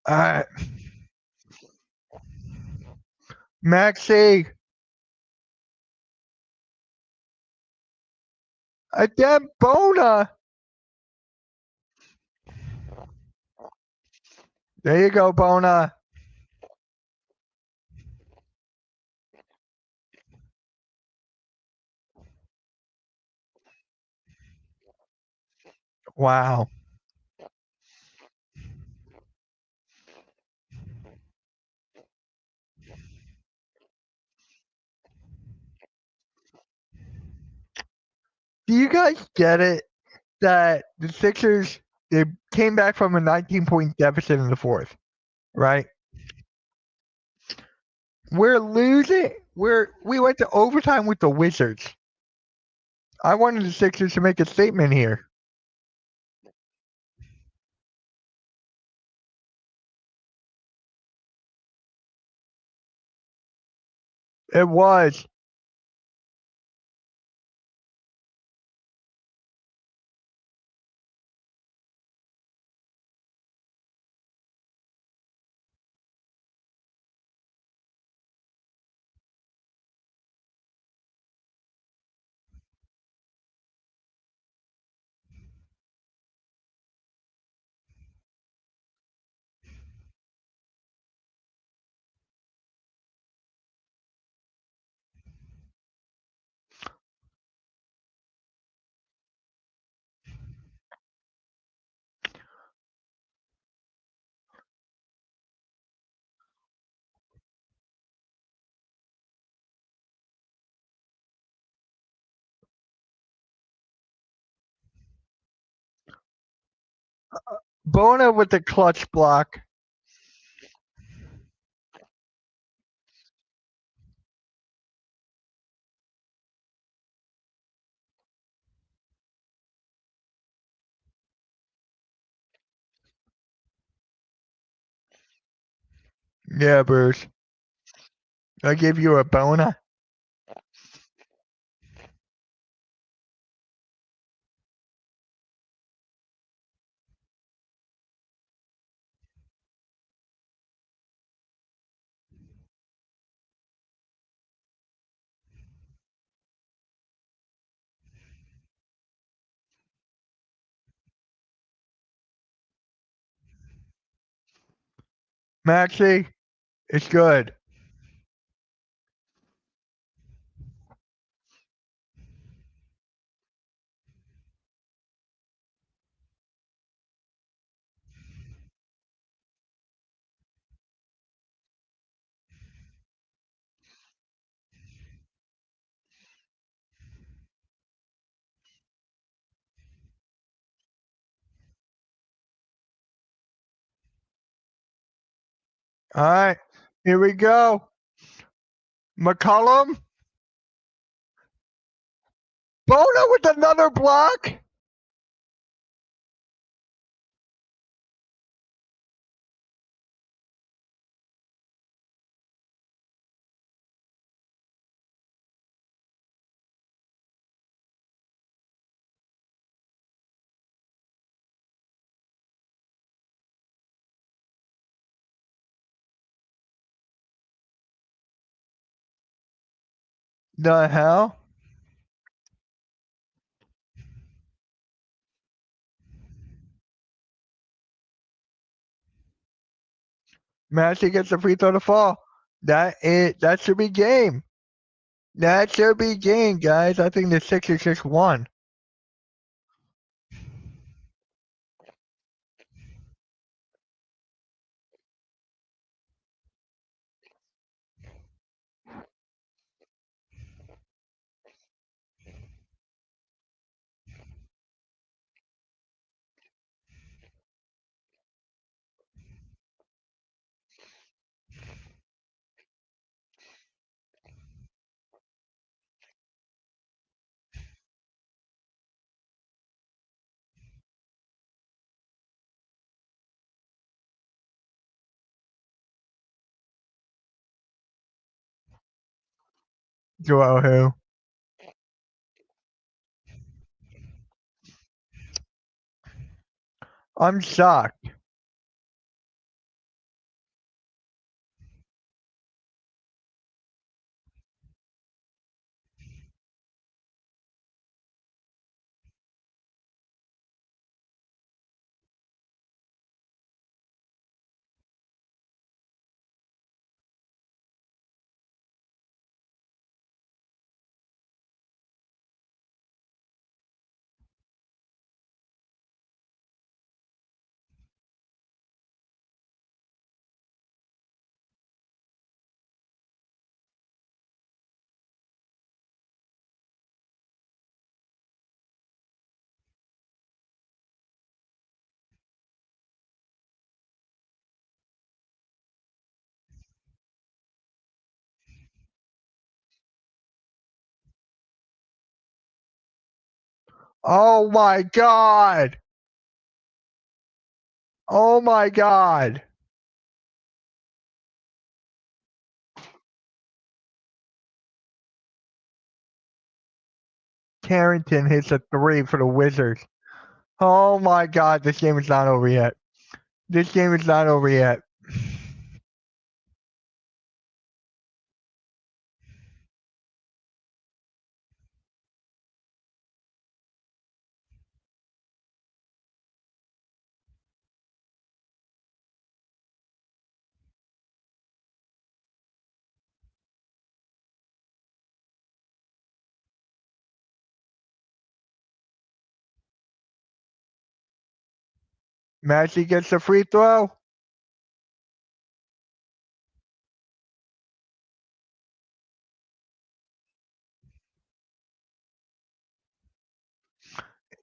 Alright. Maxi. Again, Bona. There you go, Bona. Wow. Do you guys get it that the Sixers, they came back from a 19-point deficit in the fourth, right? We're losing. We went to overtime with the Wizards. I wanted the Sixers to make a statement here. It was. Bona with the clutch block. Yeah, Bruce. I give you a Bona. Maxi, it's good. All right, here we go. McCollum. Bona with another block. The hell? Maxi gets the free throw to fall. That should be game. That should be game, guys. I think the Sixers just won. Joel who? I'm shocked. Oh my god! Oh my god! Carrington hits a 3 for the Wizards. Oh my god, this game is not over yet. This game is not over yet. Maxey gets the free throw.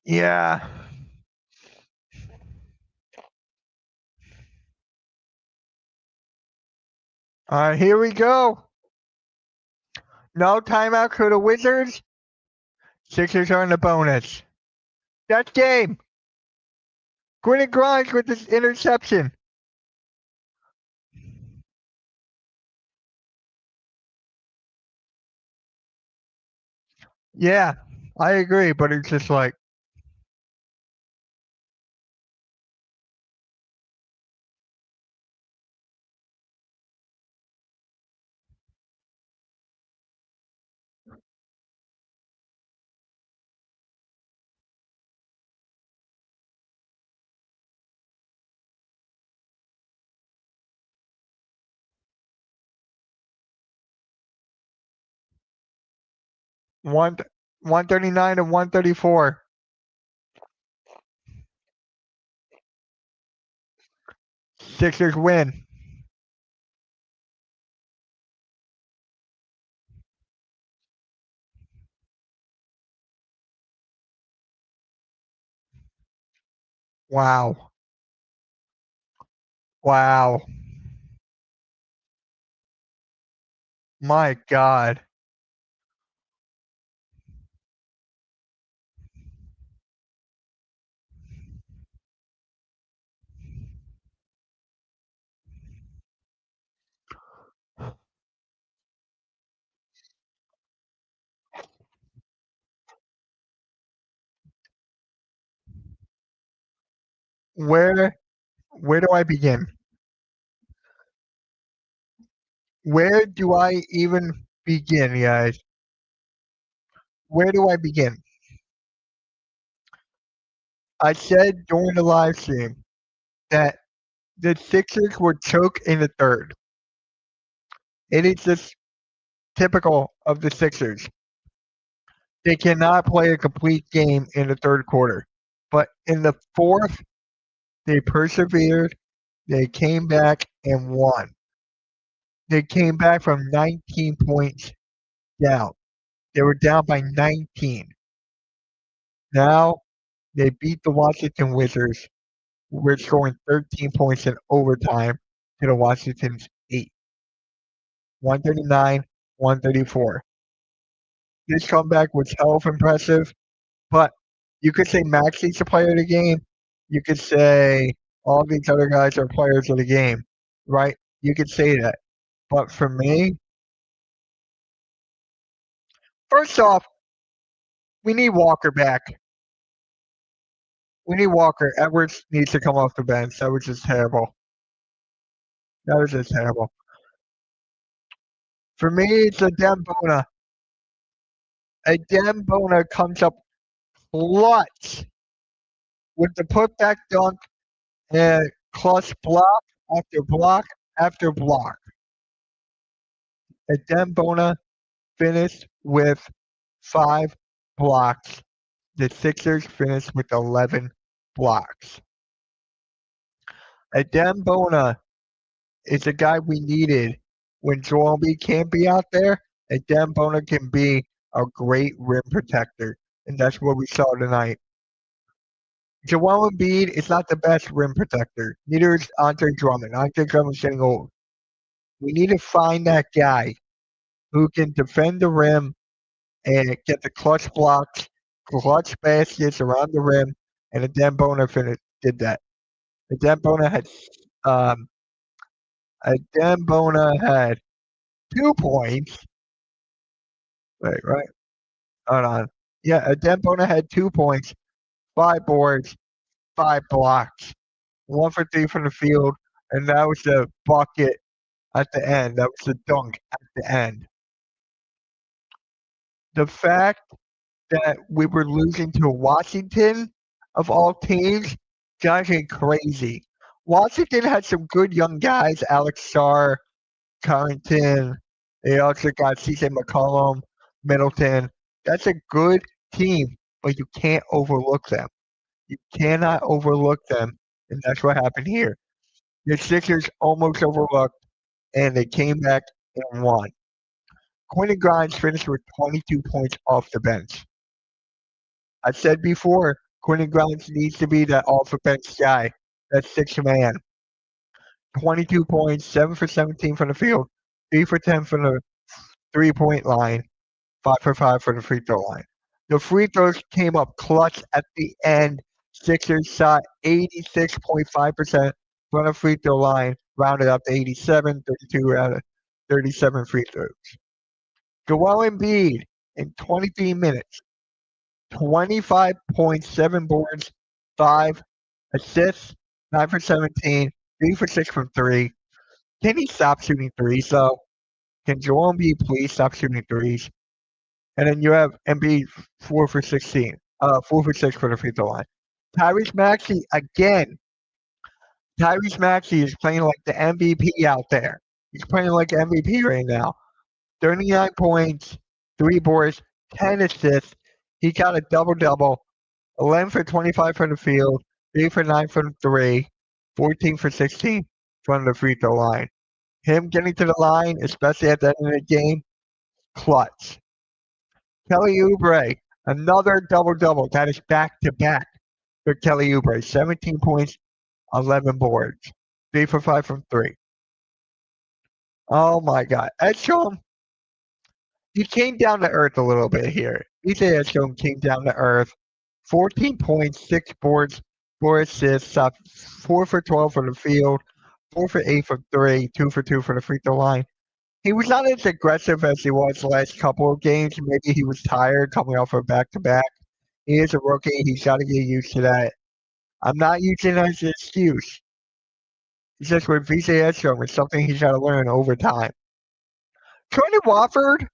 Yeah. All right, here we go. No timeout for the Wizards. Sixers are in the bonus. That's game. Quentin Grimes with this interception. Yeah, I agree, but it's just like, one 139 and 134. Sixers win. Wow. Wow. My God. Where do I begin? Where do I even begin, guys? Where do I begin? I said during the live stream that the Sixers would choke in the third. It is just typical of the Sixers. They cannot play a complete game in the third quarter. But in the fourth, they persevered. They came back and won. They came back from 19 points down. They were down by 19. Now they beat the Washington Wizards. We're scoring 13 points in overtime to the Washington's 8. 139, 134. This comeback was hell of impressive, but you could say Maxey's the player of the game. You could say all these other guys are players of the game, right? You could say that. But for me, first off, we need Walker back. We need Walker. Edwards needs to come off the bench. That was just terrible. That was just terrible. For me, it's Adem Bona. Adem Bona comes up clutch with the putback dunk and clutch block after block after block. Adem Bona finished with 5 blocks. The Sixers finished with 11 blocks. Adem Bona is the guy we needed when Joel Embiid can't be out there. Adem Bona can be a great rim protector, and that's what we saw tonight. Joel Embiid is not the best rim protector. Neither is Andre Drummond. Andre Drummond's getting old. We need to find that guy who can defend the rim and get the clutch blocks, clutch baskets around the rim, and Adem Bona did that. Adem Bona had um, Adem Bona had 2 points. Wait, right? Hold on. Yeah, Adem Bona had 2 points, 5 boards, 5 blocks, 1 for 3 from the field, and that was the bucket at the end. That was the dunk at the end. The fact that we were losing to Washington, of all teams, drives me crazy. Washington had some good young guys, Alex Sarr, Carrington. They also got CJ McCollum, Middleton. That's a good team, but you can't overlook them. You cannot overlook them, and that's what happened here. The Sixers almost overlooked, and they came back and won. Quentin Grimes finished with 22 points off the bench. I said before, Quentin Grimes needs to be that off the bench guy, that sixth man. 22 points, 7 for 17 from the field, 3 for 10 from the 3-point line, 5 for 5 from the free throw line. The free throws came up clutch at the end. Sixers shot 86.5% from the free throw line, rounded up to 87, 32 out of 37 free throws. Joel Embiid in 23 minutes, 25 points, 7 boards, 5 assists, 9 for 17, 3 for 6 from 3. Can he stop shooting threes, though? Can Joel Embiid please stop shooting threes? And then you have Embiid 4 for 16, 4 for 6 for the free throw line. Tyrese Maxey again. Tyrese Maxey is playing like the MVP out there. He's playing like MVP right now. 39 points, 3 boards, 10 assists. He got a double-double, 11 for 25 from the field, 3 for 9 from 3, 14 for 16 from the free throw line. Him getting to the line, especially at the end of the game, clutch. Kelly Oubre, another double-double. That is back-to-back for Kelly Oubre. 17 points, 11 boards, 3 for 5 from 3. Oh, my God. Edstrom, he came down to earth a little bit here. EJ Edstrom came down to earth. 14 points, 6 boards, 4 assists, 4 for 12 from the field, 4 for 8 from 3, 2 for 2 from the free throw line. He was not as aggressive as he was the last couple of games. Maybe he was tired coming off of back-to-back. He is a rookie. He's got to get used to that. I'm not using it as an excuse. It's just with VJ Edstrom, it's something he's got to learn over time. Jordan Wofford,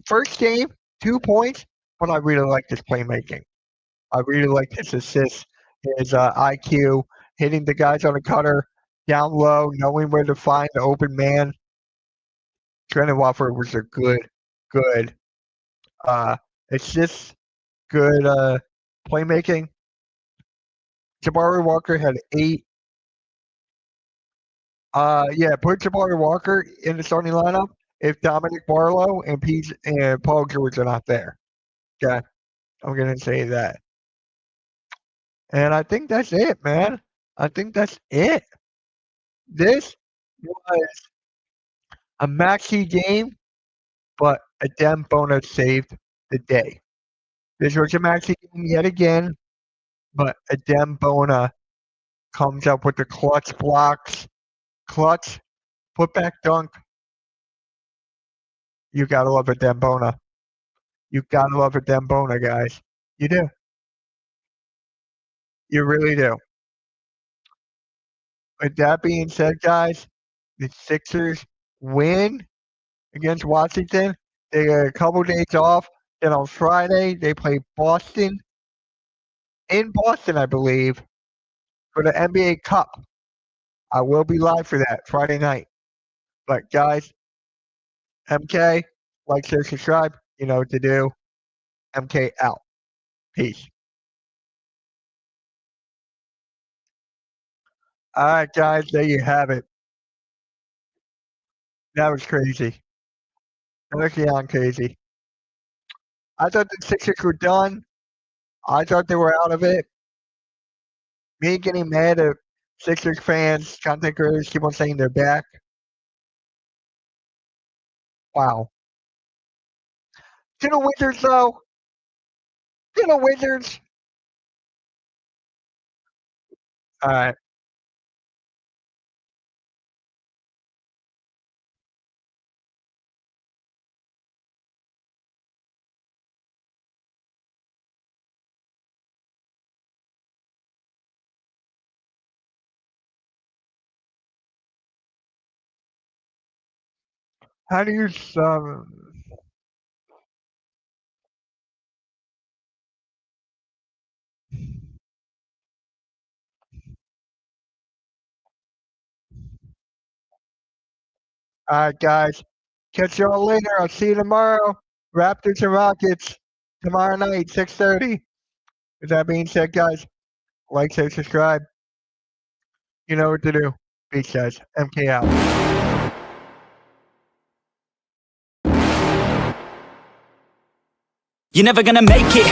first game, 2 points, but I really like his playmaking. I really like his assists, his IQ, hitting the guys on the cutter, down low, knowing where to find the open man. Trendon Watford was a good assist, good playmaking. Jabari Walker had 8. Put Jabari Walker in the starting lineup if Dominic Barlow and Paul George are not there. Okay, I'm gonna say that. And I think that's it, man. I think that's it. This was a Maxey game, but Adem Bona saved the day. This was a Maxey game yet again, but Adem Bona comes up with the clutch blocks, clutch, put back dunk. You gotta love Adem Bona. You gotta love Adem Bona, guys. You do. You really do. With that being said, guys, the Sixers win against Washington. They got a couple days off. Then on Friday, they play Boston. In Boston, I believe, for the NBA Cup. I will be live for that Friday night. But guys, MK, like, share, subscribe. You know what to do. MK out. Peace. All right, guys, there you have it. That was crazy. That was beyond crazy. I thought the Sixers were done. I thought they were out of it. Me getting mad at Sixers fans, content creators keep on saying they're back. Wow. To the Wizards, though, You know, Wizards. All right. How do you summon? All right, guys. Catch y'all later. I'll see you tomorrow. Raptors and Rockets tomorrow night, 6:30. With that being said, guys, like, share, subscribe. You know what to do. Peace, guys. MK out.
You're never gonna make it,